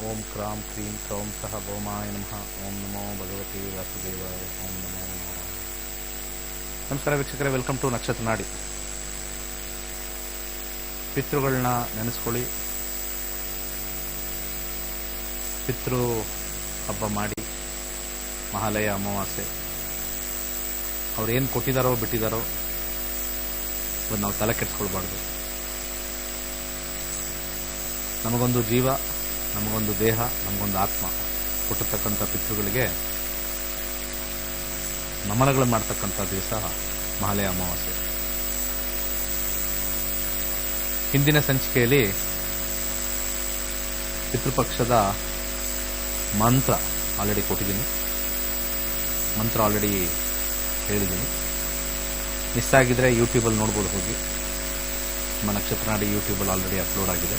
ಓಂ ಕ್ರಾಂ cream ಕ್ರೌಂ ಸಹ ಭೌಮಾಯ ನಮಃ. ಓಂ ನಮೋ ಭಗವತಿ ವಾಸುದೇವಾಯ. ಓಂ ನಮೋ ನಾರಾಯಣ. ನಮಸ್ಕಾರ ವೀಕ್ಷಕರೇ, ವೆಲ್ಕಮ್ ಟು ನಕ್ಷತ್ರ ನಾಡಿ. ಪಿತೃಗಳನ್ನ ನೆನೆಸ್ಕೊಳ್ಳಿ, ಪಿತೃ ಹಬ್ಬ ಮಾಡಿ, ಮಹಾಲಯ ಅಮಾವಾಸ್ಯೆ ಅವ್ರೇನು ಕೊಟ್ಟಿದ್ದಾರೋ ಬಿಟ್ಟಿದ್ದಾರೋ ಅದು ನಾವು ತಲೆ ಕೆಡಿಸ್ಕೊಳ್ಬಾರ್ದು. ನಮಗೊಂದು ಜೀವ, ನಮಗೊಂದು ದೇಹ, ನಮಗೊಂದು ಆತ್ಮ ಕೊಟ್ಟಿರ್ತಕ್ಕಂಥ ಪಿತೃಗಳಿಗೆ ನಮನಗಳು ಮಾಡ್ತಕ್ಕಂಥ ದಿವಸ ಮಹಾಲಯ ಅಮಾವಾಸ್ಯೆ. ಹಿಂದಿನ ಸಂಚಿಕೆಯಲ್ಲಿ ಪಿತೃಪಕ್ಷದ ಮಂತ್ರ ಆಲ್ರೆಡಿ ಕೊಟ್ಟಿದ್ದೀನಿ, ಮಂತ್ರ ಆಲ್ರೆಡಿ ಹೇಳಿದ್ದೀನಿ. ಮಿಸ್ ಆಗಿದ್ರೆ ಯೂಟ್ಯೂಬಲ್ಲಿ ನೋಡ್ಬೋದು, ಹೋಗಿ. ನಮ್ಮ ನಕ್ಷತ್ರ ನಾಡಿ ಯೂಟ್ಯೂಬಲ್ಲಿ ಆಲ್ರೆಡಿ ಅಪ್ಲೋಡ್ ಆಗಿದೆ.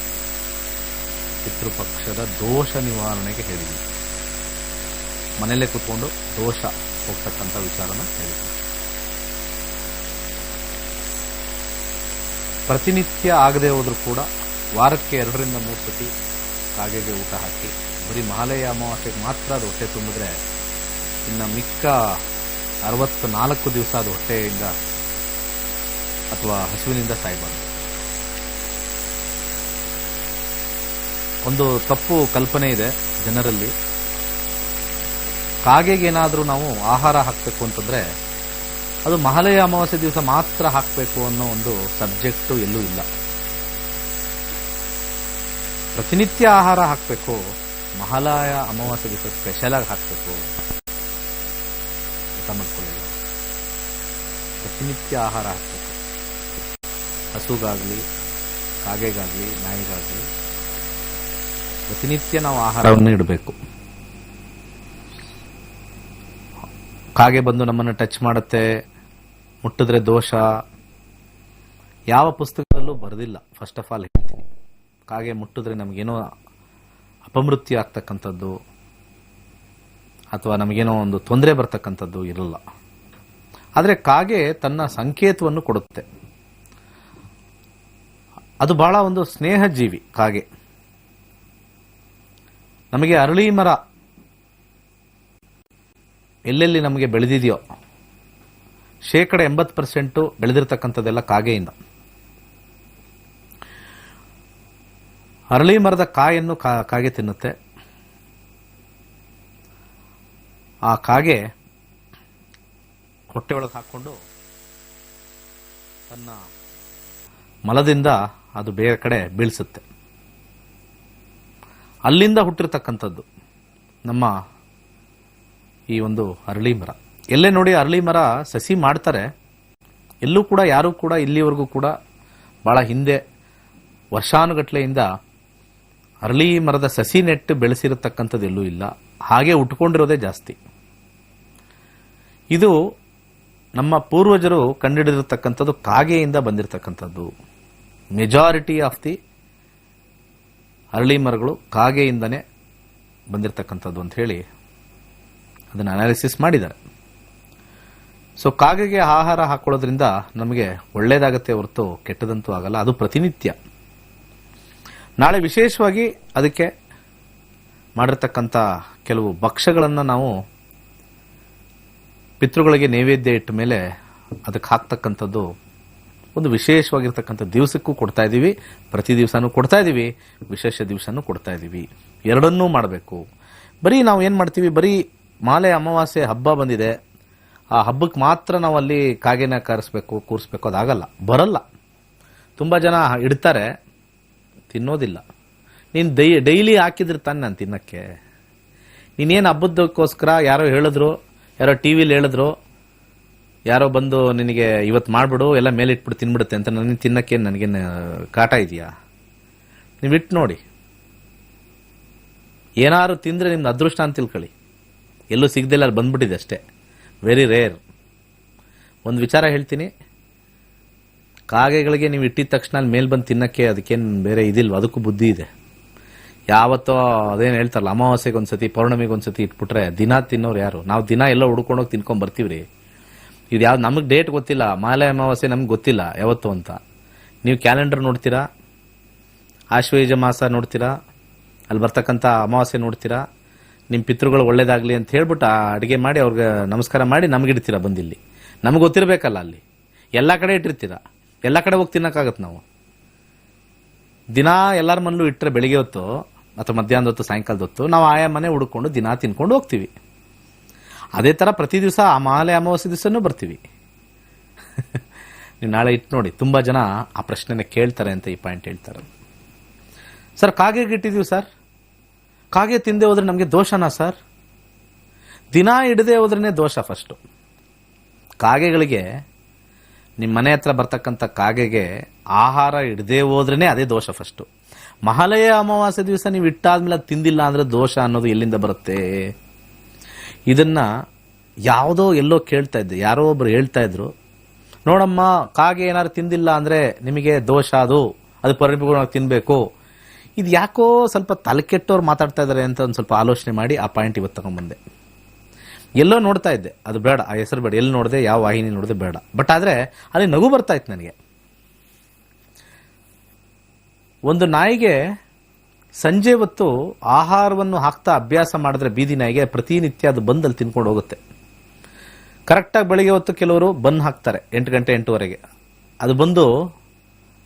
ಪಿತೃಪಕ್ಷದ ದೋಷ ನಿವಾರಣೆಗೆ ಹೇಳಿದ್ದೀನಿ. ಮನೆಯಲ್ಲೇ ಕೂತ್ಕೊಂಡು ದೋಷ ಹೋಗ್ತಕ್ಕಂಥ ವಿಚಾರನ ಹೇಳಿದ್ದೀನಿ. ಪ್ರತಿನಿತ್ಯ ಆಗದೆ ಹೋದರೂ ಕೂಡ ವಾರಕ್ಕೆ 2 ರಿಂದ 3 ಸತಿ ಕಾಗೆಗೆ ಊಟ ಹಾಕಿ, ಬರೀ ಮಹಾಲಯ ಅಮಾವಾಸ್ಯೆಗೆ ಮಾತ್ರ ಅದು ಹೊಟ್ಟೆ ತುಂಬಿದ್ರೆ ಇನ್ನು ಮಿಕ್ಕ 64 ದಿವಸ ಅದು ಹೊಟ್ಟೆಯಿಂದ ಅಥವಾ ಹಸುವಿನಿಂದ ಸಾಯಬಾರದು. ಒಂದು ತಪ್ಪು ಕಲ್ಪನೆ ಇದೆ ಜನರಲ್ಲಿ, ಕಾಗೆಗೇನಾದರೂ ನಾವು ಆಹಾರ ಹಾಕಬೇಕು ಅಂತಂದ್ರೆ ಅದು ಮಹಾಲಯ ಅಮಾವಾಸ್ಯೆ ದಿವಸ ಮಾತ್ರ ಹಾಕಬೇಕು ಅನ್ನೋ ಒಂದು ಸಬ್ಜೆಕ್ಟು ಎಲ್ಲೂ ಇಲ್ಲ. ಪ್ರತಿನಿತ್ಯ ಆಹಾರ ಹಾಕಬೇಕು, ಮಹಾಲಯ ಅಮಾವಾಸ್ಯೆ ದಿವಸ ಸ್ಪೆಷಲ್ ಆಗಿ ಹಾಕಬೇಕು. ಊಟ ಮಾಡ್ಕೊಳ್ಳಿ, ಪ್ರತಿನಿತ್ಯ ಆಹಾರ ಹಾಕಬೇಕು. ಹಸುಗಾಗಲಿ, ಕಾಗೆಗಾಗಲಿ, ನಾಯಿಗಾಗಲಿ ಪ್ರತಿನಿತ್ಯ ನಾವು ಆಹಾರವನ್ನು ಇಡಬೇಕು. ಕಾಗೆ ಬಂದು ನಮ್ಮನ್ನು ಟಚ್ ಮಾಡುತ್ತೆ, ಮುಟ್ಟಿದ್ರೆ ದೋಷ, ಯಾವ ಪುಸ್ತಕದಲ್ಲೂ ಬರೆದಿಲ್ಲ. ಫಸ್ಟ್ ಆಫ್ ಆಲ್ ಹೇಳ್ತೀನಿ, ಕಾಗೆ ಮುಟ್ಟಿದ್ರೆ ನಮಗೇನೋ ಅಪಮೃತ್ಯು ಆಗ್ತಕ್ಕಂಥದ್ದು ಅಥವಾ ನಮಗೇನೋ ಒಂದು ತೊಂದರೆ ಬರ್ತಕ್ಕಂಥದ್ದು ಇರಲ್ಲ. ಆದರೆ ಕಾಗೆ ತನ್ನ ಸಂಕೇತವನ್ನು ಕೊಡುತ್ತೆ. ಅದು ಬಹಳ ಒಂದು ಸ್ನೇಹ ಜೀವಿ ಕಾಗೆ. ನಮಗೆ ಅರಳಿ ಮರ ಎಲ್ಲೆಲ್ಲಿ ನಮಗೆ ಬೆಳೆದಿದೆಯೋ 80% ಬೆಳೆದಿರ್ತಕ್ಕಂಥದ್ದೆಲ್ಲ ಕಾಗೆಯಿಂದ. ಅರಳಿ ಮರದ ಕಾಯನ್ನು ಕಾಗೆ ತಿನ್ನುತ್ತೆ. ಆ ಕಾಗೆ ಹೊಟ್ಟೆಯೊಳಗೆ ಹಾಕೊಂಡು ತನ್ನ ಮಲದಿಂದ ಅದು ಬೇರೆ ಕಡೆ ಬೀಳಿಸುತ್ತೆ. ಅಲ್ಲಿಂದ ಹುಟ್ಟಿರ್ತಕ್ಕಂಥದ್ದು ನಮ್ಮ ಈ ಒಂದು ಅರಳಿ ಮರ. ಎಲ್ಲೇ ನೋಡಿ ಅರಳಿ ಮರ ಸಸಿ ಮಾಡ್ತಾರೆ, ಎಲ್ಲೂ ಕೂಡ ಯಾರೂ ಕೂಡ ಇಲ್ಲಿವರೆಗೂ ಕೂಡ ಬಹಳ ಹಿಂದೆ ವರ್ಷಾನುಗಟ್ಲೆಯಿಂದ ಅರಳಿ ಮರದ ಸಸಿ ನೆಟ್ಟು ಬೆಳೆಸಿರತಕ್ಕಂಥದ್ದು ಎಲ್ಲೂ ಇಲ್ಲ. ಹಾಗೆ ಉಟ್ಕೊಂಡಿರೋದೇ ಜಾಸ್ತಿ. ಇದು ನಮ್ಮ ಪೂರ್ವಜರು ಕಂಡುಹಿಡಿದಿರತಕ್ಕಂಥದ್ದು ಕಾಗೆಯಿಂದ ಬಂದಿರತಕ್ಕಂಥದ್ದು. ಮೆಜಾರಿಟಿ ಆಫ್ ದಿ ಅರಳಿ ಮರಗಳು ಕಾಗೆಯಿಂದನೇ ಬಂದಿರತಕ್ಕಂಥದ್ದು ಅಂತ ಹೇಳಿ ಅದನ್ನು ಅನಾಲಿಸಿಸ್ ಮಾಡಿದ್ದಾರೆ. ಸೊ ಕಾಗೆಗೆ ಆಹಾರ ಹಾಕೊಳ್ಳೋದ್ರಿಂದ ನಮಗೆ ಒಳ್ಳೇದಾಗತ್ತೆ ಹೊರತು ಕೆಟ್ಟದಂತೂ ಆಗಲ್ಲ. ಅದು ಪ್ರತಿನಿತ್ಯ. ನಾಳೆ ವಿಶೇಷವಾಗಿ ಅದಕ್ಕೆ ಮಾಡಿರ್ತಕ್ಕಂಥ ಕೆಲವು ಭಕ್ಷ್ಯಗಳನ್ನು ನಾವು ಪಿತೃಗಳಿಗೆ ನೈವೇದ್ಯ ಇಟ್ಟ ಮೇಲೆ ಅದಕ್ಕೆ ಹಾಕ್ತಕ್ಕಂಥದ್ದು ಒಂದು ವಿಶೇಷವಾಗಿರ್ತಕ್ಕಂಥ ದಿವಸಕ್ಕೂ ಕೊಡ್ತಾ ಇದ್ದೀವಿ. ಪ್ರತಿ ದಿವಸನೂ ಕೊಡ್ತಾ ಇದ್ದೀವಿ, ವಿಶೇಷ ದಿವಸನೂ ಕೊಡ್ತಾ ಇದ್ದೀವಿ. ಎರಡನ್ನೂ ಮಾಡಬೇಕು. ಬರೀ ನಾವು ಏನು ಮಾಡ್ತೀವಿ, ಬರೀ ಮಹಾಲಯ ಅಮಾವಾಸ್ಯೆ ಹಬ್ಬ ಬಂದಿದೆ, ಆ ಹಬ್ಬಕ್ಕೆ ಮಾತ್ರ ನಾವು ಅಲ್ಲಿ ಕಾಗೆನ ಕೂರಿಸ್ಬೇಕು, ಅದಾಗಲ್ಲ, ಬರಲ್ಲ. ತುಂಬ ಜನ ಇಡ್ತಾರೆ, ತಿನ್ನೋದಿಲ್ಲ. ನೀನು ಡೈಲಿ ಹಾಕಿದ್ರೆ ತಾನೆ ನಾನು ತಿನ್ನಕ್ಕೆ. ನೀನೇನು ಹಬ್ಬದಕ್ಕೋಸ್ಕರ ಯಾರೋ ಹೇಳಿದ್ರು, ಯಾರೋ ಟಿವಿಲಿ ಹೇಳಿದ್ರು, ಯಾರೋ ಬಂದು ನಿನಗೆ ಇವತ್ತು ಮಾಡಿಬಿಡು, ಎಲ್ಲ ಮೇಲೆ ಇಟ್ಬಿಟ್ಟು ತಿನ್ಬಿಡುತ್ತೆ ಅಂತ ನನಗೆ ತಿನ್ನಕ್ಕೆ ನನಗೇನು ಕಾಟ ಇದೆಯಾ? ನೀವು ಇಟ್ಟು ನೋಡಿ. ಏನಾದ್ರು ತಿಂದರೆ ನಿಮ್ದು ಅದೃಷ್ಟ ಅಂತ ತಿಳ್ಕೊಳ್ಳಿ. ಎಲ್ಲೂ ಸಿಗದಿಲ್ಲ, ಅಲ್ಲಿ ಬಂದ್ಬಿಟ್ಟಿದೆ ಅಷ್ಟೇ. Very rare. ಒಂದು ವಿಚಾರ ಹೇಳ್ತೀನಿ, ಕಾಗೆಗಳಿಗೆ ನೀವು ಇಟ್ಟಿದ ತಕ್ಷಣ ಅಲ್ಲಿ ಮೇಲೆ ಬಂದು ತಿನ್ನಕ್ಕೆ ಅದಕ್ಕೇನು ಬೇರೆ ಇದಿಲ್ವ? ಅದಕ್ಕೂ ಬುದ್ಧಿ ಇದೆ. ಯಾವತ್ತೋ ಅದೇನು ಹೇಳ್ತಾರಲ್ಲ, ಅಮಾವಾಸ್ಯೆಗೆ ಒಂದ್ಸತಿ, ಪೌರ್ಣಮಿಗೆ ಒಂದ್ಸತಿ ಇಟ್ಬಿಟ್ರೆ ದಿನ ತಿನ್ನೋರು ಯಾರು? ನಾವು ದಿನ ಎಲ್ಲ ಹುಡ್ಕೊಂಡೋಗಿ ತಿನ್ಕೊಂಡ್ ಬರ್ತೀವ್ರಿ. ಇದು ಯಾವ್ದು ನಮಗೆ ಡೇಟ್ ಗೊತ್ತಿಲ್ಲ, ಮಹಾಲಯ ಅಮಾವಾಸ್ಯೆ ನಮ್ಗೆ ಗೊತ್ತಿಲ್ಲ ಯಾವತ್ತು ಅಂತ. ನೀವು ಕ್ಯಾಲೆಂಡರ್ ನೋಡ್ತೀರಾ, ಆಶ್ವಯುಜ ಮಾಸ ನೋಡ್ತೀರಾ, ಅಲ್ಲಿ ಬರ್ತಕ್ಕಂಥ ಅಮಾವಾಸ್ಯೆ ನೋಡ್ತೀರಾ, ನಿಮ್ಮ ಪಿತೃಗಳು ಒಳ್ಳೇದಾಗಲಿ ಅಂತ ಹೇಳ್ಬಿಟ್ಟು ಆ ಅಡುಗೆ ಮಾಡಿ ಅವ್ರಿಗೆ ನಮಸ್ಕಾರ ಮಾಡಿ ನಮಗಿಡ್ತೀರಾ ಬಂದಿಲ್ಲಿ. ನಮ್ಗೆ ಗೊತ್ತಿರಬೇಕಲ್ಲ, ಅಲ್ಲಿ ಎಲ್ಲ ಕಡೆ ಇಟ್ಟಿರ್ತೀರಾ, ಎಲ್ಲ ಕಡೆ ಹೋಗಿ ತಿನ್ನೋಕ್ಕಾಗತ್ತೆ. ನಾವು ದಿನ ಎಲ್ಲರ ಮನೇಲೂ ಇಟ್ಟರೆ ಬೆಳಿಗ್ಗೆ ಹೊತ್ತು ಅಥವಾ ಮಧ್ಯಾಹ್ನದ ಹೊತ್ತು ಸಾಯಂಕಾಲದ ಹೊತ್ತು ನಾವು ಆಯಾ ಮನೆ ಹುಡುಕೊಂಡು ದಿನ ತಿನ್ಕೊಂಡು ಹೋಗ್ತೀವಿ. ಅದೇ ಥರ ಪ್ರತಿ ದಿವಸ ಆ ಮಾಲೆ ಅಮಾವಾಸ್ಯೆ ದಿವಸನೂ ಬರ್ತೀವಿ. ನೀವು ನಾಳೆ ಇಟ್ಟು ನೋಡಿ, ತುಂಬ ಜನ ಆ ಪ್ರಶ್ನೆನ ಕೇಳ್ತಾರೆ ಅಂತ ಈ ಪಾಯಿಂಟ್ ಹೇಳ್ತಾರೆ. ಸರ್ ಕಾಗೆಗೆ ಇಟ್ಟಿದ್ದೀವಿ ಸರ್, ಕಾಗೆ ತಿಂದೆ ಹೋದ್ರೆ ನಮಗೆ ದೋಷನಾ ಸರ್? ದಿನ ಇಡದೆ ಹೋದ್ರೇ ದೋಷ. ಫಸ್ಟು ಕಾಗೆಗಳಿಗೆ, ನಿಮ್ಮ ಮನೆ ಹತ್ರ ಬರ್ತಕ್ಕಂಥ ಕಾಗೆಗೆ ಆಹಾರ ಇಡದೆ ಹೋದ್ರೇ ಅದೇ ದೋಷ. ಫಸ್ಟು ಮಹಾಲಯ ಅಮಾವಾಸ್ಯೆ ದಿವಸ ನೀವು ಇಟ್ಟಾದ್ಮೇಲೆ ಅದು ತಿಂದಿಲ್ಲ ಅಂದ್ರೆ ದೋಷ ಅನ್ನೋದು ಎಲ್ಲಿಂದ ಬರುತ್ತೆ? ಇದನ್ನ ಯಾವುದೋ ಎಲ್ಲೋ ಕೇಳ್ತಾ ಇದ್ದೆ, ಯಾರೋ ಒಬ್ರು ಹೇಳ್ತಾ ಇದ್ರು, ನೋಡಮ್ಮ ಕಾಗೆ ಏನಾದ್ರು ತಿಂದಿಲ್ಲ ಅಂದ್ರೆ ನಿಮಗೆ ದೋಷ, ಅದು ಪರಿಪೂರ್ಣವಾಗಿ ತಿನ್ಬೇಕು. ಇದು ಯಾಕೋ ಸ್ವಲ್ಪ ತಲೆ ಕೆಟ್ಟವ್ರು ಮಾತಾಡ್ತಾ ಇದ್ದಾರೆ ಅಂತ ಒಂದು ಸ್ವಲ್ಪ ಆಲೋಚನೆ ಮಾಡಿ ಆ ಪಾಯಿಂಟ್ ಇವತ್ತು ತಗೊಂಡ್ಬಂದೆ. ಎಲ್ಲೋ ನೋಡ್ತಾ ಇದ್ದೆ, ಅದು ಬೇಡ, ಆ ಹೆಸರು ಬೇಡ, ಎಲ್ಲಿ ನೋಡಿದೆ, ಯಾವ ವಾಹಿನಿ ನೋಡಿದೆ ಬೇಡ. ಬಟ್ ಆದರೆ ಅಲ್ಲಿ ನಗು ಬರ್ತಾ ಇತ್ತು ನನಗೆ. ಒಂದು ನಾಯಿಗೆ ಸಂಜೆ ಹೊತ್ತು ಆಹಾರವನ್ನು ಹಾಕ್ತಾ ಅಭ್ಯಾಸ ಮಾಡಿದ್ರೆ, ಬೀದಿ ನಾಯಿಗೆ ಪ್ರತಿನಿತ್ಯ ಅದು ಬಂದಲ್ಲಿ ತಿನ್ಕೊಂಡು ಹೋಗುತ್ತೆ. ಕರೆಕ್ಟಾಗಿ ಬೆಳಿಗ್ಗೆ ಹೊತ್ತು ಕೆಲವರು ಬಂದು ಹಾಕ್ತಾರೆ 8 ಗಂಟೆ 8:30ಗೆ. ಅದು ಬಂದು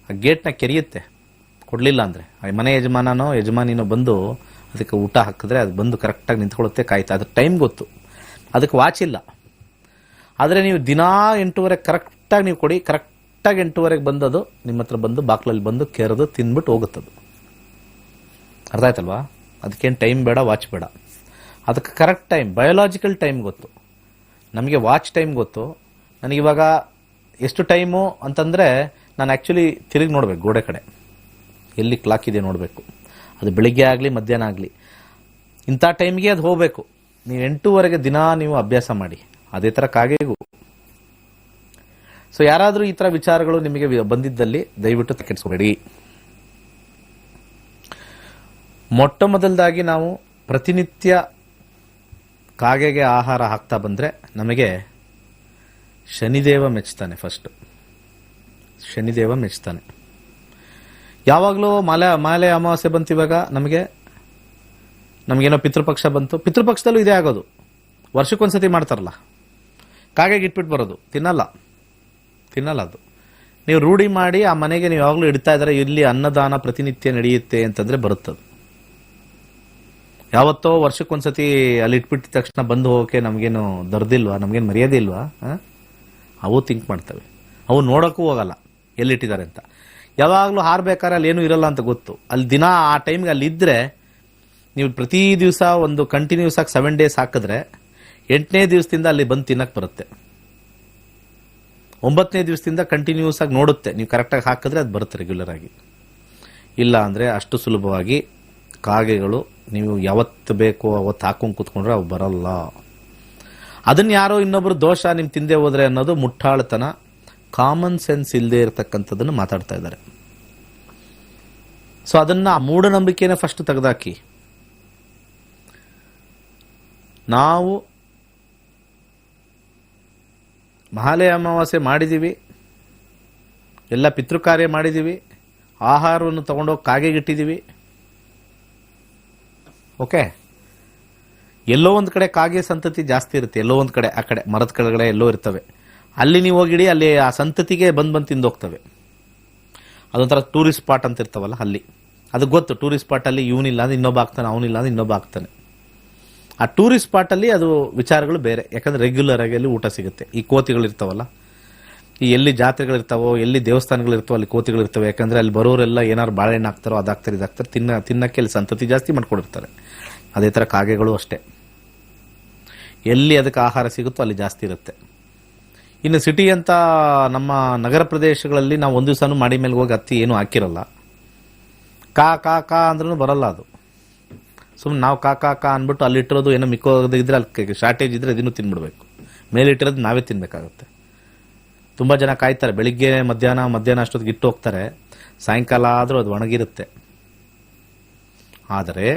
ಆ ಗೇಟ್ನ ಕೆರೆಯುತ್ತೆ, ಕೊಡಲಿಲ್ಲ ಅಂದರೆ ಆ ಮನೆ ಯಜಮಾನಿನೋ ಬಂದು ಅದಕ್ಕೆ ಊಟ ಹಾಕಿದ್ರೆ ಅದು ಬಂದು ಕರೆಕ್ಟಾಗಿ ನಿಂತ್ಕೊಳ್ಳುತ್ತೆ, ಕಾಯ್ತಾ. ಅದಕ್ಕೆ ಟೈಮ್ ಗೊತ್ತು, ಅದಕ್ಕೆ ವಾಚ್ ಇಲ್ಲ. ಆದರೆ ನೀವು ದಿನಾ 8:30 ಕರೆಕ್ಟಾಗಿ ನೀವು ಕೊಡಿ, ಕರೆಕ್ಟಾಗಿ 8:30ಗೆ ಬಂದದು ನಿಮ್ಮ ಹತ್ರ ಬಂದು ಬಾಕ್ಲಲ್ಲಿ ಬಂದು ಕೆರೆದು ತಿಂದ್ಬಿಟ್ಟು ಹೋಗುತ್ತದು. ಅರ್ಥ ಆಯ್ತಲ್ವಾ? ಅದಕ್ಕೇನು ಟೈಮ್ ಬೇಡ, ವಾಚ್ ಬೇಡ. ಅದಕ್ಕೆ ಕರೆಕ್ಟ್ ಟೈಮ್, ಬಯೋಲಾಜಿಕಲ್ ಟೈಮ್ ಗೊತ್ತು. ನಮಗೆ ವಾಚ್ ಟೈಮ್ ಗೊತ್ತು. ನನಗಿವಾಗ ಎಷ್ಟು ಟೈಮು ಅಂತಂದರೆ ನಾನು ಆ್ಯಕ್ಚುಲಿ ತಿರುಗಿ ನೋಡಬೇಕು, ಗೋಡೆ ಕಡೆ ಎಲ್ಲಿ ಕ್ಲಾಕ್ ಇದೆ ನೋಡಬೇಕು. ಅದು ಬೆಳಿಗ್ಗೆ ಆಗಲಿ ಮಧ್ಯಾಹ್ನ ಆಗಲಿ ಇಂಥ ಟೈಮ್ಗೆ ಅದು ಹೋಗಬೇಕು. ನೀವು 8:30ಗೆ ದಿನ ನೀವು ಅಭ್ಯಾಸ ಮಾಡಿ. ಅದೇ ಥರ ಕಾಗೆಗೂ. ಸೊ ಯಾರಾದರೂ ಈ ಥರ ವಿಚಾರಗಳು ನಿಮಗೆ ಬಂದಿದ್ದಲ್ಲಿ ದಯವಿಟ್ಟು ಕೆಡಿಸ್ಕೋಬೇಡಿ. ಮೊಟ್ಟ ಮೊದಲದಾಗಿ ನಾವು ಪ್ರತಿನಿತ್ಯ ಕಾಗೆಗೆ ಆಹಾರ ಹಾಕ್ತಾ ಬಂದರೆ ನಮಗೆ ಶನಿದೇವ ಮೆಚ್ತಾನೆ. ಫಸ್ಟ್ ಶನಿದೇವ ಮೆಚ್ತಾನೆ. ಯಾವಾಗಲೂ ಮಾಲೆ ಅಮಾವಾಸ್ಯೆ ಬಂತು, ಇವಾಗ ನಮಗೇನೋ ಪಿತೃಪಕ್ಷ ಬಂತು. ಪಿತೃಪಕ್ಷದಲ್ಲೂ ಇದೇ ಆಗೋದು. ವರ್ಷಕ್ಕೊಂದ್ಸತಿ ಮಾಡ್ತಾರಲ್ಲ, ಕಾಗೆಗೆ ಇಟ್ಬಿಟ್ಟು ಬರೋದು, ತಿನ್ನಲ್ಲ ಅದು. ನೀವು ರೂಢಿ ಮಾಡಿ ಆ ಮನೆಗೆ ನೀವು ಯಾವಾಗಲೂ ಇಡ್ತಾ ಇದ್ದಾರೆ, ಇಲ್ಲಿ ಅನ್ನದಾನ ಪ್ರತಿನಿತ್ಯ ನಡೆಯುತ್ತೆ ಅಂತಂದರೆ ಬರುತ್ತದು. ಯಾವತ್ತೋ ವರ್ಷಕ್ಕೊಂದ್ಸತಿ ಅಲ್ಲಿ ಇಟ್ಬಿಟ್ಟ ತಕ್ಷಣ ಬಂದು ಹೋಗೋಕೆ ನಮಗೇನು ದರ್ದಿಲ್ವಾ, ನಮಗೇನು ಮರ್ಯಾದೆ ಇಲ್ವಾ? ಅವು ಥಿಂಕ್ ಮಾಡ್ತವೆ. ಅವು ನೋಡೋಕ್ಕೂ ಹೋಗಲ್ಲ ಎಲ್ಲಿಟ್ಟಿದ್ದಾರೆ ಅಂತ. ಯಾವಾಗಲೂ ಹಾರಬೇಕಾದ್ರೆ ಅಲ್ಲಿ ಏನೂ ಇರಲ್ಲ ಅಂತ ಗೊತ್ತು. ಅಲ್ಲಿ ದಿನ ಆ ಟೈಮ್ಗೆ ಅಲ್ಲಿ ಇದ್ದರೆ, ನೀವು ಪ್ರತಿ ದಿವಸ ಒಂದು ಕಂಟಿನ್ಯೂಸ್ ಆಗಿ 7 ಡೇಸ್ ಹಾಕಿದ್ರೆ 8ನೇ ದಿವಸದಿಂದ ಅಲ್ಲಿ ಬಂದು ತಿನ್ನಕ್ಕೆ ಬರುತ್ತೆ. 9ನೇ ದಿವಸದಿಂದ ಕಂಟಿನ್ಯೂಸ್ ಆಗಿ ನೋಡುತ್ತೆ. ನೀವು ಕರೆಕ್ಟಾಗಿ ಹಾಕಿದ್ರೆ ಅದು ಬರುತ್ತೆ ರೆಗ್ಯುಲರ್ ಆಗಿ. ಇಲ್ಲ ಅಂದರೆ ಅಷ್ಟು ಸುಲಭವಾಗಿ ಕಾಗೆಗಳು ನೀವು ಯಾವತ್ತು ಬೇಕೋ ಅವತ್ತು ಹಾಕೊಂಡು ಕೂತ್ಕೊಂಡ್ರೆ ಅವು ಬರಲ್ಲ. ಅದನ್ನು ಯಾರೋ ಇನ್ನೊಬ್ರು ದೋಷ ನಿಮ್ಗೆ ತಿಂದೆ ಹೋದ್ರೆ ಅನ್ನೋದು ಮುಟ್ಟಾಳತನ, ಕಾಮನ್ ಸೆನ್ಸ್ ಇಲ್ಲದೆ ಇರತಕ್ಕಂಥದ್ದನ್ನು ಮಾತಾಡ್ತಾ ಇದ್ದಾರೆ. ಸೊ ಅದನ್ನ, ಆ ಮೂಢನಂಬಿಕೆನ ಫಸ್ಟ್ ತೆಗೆದಾಕಿ. ನಾವು ಮಹಾಲಯ ಅಮಾವಾಸ್ಯೆ ಮಾಡಿದ್ದೀವಿ, ಎಲ್ಲ ಪಿತೃಕಾರ್ಯ ಮಾಡಿದ್ದೀವಿ, ಆಹಾರವನ್ನು ತಗೊಂಡೋಗಿ ಕಾಗೆಗಿಟ್ಟಿದ್ದೀವಿ. ಓಕೆ, ಎಲ್ಲೋ ಒಂದು ಕಡೆ ಕಾಗೆ ಸಂತತಿ ಜಾಸ್ತಿ ಇರುತ್ತೆ, ಎಲ್ಲೋ ಒಂದು ಕಡೆ ಆ ಕಡೆ ಮರದ ಕೆಳಗಡೆ ಎಲ್ಲೋ ಇರ್ತವೆ. ಅಲ್ಲಿ ನೀವು ಹೋಗಿಡಿ, ಅಲ್ಲಿ ಆ ಸಂತತಿಗೆ ಬಂದು ತಿಂದೋಗ್ತವೆ. ಅದೊಂಥರ ಟೂರಿಸ್ಟ್ ಸ್ಪಾಟ್ ಅಂತ ಇರ್ತಾವಲ್ಲ, ಅಲ್ಲಿ ಅದು ಗೊತ್ತು. ಟೂರಿಸ್ಟ್ ಸ್ಪಾಟಲ್ಲಿ ಇವನಿಲ್ಲ ಅಂದ್ರೆ ಇನ್ನೊಬ್ಬ ಆಗ್ತಾನೆ, ಅವನಿಲ್ಲ ಅಂದ್ರೆ ಇನ್ನೊಬ್ಬ ಆಗ್ತಾನೆ. ಆ ಟೂರಿಸ್ಟ್ ಸ್ಪಾಟಲ್ಲಿ ಅದು ವಿಚಾರಗಳು ಬೇರೆ. ಯಾಕಂದ್ರೆ ರೆಗ್ಯುಲರ್ ಆಗಿ ಅಲ್ಲಿ ಊಟ ಸಿಗುತ್ತೆ. ಈ ಕೋತಿಗಳಿರ್ತಾವಲ್ಲ, ಈ ಎಲ್ಲಿ ಜಾತ್ರೆಗಳಿರ್ತಾವೋ, ಎಲ್ಲಿ ದೇವಸ್ಥಾನಗಳಿರ್ತಾವೋ ಅಲ್ಲಿ ಕೋತಿಗಳಿರ್ತವೆ. ಯಾಕಂದ್ರೆ ಅಲ್ಲಿ ಬರೋರೆಲ್ಲ ಏನಾರು ಬಾಳೆಹಣ್ಣು ಹಾಕ್ತಾರೋ ಅದಾಗ್ತಾರೆ ಇದಾಗ್ತಾರೆ, ತಿನ್ನಕ್ಕೆ ಅಲ್ಲಿ ಸಂತತಿ ಜಾಸ್ತಿ ಮಾಡ್ಕೊಂಡಿರ್ತಾರೆ. ಅದೇ ಥರ ಕಾಗೆಗಳು ಅಷ್ಟೇ, ಎಲ್ಲಿ ಅದಕ್ಕೆ ಆಹಾರ ಸಿಗುತ್ತೋ ಅಲ್ಲಿ ಜಾಸ್ತಿ ಇರುತ್ತೆ. ಇನ್ನು ಸಿಟಿ ಅಂತ ನಮ್ಮ ನಗರ ಪ್ರದೇಶಗಳಲ್ಲಿ ನಾವು ಒಂದು ದಿವಸನೂ ಮಾಡಿ ಮೇಲೆ ಹೋಗಿ ಹತ್ತಿ ಏನೂ ಹಾಕಿರಲ್ಲ. ಕಾ ಕಾ ಕಾ ಅಂದ್ರೂ ಬರಲ್ಲ ಅದು. ಸುಮ್ಮನೆ ನಾವು ಕಾ ಕಾ ಕಾ ಅಂದ್ಬಿಟ್ಟು ಅಲ್ಲಿಟ್ಟಿರೋದು ಏನೋ ಮಿಕ್ಕೋದಿದ್ರೆ ಅಲ್ಲಿ ಶಾರ್ಟೇಜ್ ಇದ್ರೆ ಅದನ್ನು ತಿನ್ಬಿಡ್ಬೇಕು. ಮೇಲಿಟ್ಟಿರೋದು ನಾವೇ ತಿನ್ಬೇಕಾಗುತ್ತೆ. ತುಂಬ ಜನ ಕಾಯ್ತಾರೆ, ಬೆಳಿಗ್ಗೆ ಮಧ್ಯಾಹ್ನ ಅಷ್ಟೊತ್ತಿಗೆ ಇಟ್ಟು ಹೋಗ್ತಾರೆ, ಸಾಯಂಕಾಲ ಆದರೂ ಅದು ಒಣಗಿರುತ್ತೆ. ಆದರೆ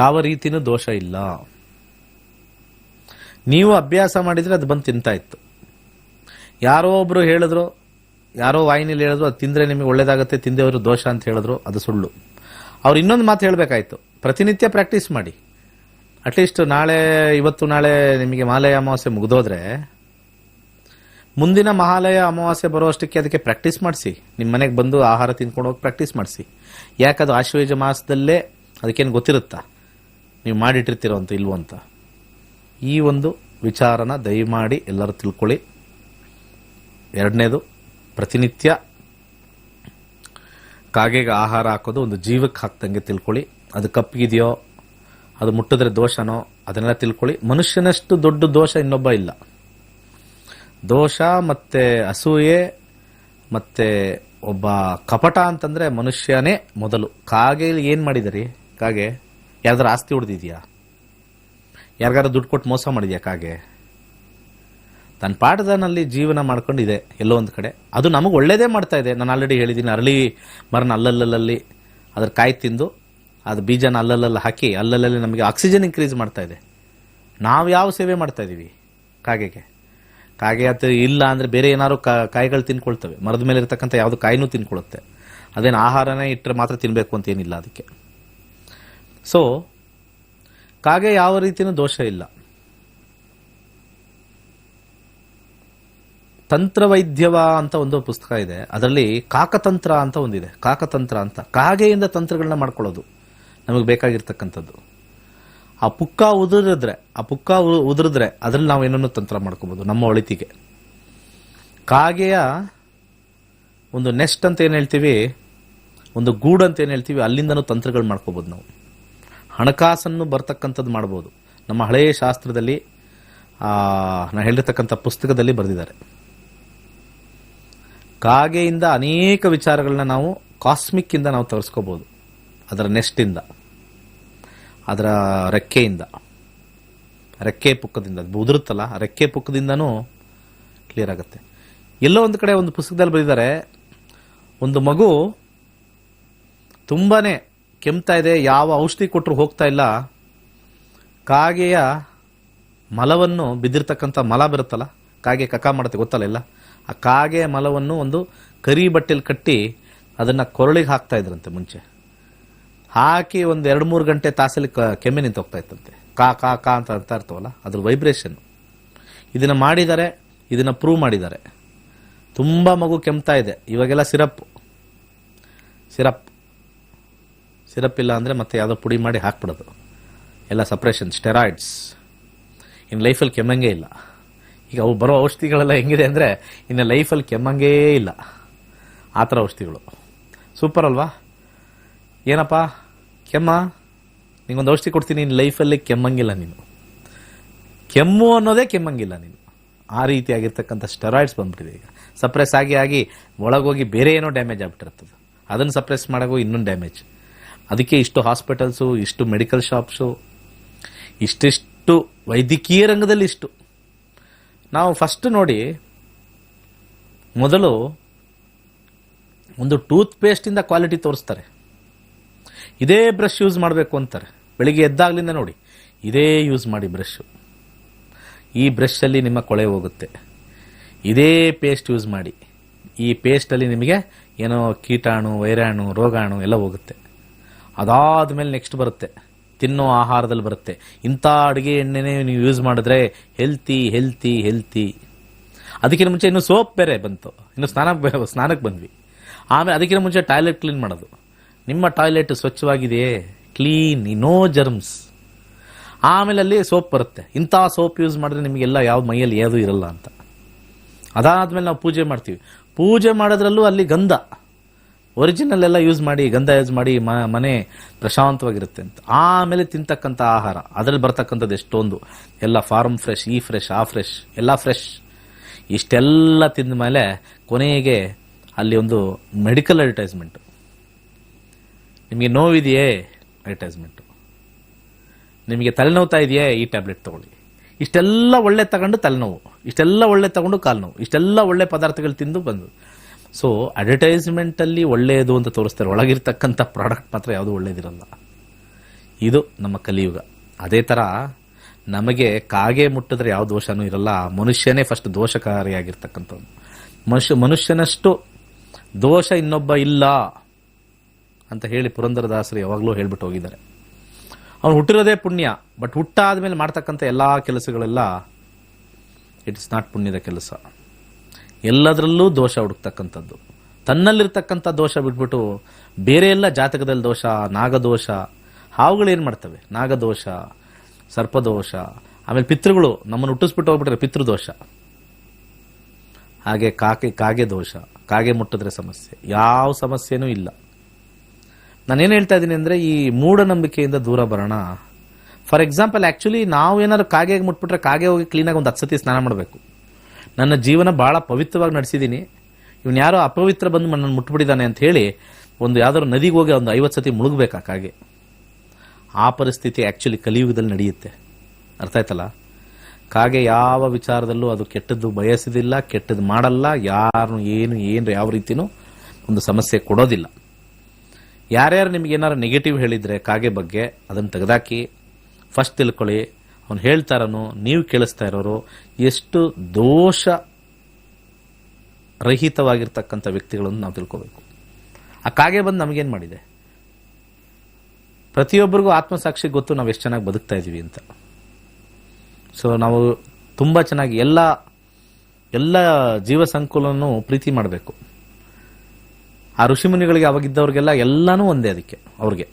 ಯಾವ ರೀತಿನೂ ದೋಷ ಇಲ್ಲ. ನೀವು ಅಭ್ಯಾಸ ಮಾಡಿದರೆ ಅದು ಬಂದು ತಿಂತಾ ಇತ್ತು. ಯಾರೋ ಒಬ್ರು ಹೇಳಿದ್ರು, ಯಾರೋ ವಾಹಿನಿಲಿ ಹೇಳಿದ್ರು ಅದು ತಿಂದರೆ ನಿಮಗೆ ಒಳ್ಳೇದಾಗುತ್ತೆ, ತಿಂದೇವರು ದೋಷ ಅಂತ ಹೇಳಿದ್ರು, ಅದು ಸುಳ್ಳು. ಅವ್ರು ಇನ್ನೊಂದು ಮಾತು ಹೇಳಬೇಕಾಯ್ತು, ಪ್ರತಿನಿತ್ಯ ಪ್ರಾಕ್ಟೀಸ್ ಮಾಡಿ. ಅಟ್ಲೀಸ್ಟ್ ಇವತ್ತು ನಾಳೆ ನಿಮಗೆ ಮಹಾಲಯ ಅಮಾವಾಸ್ಯೆ ಮುಗಿದೋದ್ರೆ ಮುಂದಿನ ಮಹಾಲಯ ಅಮಾವಾಸ್ಯೆ ಬರುವಷ್ಟಕ್ಕೆ ಅದಕ್ಕೆ ಪ್ರಾಕ್ಟೀಸ್ ಮಾಡಿಸಿ. ನಿಮ್ಮ ಮನೆಗೆ ಬಂದು ಆಹಾರ ತಿನ್ಕೊಂಡು ಹೋಗಿ ಪ್ರಾಕ್ಟೀಸ್ ಮಾಡಿಸಿ. ಯಾಕದು ಆಶ್ವಯುಜ ಮಾಸದಲ್ಲೇ ಅದಕ್ಕೇನು ಗೊತ್ತಿರುತ್ತಾ ನೀವು ಮಾಡಿಟ್ಟಿರ್ತೀರೋ ಅಂತ ಇಲ್ವೋ ಅಂತ. ಈ ಒಂದು ವಿಚಾರನ ದಯಮಾಡಿ ಎಲ್ಲರೂ ತಿಳ್ಕೊಳ್ಳಿ. ಎರಡನೇದು, ಪ್ರತಿನಿತ್ಯ ಕಾಗೆಗೆ ಆಹಾರ ಹಾಕೋದು ಒಂದು ಜೀವಕ್ಕೆ ಹಾಕ್ದಂಗೆ ತಿಳ್ಕೊಳ್ಳಿ. ಅದು ಕಪ್ಪಿಗಿದೆಯೋ, ಅದು ಮುಟ್ಟಿದ್ರೆ ದೋಷನೋ, ಅದನ್ನೆಲ್ಲ ತಿಳ್ಕೊಳ್ಳಿ. ಮನುಷ್ಯನಷ್ಟು ದೊಡ್ಡ ದೋಷ ಇನ್ನೊಬ್ಬ ಇಲ್ಲ. ದೋಷ ಮತ್ತೆ ಅಸೂಯೆ ಮತ್ತೆ ಒಬ್ಬ ಕಪಟ ಅಂತಂದ್ರೆ ಮನುಷ್ಯನೇ ಮೊದಲು. ಕಾಗೆ ಏನ್ ಮಾಡಿದರಿ? ಕಾಗೆ ಯಾರ್ದಾರ ಆಸ್ತಿ ಹೊಡೆದಿದ್ಯಾ? ಯಾರಿಗಾರ ದುಡ್ಡು ಕೊಟ್ಟು ಮೋಸ ಮಾಡಿದ್ಯಾ? ಕಾಗೆ ತನ್ನ ಪಾಠದಲ್ಲಿ ಜೀವನ ಮಾಡ್ಕೊಂಡಿದೆ ಎಲ್ಲೋ ಒಂದು ಕಡೆ. ಅದು ನಮಗೆ ಒಳ್ಳೇದೇ ಮಾಡ್ತಾ ಇದೆ. ನಾನು ಆಲ್ರೆಡಿ ಹೇಳಿದ್ದೀನಿ, ಅರಳಿ ಮರನ ಅಲ್ಲಲ್ಲಿ ಅದ್ರ ಕಾಯಿ ತಿಂದು ಅದು ಬೀಜನ ಅಲ್ಲಲ್ಲಿ ಹಾಕಿ ಅಲ್ಲಲ್ಲಿ ನಮಗೆ ಆಕ್ಸಿಜನ್ ಇನ್ಕ್ರೀಸ್ ಮಾಡ್ತಾ ಇದೆ. ನಾವು ಯಾವ ಸೇವೆ ಮಾಡ್ತಾ ಇದೀವಿ ಕಾಗೆಗೆ? ಕಾಗೆ ಅದು ಇಲ್ಲ ಅಂದ್ರೆ ಬೇರೆ ಏನಾದ್ರು ಕಾಯಿಗಳು ತಿನ್ಕೊಳ್ತವೆ. ಮರದ ಮೇಲೆ ಇರ್ತಕ್ಕಂಥ ಯಾವ್ದು ಕಾಯಿನೂ ತಿನ್ಕೊಳುತ್ತೆ. ಅದೇನು ಆಹಾರನೇ ಇಟ್ಟರೆ ಮಾತ್ರ ತಿನ್ಬೇಕು ಅಂತ ಏನಿಲ್ಲ ಅದಕ್ಕೆ. ಸೊ ಕಾಗೆ ಯಾವ ರೀತಿಯೂ ದೋಷ ಇಲ್ಲ. ತಂತ್ರವೈದ್ಯವ ಅಂತ ಒಂದು ಪುಸ್ತಕ ಇದೆ, ಅದರಲ್ಲಿ ಕಾಕತಂತ್ರ ಅಂತ ಒಂದಿದೆ. ಕಾಕತಂತ್ರ ಅಂತ ಕಾಗೆಯಿಂದ ತಂತ್ರಗಳನ್ನ ಮಾಡ್ಕೊಳ್ಳೋದು ನಮಗೆ ಬೇಕಾಗಿರ್ತಕ್ಕಂಥದ್ದು. ಆ ಪುಕ್ಕ ಉದುರಿದ್ರೆ ಅದ್ರಲ್ಲಿ ನಾವು ಏನನ್ನು ತಂತ್ರ ಮಾಡ್ಕೋಬಹುದು ನಮ್ಮ ಒಳಿತಿಗೆ. ಕಾಗೆಯ ಒಂದು ನೆಸ್ಟ್ ಅಂತ ಏನು ಹೇಳ್ತೀವಿ, ಒಂದು ಗೂಡು ಅಂತ ಏನು ಹೇಳ್ತೀವಿ, ಅಲ್ಲಿಂದನೂ ತಂತ್ರಗಳು ಮಾಡ್ಕೋಬಹುದು ನಾವು. ಹಣಕಾಸನ್ನು ಬರ್ತಕ್ಕಂಥದ್ದು ಮಾಡ್ಬೋದು. ನಮ್ಮ ಹಳೆಯ ಶಾಸ್ತ್ರದಲ್ಲಿ ನಾನು ಹೇಳಿರ್ತಕ್ಕಂಥ ಪುಸ್ತಕದಲ್ಲಿ ಬರೆದಿದ್ದಾರೆ. ಕಾಗೆಯಿಂದ ಅನೇಕ ವಿಚಾರಗಳನ್ನ ನಾವು ಕಾಸ್ಮಿಕ್ ಇಂದ ನಾವು ತರಿಸ್ಕೋಬಹುದು. ಅದರ ನೆಸ್ಟಿಂದ, ಅದರ ರೆಕ್ಕೆಯಿಂದ, ರೆಕ್ಕೆ ಪುಕ್ಕದಿಂದ, ಅದು ಉದುರುತ್ತಲ್ಲ, ರೆಕ್ಕೆ ಪುಕ್ಕದಿಂದನೂ ಕ್ಲಿಯರ್ ಆಗುತ್ತೆ. ಎಲ್ಲೋ ಒಂದು ಕಡೆ ಒಂದು ಪುಸ್ತಕದಲ್ಲಿ ಬರೆದಿದ್ದಾರೆ, ಒಂದು ಮಗು ತುಂಬಾನೇ ಕೆಮ್ತಾ ಇದೆ, ಯಾವ ಔಷಧಿ ಕೊಟ್ಟರು ಹೋಗ್ತಾ ಇಲ್ಲ. ಕಾಗೆಯ ಮಲವನ್ನು, ಬಿದ್ದಿರ್ತಕ್ಕಂಥ ಮಲ ಬರುತ್ತಲ್ಲ, ಕಾಗೆ ಕಕ ಮಾಡುತ್ತೆ ಗೊತ್ತಲ್ಲ ಎಲ್ಲ, ಆ ಕಾಗೆಯ ಮಲವನ್ನು ಒಂದು ಕರಿ ಬಟ್ಟೆಲಿ ಕಟ್ಟಿ ಅದನ್ನ ಕೊರಳಿಗೆ ಹಾಕ್ತಾ ಇದ್ರಂತೆ ಮುಂಚೆ. ಹಾಕಿ ಒಂದು 2-3 ಗಂಟೆ ತಾಸಲ್ಲಿ ಕೆಮ್ಮೆ ನಿಂತು ಹೋಗ್ತಾ ಇತ್ತಂತೆ. ಕಾ ಕಾ ಕಾ ಅಂತ ಅರ್ಥ ಇರ್ತವಲ್ಲ, ಅದ್ರ ವೈಬ್ರೇಷನ್. ಇದನ್ನ ಮಾಡಿದ್ದಾರೆ, ಇದನ್ನ ಪ್ರೂವ್ ಮಾಡಿದ್ದಾರೆ. ತುಂಬಾ ಮಗು ಕೆಮ್ತಾ ಇದೆ, ಇವಾಗೆಲ್ಲ ಸಿರಪ್ ಇಲ್ಲ ಅಂದ್ರೆ ಮತ್ತೆ ಯಾವುದೋ ಪುಡಿ ಮಾಡಿ ಹಾಕ್ಬಿಡೋದು, ಎಲ್ಲ ಸಪ್ರೇಷನ್, ಸ್ಟೆರಾಯ್ಡ್ಸ್. ಇನ್ನು ಲೈಫಲ್ಲಿ ಕೆಮ್ಮಂಗೇ ಇಲ್ಲ. ಈಗ ಅವು ಬರೋ ಔಷಧಿಗಳೆಲ್ಲ ಹೆಂಗಿದೆ ಅಂದರೆ ಇನ್ನು ಲೈಫಲ್ಲಿ ಕೆಮ್ಮಂಗೇ ಇಲ್ಲ, ಆ ಥರ ಔಷಧಿಗಳು. ಸೂಪರ್ ಅಲ್ವಾ? ಏನಪ್ಪ ಕೆಮ್ಮ, ನಿಂಗೊಂದು ಔಷಧಿ ಕೊಡ್ತೀನಿ, ನಿನ್ನ ಲೈಫಲ್ಲಿ ಕೆಮ್ಮಂಗಿಲ್ಲ, ನೀನು ಕೆಮ್ಮು ಅನ್ನೋದೇ ಕೆಮ್ಮಂಗಿಲ್ಲ ನೀನು. ಆ ರೀತಿಯಾಗಿರ್ತಕ್ಕಂಥ ಸ್ಟೆರಾಯ್ಡ್ಸ್ ಬಂದ್ಬಿಟ್ಟಿದೆ. ಈಗ ಸಪ್ರೆಸ್ ಆಗಿ ಒಳಗೋಗಿ ಬೇರೆ ಏನೋ ಡ್ಯಾಮೇಜ್ ಆಗ್ಬಿಟ್ಟಿರ್ತದೆ, ಅದನ್ನು ಸಪ್ರೆಸ್ ಮಾಡಾಗೋ ಇನ್ನೊಂದು ಡ್ಯಾಮೇಜ್. ಅದಕ್ಕೆ ಇಷ್ಟು ಹಾಸ್ಪಿಟಲ್ಸು, ಇಷ್ಟು ಮೆಡಿಕಲ್ ಶಾಪ್ಸು, ಇಷ್ಟಿಷ್ಟು ವೈದ್ಯಕೀಯ ರಂಗದಲ್ಲಿ ಇಷ್ಟು. ನಾವು ಫಸ್ಟ್ ನೋಡಿ, ಮೊದಲು ಒಂದು ಟೂತ್ ಪೇಸ್ಟಿಂದ ಕ್ವಾಲಿಟಿ ತೋರಿಸ್ತಾರೆ. ಇದೇ ಬ್ರಷ್ ಯೂಸ್ ಮಾಡಬೇಕು ಅಂತಾರೆ. ಬೆಳಿಗ್ಗೆ ಎದ್ದಾಗ್ಲಿಂದ ನೋಡಿ, ಇದೇ ಯೂಸ್ ಮಾಡಿ ಬ್ರಷ್, ಈ ಬ್ರಷಲ್ಲಿ ನಿಮ್ಮ ಕೊಳೆ ಹೋಗುತ್ತೆ. ಇದೇ ಪೇಸ್ಟ್ ಯೂಸ್ ಮಾಡಿ, ಈ ಪೇಸ್ಟಲ್ಲಿ ನಿಮಗೆ ಏನೋ ಕೀಟಾಣು, ವೈರಾಣು, ರೋಗಾಣು ಎಲ್ಲ ಹೋಗುತ್ತೆ. ಅದಾದ್ಮೇಲೆ ನೆಕ್ಸ್ಟ್ ಬರುತ್ತೆ, ತಿನ್ನೋ ಆಹಾರದಲ್ಲಿ ಬರುತ್ತೆ. ಇಂಥ ಅಡುಗೆ ಎಣ್ಣೆನೇ ನೀವು ಯೂಸ್ ಮಾಡಿದ್ರೆ ಹೆಲ್ತಿ ಹೆಲ್ತಿ ಹೆಲ್ತಿ. ಅದಕ್ಕಿಂತ ಮುಂಚೆ ಇನ್ನು ಸೋಪ್ ಬೇರೆ ಬಂತು, ಇನ್ನು ಸ್ನಾನಕ್ಕೆ ಬಂದ್ವಿ. ಆಮೇಲೆ ಅದಕ್ಕಿಂತ ಮುಂಚೆ ಟಾಯ್ಲೆಟ್ ಕ್ಲೀನ್ ಮಾಡೋದು. ನಿಮ್ಮ ಟಾಯ್ಲೆಟ್ ಸ್ವಚ್ಛವಾಗಿದೆಯೇ, ಕ್ಲೀನ್, ನೋ ಜರ್ಮ್ಸ್. ಆಮೇಲೆ ಅಲ್ಲಿ ಸೋಪ್ ಬರುತ್ತೆ. ಇಂಥ ಸೋಪ್ ಯೂಸ್ ಮಾಡಿದ್ರೆ ನಿಮಗೆಲ್ಲ ಯಾವ ಮೈಯಲ್ಲಿ ಯಾವುದೂ ಇರಲ್ಲ ಅಂತ. ಅದಾದ್ಮೇಲೆ ನಾವು ಪೂಜೆ ಮಾಡ್ತೀವಿ. ಪೂಜೆ ಮಾಡೋದ್ರಲ್ಲೂ ಅಲ್ಲಿ ಗಂಧ, ಒರಿಜಿನಲ್ ಎಲ್ಲ ಯೂಸ್ ಮಾಡಿ, ಗಂಧ ಯೂಸ್ ಮಾಡಿ ಮನೆ ಪ್ರಶಾಂತವಾಗಿರುತ್ತೆ ಅಂತ. ಆಮೇಲೆ ತಿಂತಕ್ಕಂಥ ಆಹಾರ, ಅದರಲ್ಲಿ ಬರ್ತಕ್ಕಂಥದ್ದು ಎಷ್ಟೊಂದು ಎಲ್ಲ ಫಾರ್ಮ್ ಫ್ರೆಶ್, ಈ ಫ್ರೆಶ್, ಆ ಫ್ರೆಶ್, ಎಲ್ಲ ಫ್ರೆಶ್. ಇಷ್ಟೆಲ್ಲ ತಿಂದ ಮೇಲೆ ಕೊನೆಗೆ ಅಲ್ಲಿ ಒಂದು ಮೆಡಿಕಲ್ ಅಡ್ವರ್ಟೈಸ್ಮೆಂಟ್. ನಿಮಗೆ ನೋವಿದೆಯೇ, ಅಡ್ವರ್ಟೈಸ್ಮೆಂಟು. ನಿಮಗೆ ತಲೆನೋವ್ತಾ ಇದೆಯೇ, ಈ ಟ್ಯಾಬ್ಲೆಟ್ ತಗೊಳ್ಳಿ. ಇಷ್ಟೆಲ್ಲ ಒಳ್ಳೆ ತಗೊಂಡು ತಲೆನೋವು, ಇಷ್ಟೆಲ್ಲ ಒಳ್ಳೆ ತಗೊಂಡು ಕಾಲು ನೋವು, ಇಷ್ಟೆಲ್ಲ ಒಳ್ಳೆ ಪದಾರ್ಥಗಳು ತಿಂದು ಬಂದು. ಸೊ ಅಡ್ವರ್ಟೈಸ್ಮೆಂಟಲ್ಲಿ ಒಳ್ಳೆಯದು ಅಂತ ತೋರಿಸ್ತಾರೆ, ಒಳಗಿರ್ತಕ್ಕಂಥ ಪ್ರಾಡಕ್ಟ್ ಮಾತ್ರ ಯಾವುದು ಒಳ್ಳೇದಿರಲ್ಲ. ಇದು ನಮ್ಮ ಕಲಿಯುಗ. ಅದೇ ಥರ ನಮಗೆ ಕಾಗೆ ಮುಟ್ಟಿದ್ರೆ ಯಾವ ದೋಷನೂ ಇರಲ್ಲ. ಮನುಷ್ಯನೇ ಫಸ್ಟ್ ದೋಷಕಾರಿಯಾಗಿರ್ತಕ್ಕಂಥವ್ನು. ಮನುಷ್ಯನಷ್ಟು ದೋಷ ಇನ್ನೊಬ್ಬ ಇಲ್ಲ ಅಂತ ಹೇಳಿ ಪುರಂದರದಾಸರು ಯಾವಾಗಲೂ ಹೇಳ್ಬಿಟ್ಟು ಹೋಗಿದ್ದಾರೆ. ಅವನು ಹುಟ್ಟಿರೋದೇ ಪುಣ್ಯ, ಬಟ್ ಹುಟ್ಟಾದ್ಮೇಲೆ ಮಾಡ್ತಕ್ಕಂಥ ಎಲ್ಲ ಕೆಲಸಗಳೆಲ್ಲ ಇಟ್ ಇಸ್ ನಾಟ್ ಪುಣ್ಯದ ಕೆಲಸ. ಎಲ್ಲದರಲ್ಲೂ ದೋಷ ಹುಡುಕ್ತಕ್ಕಂಥದ್ದು. ತನ್ನಲ್ಲಿರ್ತಕ್ಕಂಥ ದೋಷ ಬಿಟ್ಬಿಟ್ಟು ಬೇರೆ ಎಲ್ಲ ಜಾತಕದಲ್ಲಿ ದೋಷ, ನಾಗದೋಷ, ಹಾವುಗಳೇನು ಮಾಡ್ತವೆ, ನಾಗದೋಷ, ಸರ್ಪದೋಷ, ಆಮೇಲೆ ಪಿತೃಗಳು ನಮ್ಮನ್ನು ಹುಟ್ಟಿಸ್ಬಿಟ್ಟು ಹೋಗ್ಬಿಟ್ರೆ ಪಿತೃದೋಷ, ಹಾಗೆ ಕಾಗೆ ದೋಷ, ಕಾಗೆ ಮುಟ್ಟಿದ್ರೆ ಸಮಸ್ಯೆ, ಯಾವ ಸಮಸ್ಯೆನೂ ಇಲ್ಲ. ನಾನೇನು ಹೇಳ್ತಾ ಇದ್ದೀನಿ ಅಂದರೆ ಈ ಮೂಢನಂಬಿಕೆಯಿಂದ ದೂರ ಬರೋಣ. ಫಾರ್ ಎಕ್ಸಾಂಪಲ್, ಆ್ಯಕ್ಚುಲಿ ನಾವು ಏನಾದ್ರು ಕಾಗೆಗೆ ಮುಟ್ಬಿಟ್ರೆ ಕಾಗೆ ಹೋಗಿ ಕ್ಲೀನಾಗಿ ಒಂದು 10 ಸತಿ ಸ್ನಾನ ಮಾಡಬೇಕು. ನನ್ನ ಜೀವನ ಭಾಳ ಪವಿತ್ರವಾಗಿ ನಡೆಸಿದ್ದೀನಿ, ಇವನು ಯಾರೋ ಅಪವಿತ್ರ ಬಂದು ನನ್ನನ್ನು ಮುಟ್ಬಿಟ್ಟಿದ್ದಾನೆ ಅಂತ ಹೇಳಿ ಒಂದು ಯಾವ್ದಾದ್ರು ನದಿಗೆ ಹೋಗಿ ಒಂದು 50 ಸತಿ ಮುಳುಗಬೇಕಾ ಕಾಗೆ? ಆ ಪರಿಸ್ಥಿತಿ ಆ್ಯಕ್ಚುಲಿ ಕಲಿಯುಗದಲ್ಲಿ ನಡೆಯುತ್ತೆ. ಅರ್ಥ ಆಯ್ತಲ್ಲ? ಕಾಗೆ ಯಾವ ವಿಚಾರದಲ್ಲೂ ಅದು ಕೆಟ್ಟದ್ದು ಬಯಸೋದಿಲ್ಲ, ಕೆಟ್ಟದ್ದು ಮಾಡಲ್ಲ, ಯಾರು ಏನು ಯಾವ ರೀತಿನೂ ಒಂದು ಸಮಸ್ಯೆ ಕೊಡೋದಿಲ್ಲ. ಯಾರ್ಯಾರು ನಿಮ್ಗೆ ಏನಾರು ನೆಗೆಟಿವ್ ಹೇಳಿದ್ರೆ ಕಾಗೆ ಬಗ್ಗೆ ಅದನ್ನು ತೆಗೆದಾಕಿ ಫಸ್ಟ್ ತಿಳ್ಕೊಳ್ಳಿ, ಅವ್ನು ಹೇಳ್ತಾರನು ನೀವು ಕೇಳಿಸ್ತಾ ಇರೋರು ಎಷ್ಟು ದೋಷ ರಹಿತವಾಗಿರ್ತಕ್ಕಂಥ ವ್ಯಕ್ತಿಗಳನ್ನು ನಾವು ತಿಳ್ಕೋಬೇಕು. ಆ ಕಾಗೆ ಬಂದು ನಮಗೇನು ಮಾಡಿದೆ? ಪ್ರತಿಯೊಬ್ಬರಿಗೂ ಆತ್ಮಸಾಕ್ಷಿ ಗೊತ್ತು ನಾವು ಎಷ್ಟು ಚೆನ್ನಾಗಿ ಬದುಕ್ತಾ ಇದ್ದೀವಿ ಅಂತ. ಸೊ ನಾವು ತುಂಬ ಚೆನ್ನಾಗಿ ಎಲ್ಲ ಜೀವ ಸಂಕುಲನೂ ಪ್ರೀತಿ ಮಾಡಬೇಕು. ಆ ಋಷಿಮುನಿಗಳಿಗೆ ಅವಾಗಿದ್ದವ್ರಿಗೆಲ್ಲ ಎಲ್ಲನೂ ಒಂದೇ, ಅದಕ್ಕೆ ಅವ್ರಿಗೆ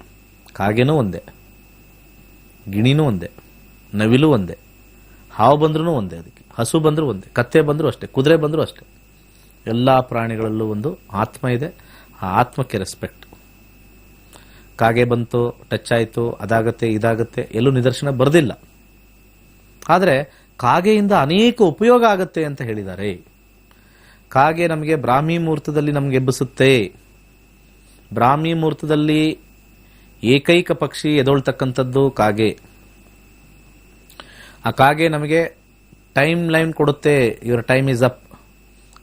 ಕಾಗೆನೂ ಒಂದೇ, ಗಿಣಿನೂ ಒಂದೇ, ನವಿಲು ಒಂದೇ, ಹಾವು ಬಂದ್ರೂ ಒಂದೇ, ಅದಕ್ಕೆ ಹಸು ಬಂದರೂ ಒಂದೇ, ಕತ್ತೆ ಬಂದರೂ ಅಷ್ಟೇ, ಕುದುರೆ ಬಂದರೂ ಅಷ್ಟೇ. ಎಲ್ಲ ಪ್ರಾಣಿಗಳಲ್ಲೂ ಒಂದು ಆತ್ಮ ಇದೆ. ಆ ಆತ್ಮಕ್ಕೆ ರೆಸ್ಪೆಕ್ಟ್. ಕಾಗೆ ಬಂತು, ಟಚ್ ಆಯಿತು, ಅದಾಗತ್ತೆ ಇದಾಗತ್ತೆ, ಎಲ್ಲೂ ನಿದರ್ಶನ ಬರೆದಿಲ್ಲ. ಆದರೆ ಕಾಗೆಯಿಂದ ಅನೇಕ ಉಪಯೋಗ ಆಗತ್ತೆ ಅಂತ ಹೇಳಿದ್ದಾರೆ. ಕಾಗೆ ನಮಗೆ ಬ್ರಾಹ್ಮಿ ಮುಹೂರ್ತದಲ್ಲಿ ನಮಗೆ ಎಬ್ಬಿಸುತ್ತೆ. ಬ್ರಾಹ್ಮಿ ಮುಹೂರ್ತದಲ್ಲಿ ಏಕೈಕ ಪಕ್ಷಿ ಎದೊಳ್ತಕ್ಕಂಥದ್ದು ಕಾಗೆ. ಆ ಕಾಗೆ ನಮಗೆ ಟೈಮ್ ಲೈನ್ ಕೊಡುತ್ತೆ, ಯುವರ್ ಟೈಮ್ ಈಸ್ ಅಪ್.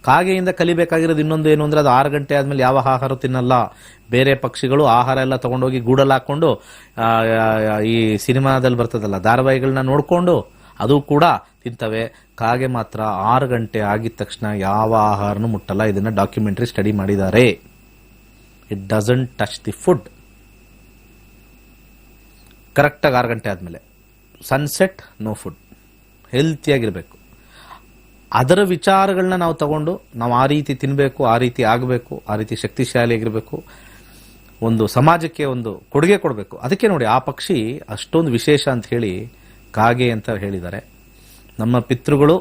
ಕಾಗೆಯಿಂದ ಕಲಿಬೇಕಾಗಿರೋದು ಇನ್ನೊಂದು ಏನು ಅಂದರೆ, ಅದು 6 ಗಂಟೆ ಆದಮೇಲೆ ಯಾವ ಆಹಾರ ತಿನ್ನಲ್ಲ. ಬೇರೆ ಪಕ್ಷಿಗಳು ಆಹಾರ ಎಲ್ಲ ತಗೊಂಡೋಗಿ ಗೂಡಲ್ಲಿ ಹಾಕೊಂಡು ಈ ಸಿನಿಮಾದಲ್ಲಿ ಬರ್ತದಲ್ಲ ಧಾರಾವಾಹಿಗಳನ್ನ ನೋಡಿಕೊಂಡು ಅದು ಕೂಡ ತಿಂತವೆ. ಕಾಗೆ ಮಾತ್ರ 6 ಗಂಟೆ ಆಗಿದ ತಕ್ಷಣ ಯಾವ ಆಹಾರನೂ ಮುಟ್ಟಲ್ಲ. ಇದನ್ನ ಡಾಕ್ಯುಮೆಂಟರಿ ಸ್ಟಡಿ ಮಾಡಿದ್ದಾರೆ. It doesn't touch the food. ಕರೆಕ್ಟಾಗಿ 6 ಗಂಟೆ ಆದಮೇಲೆ ಸನ್ಸೆಟ್, ನೋ ಫುಡ್. ಹೆಲ್ತಿಯಾಗಿರಬೇಕು. ಅದರ ವಿಚಾರಗಳನ್ನ ನಾವು ತಗೊಂಡು ನಾವು ಆ ರೀತಿ ತಿನ್ನಬೇಕು, ಆ ರೀತಿ ಆಗಬೇಕು, ಆ ರೀತಿ ಶಕ್ತಿಶಾಲಿಯಾಗಿರಬೇಕು, ಒಂದು ಸಮಾಜಕ್ಕೆ ಒಂದು ಕೊಡುಗೆ ಕೊಡಬೇಕು. ಅದಕ್ಕೆ ನೋಡಿ ಆ ಪಕ್ಷಿ ಅಷ್ಟೊಂದು ವಿಶೇಷ ಅಂತ ಹೇಳಿ ಕಾಗೆ ಅಂತ ಹೇಳಿದ್ದಾರೆ. ನಮ್ಮ ಪಿತೃಗಳು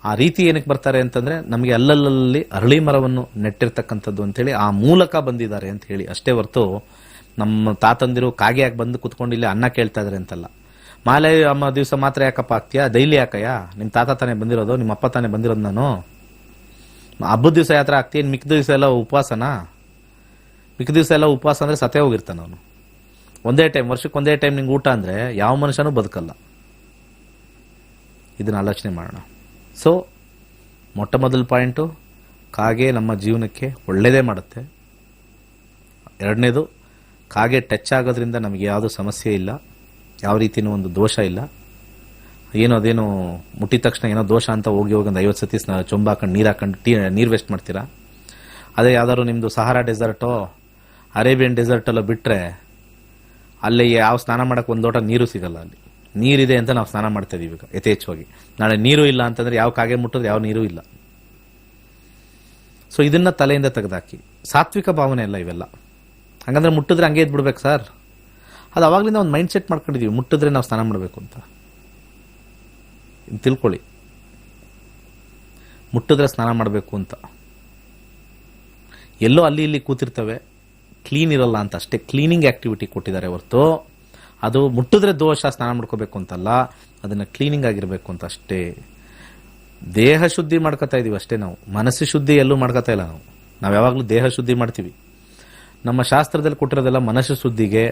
ಆ ರೀತಿ ಏನಕ್ಕೆ ಬರ್ತಾರೆ ಅಂತಂದ್ರೆ ನಮಗೆ ಅಲ್ಲಲ್ಲಿ ಅರಳಿ ಮರವನ್ನು ನೆಟ್ಟಿರ್ತಕ್ಕಂಥದ್ದು ಅಂತೇಳಿ ಆ ಮೂಲಕ ಬಂದಿದ್ದಾರೆ ಅಂತ ಹೇಳಿ ಅಷ್ಟೇ ಹೊರತು ನಮ್ಮ ತಾತಂದಿರು ಕಾಗೆ ಯಾಕೆ ಬಂದು ಕುತ್ಕೊಂಡಿಲ್ಲ ಅನ್ನ ಕೇಳ್ತಾ ಇದಾರೆ ಅಂತಲ್ಲ. ಮಾಲೆ ಅಮ್ಮ ದಿವಸ ಮಾತ್ರ ಯಾಕಪ್ಪ ಆಗ್ತೀಯಾ, ಡೈಲಿ ಯಾಕಯ್ಯ? ನಿಮ್ಮ ತಾತ ತಾನೇ ಬಂದಿರೋದು, ನಿಮ್ಮ ಅಪ್ಪ ತಾನೇ ಬಂದಿರೋದು. ನಾನು ಹಬ್ಬದ ದಿವಸ ಯಾತ್ರ ಆಗ್ತೀನಿ, ಮಿಕ್ಕ ದಿವಸ ಎಲ್ಲ ಉಪವಾಸನಾ? ಮಿಕ್ಕ ದಿವಸ ಎಲ್ಲ ಉಪವಾಸ ಅಂದ್ರೆ ಸತ್ತೇ ಹೋಗಿರ್ತಾನೆ ಅವನು. ಒಂದೇ ಟೈಮ್, ವರ್ಷಕ್ಕೆ ಒಂದೇ ಟೈಮ್ ನಿಂಗೆ ಊಟ ಅಂದ್ರೆ ಯಾವ ಮನುಷ್ಯನೂ ಬದುಕಲ್ಲ. ಇದನ್ನ ಆಲೋಚನೆ ಮಾಡೋಣ. ಸೊ ಮೊಟ್ಟ ಮೊದಲ ಪಾಯಿಂಟು, ಕಾಗೆ ನಮ್ಮ ಜೀವನಕ್ಕೆ ಒಳ್ಳೆಯದೇ ಮಾಡುತ್ತೆ. ಎರಡನೇದು, ಕಾಗೆ ಟಚ್ ಆಗೋದ್ರಿಂದ ನಮಗೆ ಯಾವುದೂ ಸಮಸ್ಯೆ ಇಲ್ಲ, ಯಾವ ರೀತಿಯೂ ಒಂದು ದೋಷ ಇಲ್ಲ. ಏನೋ ಅದೇನು ಮುಟ್ಟಿದ ತಕ್ಷಣ ಏನೋ ದೋಷ ಅಂತ ಹೋಗಿ ಒಂದು 50 ಸತಿ ಚೊಂಬ ಹಾಕೊಂಡು ನೀರು ಹಾಕೊಂಡು ನೀರು ವೇಸ್ಟ್ ಮಾಡ್ತೀರಾ. ಅದೇ ಯಾವ್ದಾದ್ರು ನಿಮ್ಮದು ಸಹಾರಾ ಡೆಸರ್ಟೋ ಅರೇಬಿಯನ್ ಡೆಸರ್ಟಲ್ಲೋ ಬಿಟ್ಟರೆ ಅಲ್ಲಿ ಯಾವ ಸ್ನಾನ ಮಾಡೋಕ್ಕೆ ಒಂದು ಲೋಟ ನೀರು ಸಿಗಲ್ಲ. ಅಲ್ಲಿ ನೀರಿದೆ ಅಂತ ನಾವು ಸ್ನಾನ ಮಾಡ್ತಾ ಇದೀವಿ ಈಗ ಯಥೇಚ್ಛವಾಗಿ. ನಾಳೆ ನೀರು ಇಲ್ಲ ಅಂತಂದ್ರೆ ಯಾವ ಕಾಗೆ ಮುಟ್ಟೋದು, ಯಾವ ನೀರು ಇಲ್ಲ. ಸೊ ಇದನ್ನ ತಲೆಯಿಂದ ತೆಗೆದಾಕಿ. ಸಾತ್ವಿಕ ಭಾವನೆ ಅಲ್ಲ ಇವೆಲ್ಲ. ಹಂಗಂದ್ರೆ ಮುಟ್ಟಿದ್ರೆ ಹಂಗೆ ಇದ್ಬಿಡ್ಬೇಕು ಸರ್, ಅದು ಅವಾಗಲಿಂದ ಒಂದು ಮೈಂಡ್ ಸೆಟ್ ಮಾಡ್ಕೊಂಡಿದೀವಿ, ಮುಟ್ಟಿದ್ರೆ ನಾವು ಸ್ನಾನ ಮಾಡಬೇಕು ಅಂತ. ತಿಳ್ಕೊಳ್ಳಿ, ಮುಟ್ಟಿದ್ರೆ ಸ್ನಾನ ಮಾಡಬೇಕು ಅಂತ. ಎಲ್ಲೋ ಅಲ್ಲಿ ಇಲ್ಲಿ ಕೂತಿರ್ತವೆ, ಕ್ಲೀನ್ ಇರಲ್ಲ ಅಂತ ಅಷ್ಟೇ. ಕ್ಲೀನಿಂಗ್ ಆಕ್ಟಿವಿಟಿ ಕೊಟ್ಟಿದ್ದಾರೆ ಹೊರತು ಅದು ಮುಟ್ಟಿದ್ರೆ ದೋಷ ಸ್ನಾನ ಮಾಡ್ಕೋಬೇಕು ಅಂತಲ್ಲ, ಅದನ್ನ ಕ್ಲೀನಿಂಗ್ ಆಗಿರಬೇಕು ಅಂತ ಅಷ್ಟೇ. ದೇಹ ಶುದ್ಧಿ ಮಾಡ್ಕೋತಾ ಇದೀವಿ ಅಷ್ಟೇ ನಾವು, ಮನಸ್ಸು ಶುದ್ಧಿ ಎಲ್ಲೂ ಮಾಡ್ಕೋತಾ ಇಲ್ಲ ನಾವು ಯಾವಾಗಲೂ ದೇಹ ಶುದ್ಧಿ ಮಾಡ್ತೀವಿ. ನಮ್ಮ ಶಾಸ್ತ್ರದಲ್ಲಿ ಕೊಟ್ಟಿರೋದೆಲ್ಲ ಮನಸ್ಸು ಶುದ್ಧಿಗೆ,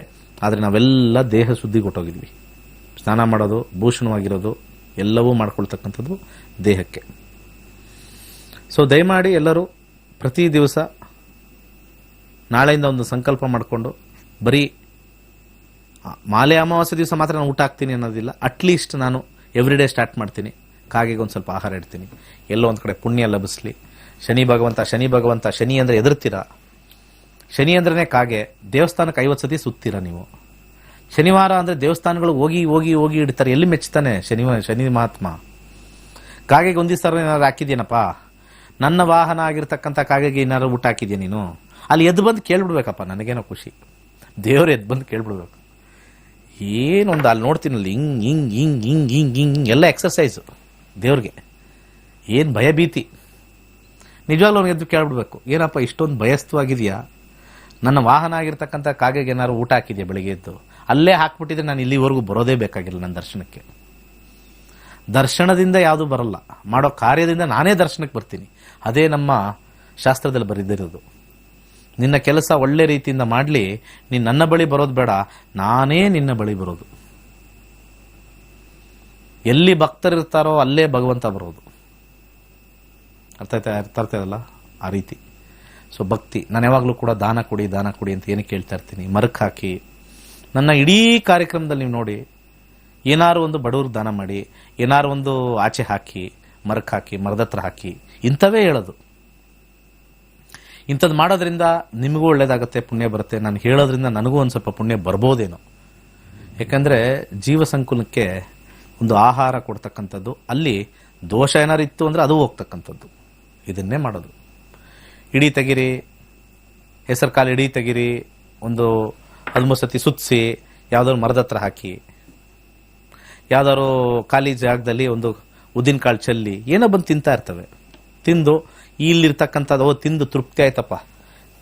ಆದರೆ ನಾವೆಲ್ಲ ದೇಹ ಶುದ್ಧಿ ಕೊಟ್ಟೋಗಿದ್ವಿ. ಸ್ನಾನ ಮಾಡೋದು, ಭೂಷಣವಾಗಿರೋದು ಎಲ್ಲವೂ ಮಾಡ್ಕೊಳ್ತಕ್ಕಂಥದ್ದು ದೇಹಕ್ಕೆ. ಸೊ ದಯಮಾಡಿ ಎಲ್ಲರೂ ಪ್ರತಿ ದಿವಸ ನಾಳೆಯಿಂದ ಒಂದು ಸಂಕಲ್ಪ ಮಾಡಿಕೊಂಡು, ಬರೀ ಮಾಲೆ ಅಮಾವಾಸ್ಯೆ ದಿವಸ ಮಾತ್ರ ನಾನು ಊಟ ಹಾಕ್ತೀನಿ ಅನ್ನೋದಿಲ್ಲ, ಅಟ್ಲೀಸ್ಟ್ ನಾನು ಎವ್ರಿ ಡೇ ಸ್ಟಾರ್ಟ್ ಮಾಡ್ತೀನಿ. ಕಾಗೆಗೆ ಒಂದು ಸ್ವಲ್ಪ ಆಹಾರ ಇಡ್ತೀನಿ, ಎಲ್ಲೋ ಒಂದು ಕಡೆ ಪುಣ್ಯ ಲಭಿಸ್ಲಿ. ಶನಿ ಭಗವಂತ ಶನಿ ಅಂದರೆ ಎದುರ್ತೀರಾ, ಶನಿ ಅಂದ್ರೇ ಕಾಗೆ. ದೇವಸ್ಥಾನಕ್ಕೆ 50 ಸತಿ ಸುತ್ತೀರ ನೀವು. ಶನಿವಾರ ಅಂದ್ರೆ ದೇವಸ್ಥಾನಗಳಿಗೆ ಹೋಗಿ ಹೋಗಿ ಹೋಗಿ ಇಡ್ತಾರೆ. ಎಲ್ಲಿ ಮೆಚ್ತಾನೆ ಶನಿ ಮಹಾತ್ಮ? ಕಾಗೆಗೆ ಒಂದಿವ್ಸ ಏನಾದ್ರು ಹಾಕಿದ್ಯೇನಪ್ಪ? ನನ್ನ ವಾಹನ ಆಗಿರ್ತಕ್ಕಂಥ ಕಾಗೆಗೆ ಏನಾದ್ರು ಊಟ ಹಾಕಿದ್ಯಾ ನೀನು? ಅಲ್ಲಿ ಎದ್ದು ಬಂದು ಕೇಳ್ಬಿಡ್ಬೇಕಪ್ಪ. ನನಗೇನೋ ಖುಷಿ, ದೇವ್ರು ಎದ್ದು ಬಂದು ಕೇಳ್ಬಿಡ್ಬೇಕು. ಏನೊಂದು ಅಲ್ಲಿ ನೋಡ್ತೀನಲ್ಲಿ ಹಿಂಗ್ ಹಿಂಗ್ ಹಿಂಗ್ ಹಿಂಗ್ ಹಿಂಗ್ ಹಿಂಗ್ ಎಲ್ಲ ಎಕ್ಸರ್ಸೈಸು ದೇವ್ರಿಗೆ. ಏನು ಭಯ ಭೀತಿ. ನಿಜವಾಗ್ಲೂ ಅವ್ನಿಗೆ ಎದ್ದು ಕೇಳ್ಬಿಡ್ಬೇಕು, ಏನಪ್ಪ ಇಷ್ಟೊಂದು ಭಯಸ್ಥವಾಗಿದೆಯಾ? ನನ್ನ ವಾಹನ ಆಗಿರ್ತಕ್ಕಂಥ ಕಾಗೆಗೆ ಏನಾದ್ರು ಊಟ ಹಾಕಿದ್ಯಾ ಬೆಳಿಗ್ಗೆ ಎದ್ದು? ಅಲ್ಲೇ ಹಾಕ್ಬಿಟ್ಟಿದ್ರೆ ನಾನು ಇಲ್ಲಿವರೆಗೂ ಬರೋದೇ ಬೇಕಾಗಿಲ್ಲ ನನ್ನ ದರ್ಶನಕ್ಕೆ. ದರ್ಶನದಿಂದ ಯಾವುದು ಬರಲ್ಲ, ಮಾಡೋ ಕಾರ್ಯದಿಂದ ನಾನೇ ದರ್ಶನಕ್ಕೆ ಬರ್ತೀನಿ. ಅದೇ ನಮ್ಮ ಶಾಸ್ತ್ರದಲ್ಲಿ ಬರೆದಿರೋದು. ನಿನ್ನ ಕೆಲಸ ಒಳ್ಳೆ ರೀತಿಯಿಂದ ಮಾಡಲಿ, ನೀನು ನನ್ನ ಬಳಿ ಬರೋದು ಬೇಡ, ನಾನೇ ನಿನ್ನ ಬಳಿ ಬರೋದು. ಎಲ್ಲಿ ಭಕ್ತರಿರ್ತಾರೋ ಅಲ್ಲೇ ಭಗವಂತ ಬರೋದು. ಅರ್ಥ ಆಯ್ತಲ್ಲ? ಆ ರೀತಿ. ಸೊ ಭಕ್ತಿ. ನಾನು ಯಾವಾಗಲೂ ಕೂಡ ದಾನ ಕೊಡಿ ದಾನ ಕೊಡಿ ಅಂತ ಏನಕ್ಕೆ ಕೇಳ್ತಾ ಇರ್ತೀನಿ. ಮರಕ್ಕೆ ಹಾಕಿ. ನನ್ನ ಇಡೀ ಕಾರ್ಯಕ್ರಮದಲ್ಲಿ ನೀವು ನೋಡಿ, ಏನಾರು ಒಂದು ಬಡವ್ರಿಗೆ ದಾನ ಮಾಡಿ, ಏನಾರು ಒಂದು ಆಚೆ ಹಾಕಿ, ಮರಕ್ಕೆ ಹಾಕಿ, ಮರದ ಹತ್ರ ಹಾಕಿ, ಇಂಥವೇ ಹೇಳೋದು. ಇಂಥದ್ದು ಮಾಡೋದ್ರಿಂದ ನಿಮಗೂ ಒಳ್ಳೇದಾಗುತ್ತೆ, ಪುಣ್ಯ ಬರುತ್ತೆ. ನಾನು ಹೇಳೋದ್ರಿಂದ ನನಗೂ ಒಂದು ಸ್ವಲ್ಪ ಪುಣ್ಯ ಬರ್ಬೋದೇನೋ. ಯಾಕಂದರೆ ಜೀವ ಸಂಕುಲಕ್ಕೆ ಒಂದು ಆಹಾರ ಕೊಡ್ತಕ್ಕಂಥದ್ದು, ಅಲ್ಲಿ ದೋಷ ಏನಾರು ಇತ್ತು ಅಂದರೆ ಅದು ಹೋಗ್ತಕ್ಕಂಥದ್ದು. ಇದನ್ನೇ ಮಾಡೋದು. ಇಡೀ ತೆಗಿರಿ, ಹೆಸರು ಕಾಲು ಇಡೀ ತೆಗಿರಿ, ಒಂದು 13 ಸತಿ ಸುತ್ತಿಸಿ, ಯಾವುದಾದ್ರು ಮರದ ಹತ್ರ ಹಾಕಿ, ಯಾವ್ದಾದ್ರು ಖಾಲಿ ಜಾಗದಲ್ಲಿ ಒಂದು ಉದ್ದಿನ ಕಾಳು ಚೆಲ್ಲಿ, ಏನೋ ಬಂದು ತಿಂತಾ ಇರ್ತವೆ. ತಿಂದು ಇಲ್ಲಿರ್ತಕ್ಕಂಥದ್ದು ತಿಂದು ತೃಪ್ತಿ ಆಯ್ತಪ್ಪ,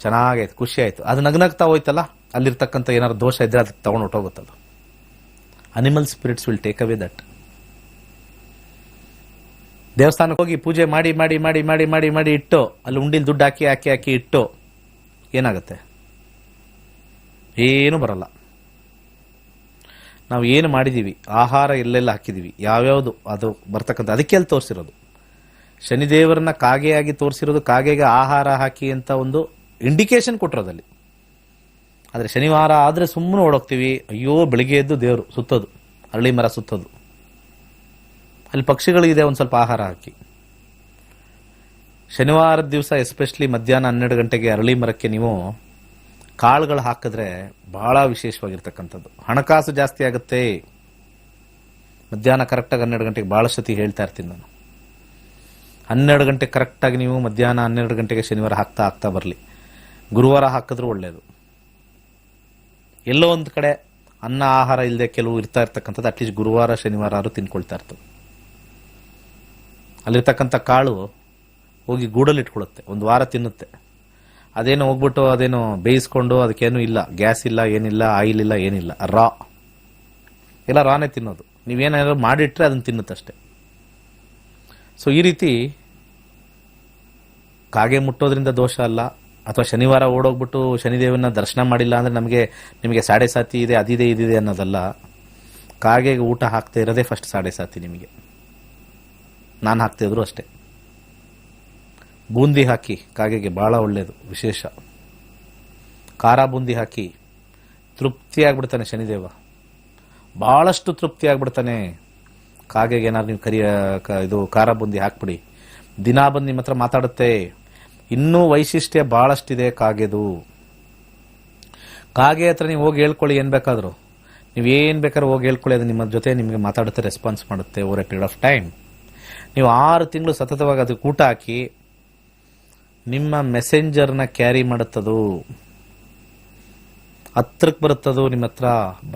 ಚೆನ್ನಾಗೈತೆ, ಖುಷಿ ಆಯ್ತು, ಅದು ನಗ್ನಗ್ತಾ ಹೋಯ್ತಲ್ಲ, ಅಲ್ಲಿರ್ತಕ್ಕಂಥ ಏನಾದ್ರು ದೋಷ ಇದ್ರೆ ಅದಕ್ಕೆ ತಗೊಂಡು ಹೊಟ್ಟೋಗುತ್ತದು. Animal spirits will take away that. ದೇವಸ್ಥಾನಕ್ಕೆ ಹೋಗಿ ಪೂಜೆ ಮಾಡಿ ಮಾಡಿ ಮಾಡಿ ಮಾಡಿ ಮಾಡಿ ಮಾಡಿ ಇಟ್ಟು, ಅಲ್ಲಿ ಉಂಡಿಲ್ ದುಡ್ಡು ಹಾಕಿ ಹಾಕಿ ಹಾಕಿ ಇಟ್ಟು ಏನಾಗುತ್ತೆ? ಏನು ಬರಲ್ಲ. ನಾವು ಏನು ಮಾಡಿದ್ದೀವಿ, ಆಹಾರ ಎಲ್ಲೆಲ್ಲ ಹಾಕಿದ್ದೀವಿ, ಯಾವ್ಯಾವುದು ಅದು ಬರ್ತಕ್ಕಂಥ, ಅದಕ್ಕೆ ಅಲ್ಲಿ ತೋರಿಸಿರೋದು. ಶನಿದೇವರನ್ನ ಕಾಗೆಯಾಗಿ ತೋರಿಸಿರೋದು, ಕಾಗೆಗೆ ಆಹಾರ ಹಾಕಿ ಅಂತ ಒಂದು ಇಂಡಿಕೇಶನ್ ಕೊಟ್ಟಿರೋದಲ್ಲಿ. ಆದರೆ ಶನಿವಾರ ಆದರೆ ಸುಮ್ಮನೆ ಓಡೋಗ್ತೀವಿ. ಅಯ್ಯೋ, ಬೆಳಿಗ್ಗೆ ಎದ್ದು ದೇವರು ಸುತ್ತೋದು, ಅರಳಿ ಮರ ಸುತ್ತೋದು, ಅಲ್ಲಿ ಪಕ್ಷಿಗಳಿದೆ, ಒಂದು ಸ್ವಲ್ಪ ಆಹಾರ ಹಾಕಿ. ಶನಿವಾರದ ದಿವಸ ಎಸ್ಪೆಷಲಿ ಮಧ್ಯಾಹ್ನ 12 ಗಂಟೆಗೆ ಅರಳಿ ಮರಕ್ಕೆ ನೀವು ಕಾಳುಗಳು ಹಾಕಿದ್ರೆ ಬಹಳ ವಿಶೇಷವಾಗಿರ್ತಕ್ಕಂಥದ್ದು. ಹಣಕಾಸು ಜಾಸ್ತಿ ಆಗುತ್ತೆ. ಮಧ್ಯಾಹ್ನ ಕರೆಕ್ಟಾಗಿ 12 ಗಂಟೆಗೆ ಭಾಳ ಸತಿ ಹೇಳ್ತಾ ಇರ್ತೀನಿ ನಾನು. 12 ಗಂಟೆ ಕರೆಕ್ಟಾಗಿ ನೀವು ಮಧ್ಯಾಹ್ನ 12 ಗಂಟೆಗೆ ಶನಿವಾರ ಹಾಕ್ತಾ ಹಾಕ್ತಾ ಬರಲಿ. ಗುರುವಾರ ಹಾಕಿದ್ರೂ ಒಳ್ಳೆಯದು. ಎಲ್ಲೋ ಒಂದು ಕಡೆ ಅನ್ನ ಆಹಾರ ಇಲ್ಲದೆ ಕೆಲವು ಇರ್ತಾ ಇರ್ತಕ್ಕಂಥದ್ದು, ಅಟ್ಲೀಸ್ಟ್ ಗುರುವಾರ ಶನಿವಾರ ಆದ್ರೂ ತಿನ್ಕೊಳ್ತಾ ಇರ್ತವೆ. ಅಲ್ಲಿರ್ತಕ್ಕಂಥ ಕಾಳು ಹೋಗಿ ಗೂಡಲ್ಲಿ ಇಟ್ಕೊಳ್ಳುತ್ತೆ, ಒಂದು ವಾರ ತಿನ್ನುತ್ತೆ. ಅದೇನೋ ಹೋಗ್ಬಿಟ್ಟು ಅದೇನೋ ಬೇಯಿಸ್ಕೊಂಡು ಅದಕ್ಕೇನು ಇಲ್ಲ, ಗ್ಯಾಸ್ ಇಲ್ಲ, ಏನಿಲ್ಲ, ಆಯಿಲ್ ಇಲ್ಲ, ಏನಿಲ್ಲ, ಎಲ್ಲ ರಾನೇ ತಿನ್ನೋದು. ನೀವೇನಾದ್ರು ಮಾಡಿಟ್ರೆ ಅದನ್ನು ತಿನ್ನುತ್ತಷ್ಟೆ. ಸೊ ಈ ರೀತಿ ಕಾಗೆ ಮುಟ್ಟೋದ್ರಿಂದ ದೋಷ ಅಲ್ಲ, ಅಥವಾ ಶನಿವಾರ ಓಡೋಗ್ಬಿಟ್ಟು ಶನಿದೇವನ ದರ್ಶನ ಮಾಡಿಲ್ಲ ಅಂದರೆ ನಿಮಗೆ ಸಾಡೆ ಸಾತಿ ಇದೆ, ಅದಿದೆ ಇದಿದೆ ಅನ್ನೋದಲ್ಲ. ಕಾಗೆಗೆ ಊಟ ಹಾಕ್ತಾ ಇರೋದೇ ಫಸ್ಟ್ ಸಾಡೆ ಸಾತಿ ನಿಮಗೆ. ನಾನು ಹಾಕ್ತಿದ್ರು ಅಷ್ಟೇ. ಬೂಂದಿ ಹಾಕಿ ಕಾಗೆಗೆ ಭಾಳ ಒಳ್ಳೆಯದು, ವಿಶೇಷ. ಖಾರ ಬೂಂದಿ ಹಾಕಿ ತೃಪ್ತಿ ಆಗ್ಬಿಡ್ತಾನೆ ಶನಿದೇವ, ಭಾಳಷ್ಟು ತೃಪ್ತಿ ಆಗ್ಬಿಡ್ತಾನೆ. ಕಾಗೆಗೆ ಏನಾದ್ರು ನೀವು ಇದು ಖಾರ ಬೂಂದಿ ಹಾಕ್ಬಿಡಿ, ದಿನ ಬಂದು ನಿಮ್ಮ ಹತ್ರ ಮಾತಾಡುತ್ತೆ. ಇನ್ನೂ ವೈಶಿಷ್ಟ್ಯ ಭಾಳಷ್ಟಿದೆ ಕಾಗೆದು. ಕಾಗೆ ಹತ್ರ ನೀವು ಹೋಗಿ ಹೇಳ್ಕೊಳ್ಳಿ, ಏನು ಬೇಕಾದರೂ ನೀವೇನು ಬೇಕಾದ್ರೂ ಹೋಗಿ ಹೇಳ್ಕೊಳ್ಳಿ, ಅದು ನಿಮ್ಮ ಜೊತೆ ನಿಮಗೆ ಮಾತಾಡುತ್ತೆ, ರೆಸ್ಪಾನ್ಸ್ ಮಾಡುತ್ತೆ over A period of time. ನೀವು 6 ತಿಂಗಳು ಸತತವಾಗಿ ಅದಕ್ಕೆ ಊಟ ಹಾಕಿ ನಿಮ್ಮ ಮೆಸೆಂಜರ್ನ ಕ್ಯಾರಿ ಮಾಡುತ್ತದು, ಹತ್ರಕ್ಕೆ ಬರುತ್ತದು ನಿಮ್ಮ ಹತ್ರ.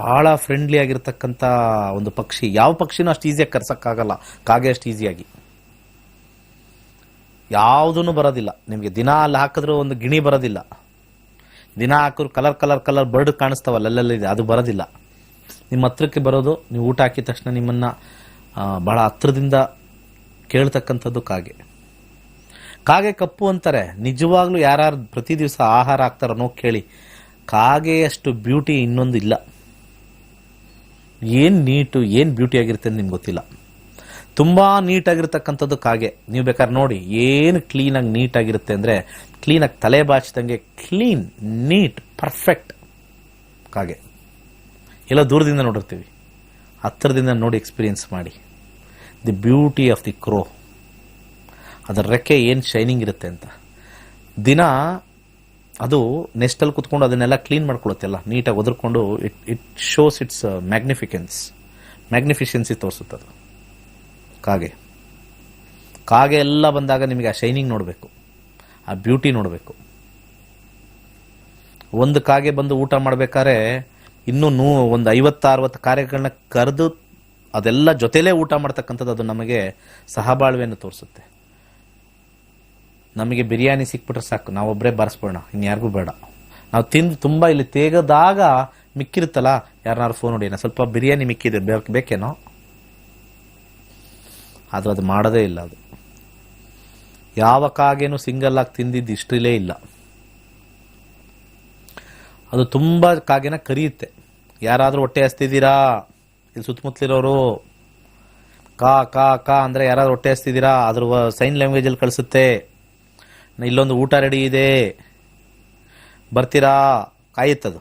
ಬಹಳ ಫ್ರೆಂಡ್ಲಿ ಆಗಿರ್ತಕ್ಕಂಥ ಒಂದು ಪಕ್ಷಿ. ಯಾವ ಪಕ್ಷಿನೂ ಅಷ್ಟು ಈಸಿಯಾಗಿ ಕರ್ಸಕ್ಕಾಗಲ್ಲ, ಕಾಗೆ ಅಷ್ಟು ಈಸಿಯಾಗಿ. ಯಾವುದೂ ಬರೋದಿಲ್ಲ ನಿಮಗೆ. ದಿನ ಅಲ್ಲಿ ಹಾಕಿದ್ರೂ ಒಂದು ಗಿಣಿ ಬರೋದಿಲ್ಲ. ದಿನ ಹಾಕಿದ್ರು ಕಲರ್ ಕಲರ್ ಕಲರ್ ಬರ್ಡ್ ಕಾಣಿಸ್ತಾವಲ್ಲ, ಅಲ್ಲೆಲ್ಲಿದೆ, ಅದು ಬರೋದಿಲ್ಲ. ನಿಮ್ಮ ಹತ್ರಕ್ಕೆ ಬರೋದು, ನೀವು ಊಟ ಹಾಕಿದ ತಕ್ಷಣ ನಿಮ್ಮನ್ನ ಬಹಳ ಹತ್ರದಿಂದ ಕೇಳ್ತಕ್ಕಂಥದ್ದು ಕಾಗೆ. ಕಾಗೆ ಕಪ್ಪು ಅಂತಾರೆ, ನಿಜವಾಗ್ಲೂ ಯಾರು ಪ್ರತಿ ದಿವಸ ಆಹಾರ ಹಾಕ್ತಾರೋ ನೋವು ಕೇಳಿ. ಕಾಗೆಯಷ್ಟು ಬ್ಯೂಟಿ ಇನ್ನೊಂದು ಇಲ್ಲ. ಏನು ನೀಟು, ಏನು ಬ್ಯೂಟಿ ಆಗಿರುತ್ತೆ ಅಂತ ನಿಮ್ಗೆ ಗೊತ್ತಿಲ್ಲ. ತುಂಬ ನೀಟಾಗಿರ್ತಕ್ಕಂಥದ್ದು ಕಾಗೆ. ನೀವು ಬೇಕಾದ್ರೆ ನೋಡಿ, ಏನು ಕ್ಲೀನಾಗಿ ನೀಟಾಗಿರುತ್ತೆ ಅಂದರೆ, ಕ್ಲೀನಾಗಿ ತಲೆ ಬಾಚಿದಂಗೆ ಕ್ಲೀನ್, ನೀಟ್, ಪರ್ಫೆಕ್ಟ್ ಕಾಗೆ. ಎಲ್ಲ ದೂರದಿಂದ ನೋಡಿರ್ತೀವಿ, ಹತ್ತಿರದಿಂದ ನೋಡಿ ಎಕ್ಸ್ಪೀರಿಯನ್ಸ್ ಮಾಡಿ. ದಿ ಬ್ಯೂಟಿ ಆಫ್ ದಿ ಕ್ರೋ, ಅದರ ರೆಕ್ಕೆ ಏನು ಶೈನಿಂಗ್ ಇರುತ್ತೆ ಅಂತ. ದಿನ ಅದು ನೆಸ್ಟಲ್ಲಿ ಕುತ್ಕೊಂಡು ಅದನ್ನೆಲ್ಲ ಕ್ಲೀನ್ ಮಾಡ್ಕೊಳುತ್ತೆ, ಎಲ್ಲ ನೀಟಾಗಿ ಒದರ್ಕೊಂಡು ಇಟ್ ಶೋಸ್ ಇಟ್ಸ್ ಮ್ಯಾಗ್ನಿಫಿಷೆನ್ಸಿ ತೋರಿಸುತ್ತೆ ಅದು. ಕಾಗೆ ಎಲ್ಲ ಬಂದಾಗ ನಿಮಗೆ ಆ ಶೈನಿಂಗ್ ನೋಡಬೇಕು, ಆ ಬ್ಯೂಟಿ ನೋಡಬೇಕು. ಒಂದು ಕಾಗೆ ಬಂದು ಊಟ ಮಾಡ್ಬೇಕಾದ್ರೆ ಇನ್ನೂ ಒಂದು 50-60 ಕಾಗೆಗಳನ್ನ ಕರೆದು ಅದೆಲ್ಲ ಜೊತೆಲೇ ಊಟ ಮಾಡ್ತಕ್ಕಂಥದ್ದು ಅದು ನಮಗೆ ಸಹಬಾಳ್ವೆಯನ್ನು ತೋರಿಸುತ್ತೆ. ನಮಗೆ ಬಿರಿಯಾನಿ ಸಿಕ್ಬಿಟ್ರೆ ಸಾಕು, ನಾವೊಬ್ಬರೇ ಬಾರಿಸ್ಬೋಣ, ಇನ್ಯಾರಿಗೂ ಬೇಡ. ನಾವು ತಿಂದು ತುಂಬ ಇಲ್ಲಿ ತೇಗದಾಗ ಮಿಕ್ಕಿರುತ್ತಲ್ಲ, ಯಾರನ್ನಾರು ಫೋನ್ ನೋಡಿ ಸ್ವಲ್ಪ ಬಿರಿಯಾನಿ ಮಿಕ್ಕಿದೆ ಬೇಕೇನೋ, ಅದು ಮಾಡೋದೇ ಇಲ್ಲ. ಅದು ಯಾವ ಕಾಗೇನು ಸಿಂಗಲ್ ಆಗಿ ತಿಂದಿದ್ದು ಇಷ್ಟಿಲೇ ಇಲ್ಲ. ಅದು ತುಂಬ ಕಾಗೆನ ಕರಿಯುತ್ತೆ. ಯಾರಾದರೂ ಹೊಟ್ಟೆ ಹಸ್ತಿದ್ದೀರಾ, ಇಲ್ಲಿ ಸುತ್ತಮುತ್ತಲಿರೋರು ಕಾ ಕಾ ಕಾ ಅಂದರೆ ಯಾರಾದ್ರೂ ಹೊಟ್ಟೆ ಹಸ್ತಿದ್ದೀರಾ, ಅದ್ರ ಸೈನ್ ಲ್ಯಾಂಗ್ವೇಜಲ್ಲಿ ಕಳಿಸುತ್ತೆ, ಇಲ್ಲೊಂದು ಊಟ ರೆಡಿ ಇದೆ ಬರ್ತೀರಾ, ಕಾಯುತ್ತದು.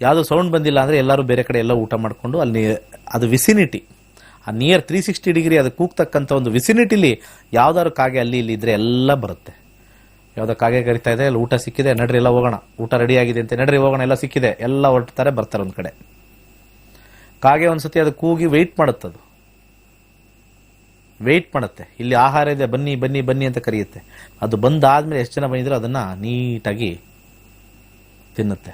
ಯಾವುದೋ ಸೌಂಡ್ ಬಂದಿಲ್ಲ ಅಂದರೆ ಎಲ್ಲರೂ ಬೇರೆ ಕಡೆ ಎಲ್ಲ ಊಟ ಮಾಡಿಕೊಂಡು ಅಲ್ಲಿ ಅದು ವಿಸಿನಿಟಿ, ಆ ನಿಯರ್ 360 ಡಿಗ್ರಿ ಅದು ಕೂಗ್ತಕ್ಕಂಥ ಒಂದು ವಿಸಿನಿಟಿಲಿ ಯಾವ್ದಾದ್ರು ಕಾಗೆ ಅಲ್ಲಿ ಇಲ್ಲಿ ಇದ್ರೆ ಎಲ್ಲ ಬರುತ್ತೆ. ಯಾವುದೋ ಕಾಗೆ ಕರಿತಾ ಇದೆ, ಅಲ್ಲಿ ಊಟ ಸಿಕ್ಕಿದೆ, ನಡ್ರಿ ಎಲ್ಲ ಹೋಗೋಣ, ಊಟ ರೆಡಿ ಆಗಿದೆ ಅಂತ, ನಡ್ರಿ ಹೋಗೋಣ, ಎಲ್ಲ ಸಿಕ್ಕಿದೆ, ಎಲ್ಲ ಹೊರಡ್ತಾರೆ, ಬರ್ತಾರೆ ಒಂದು ಕಡೆ. ಕಾಗೆ ಒಂದ್ಸತಿ ಅದು ಕೂಗಿ ವೆಯ್ಟ್ ಮಾಡುತ್ತದು, ವೆಯ್ಟ್ ಮಾಡುತ್ತೆ, ಇಲ್ಲಿ ಆಹಾರ ಇದೆ ಬನ್ನಿ ಬನ್ನಿ ಬನ್ನಿ ಅಂತ ಕರೆಯುತ್ತೆ. ಅದು ಬಂದಾದ್ಮೇಲೆ ಎಷ್ಟು ಜನ ಬಂದಿದ್ರು ಅದನ್ನ ನೀಟಾಗಿ ತಿನ್ನುತ್ತೆ.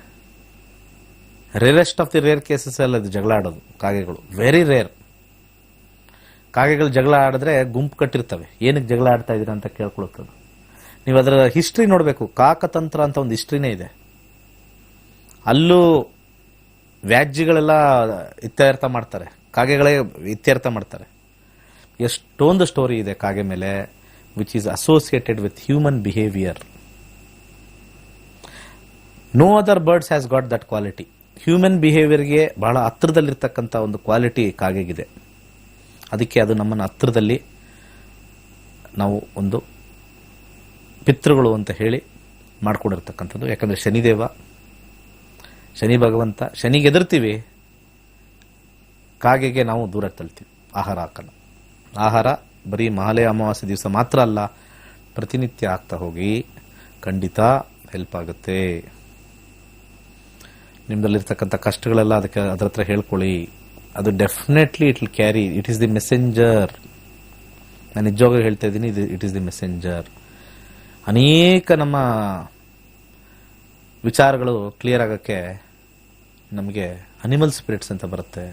Rarest of the rare cases ಎಲ್ಲ ಅದು ಜಗಳ ಆಡೋದು ಕಾಗೆಗಳು, ವೆರಿ ರೇರ್. ಕಾಗೆಗಳು ಜಗಳ ಆಡಿದ್ರೆ ಗುಂಪು ಕಟ್ಟಿರ್ತವೆ, ಏನಕ್ಕೆ ಜಗಳ ಆಡ್ತಾ ಇದ್ದೀರಾ ಅಂತ ಕೇಳ್ಕೊಳುತ್ತದು. ನೀವು ಅದರ ಹಿಸ್ಟ್ರಿ ನೋಡಬೇಕು, ಕಾಕತಂತ್ರ ಅಂತ ಒಂದು ಹಿಸ್ಟ್ರಿನೇ ಇದೆ. ಅಲ್ಲೂ ವ್ಯಾಜ್ಯಗಳೆಲ್ಲ ಇತ್ಯರ್ಥ ಮಾಡ್ತಾರೆ, ಕಾಗೆಗಳೇ ಇತ್ಯರ್ಥ ಮಾಡ್ತಾರೆ. ಎಷ್ಟೊಂದು ಸ್ಟೋರಿ ಇದೆ ಕಾಗೆ ಮೇಲೆ, which is associated with human behaviour. No other birds has got that quality. Human ಬಿಹೇವಿಯರ್ಗೆ ಬಹಳ ಹತ್ತಿರದಲ್ಲಿರ್ತಕ್ಕಂಥ ಒಂದು ಕ್ವಾಲಿಟಿ ಕಾಗೆಗಿದೆ. ಅದಕ್ಕೆ ಅದು ನಮ್ಮನ್ನು ಹತ್ತಿರದಲ್ಲಿ ನಾವು ಒಂದು ಪಿತೃಗಳು ಅಂತ ಹೇಳಿ ಮಾಡ್ಕೊಂಡಿರ್ತಕ್ಕಂಥದ್ದು. ಯಾಕಂದರೆ ಶನಿದೇವ, ಶನಿ ಭಗವಂತ, ಶನಿಗೆ ಎದುರ್ತೀವಿ, ಕಾಗೆಗೆ ನಾವು ದೂರ ತಳ್ತೀವಿ, ಆಹಾರ ಹಾಕಲ್ಲ. ಆಹಾರ ಬರೀ ಮಹಾಲಯ ಅಮಾವಾಸ್ಯೆ ದಿವಸ ಮಾತ್ರ ಅಲ್ಲ, ಪ್ರತಿನಿತ್ಯ ಆಗ್ತಾ ಹೋಗಿ ಖಂಡಿತ ಹೆಲ್ಪ್ ಆಗುತ್ತೆ. ನಿಮ್ಮದಲ್ಲಿರ್ತಕ್ಕಂಥ ಕಷ್ಟಗಳೆಲ್ಲ ಅದಕ್ಕೆ ಅದರ ಹತ್ರ ಹೇಳ್ಕೊಳ್ಳಿ. ಅದು definitely it will carry, it is the messenger. ನಾನು ನಿಜವಾಗ್ಲೂ ಹೇಳ್ತಾ ಇದ್ದೀನಿ, ಇಟ್ ಈಸ್ ದಿ ಮೆಸೆಂಜರ್. ಅನೇಕ ನಮ್ಮ ವಿಚಾರಗಳು ಕ್ಲಿಯರ್ ಆಗೋಕ್ಕೆ ನಮಗೆ ಅನಿಮಲ್ ಸ್ಪಿರಿಟ್ಸ್ ಅಂತ ಬರುತ್ತೆ.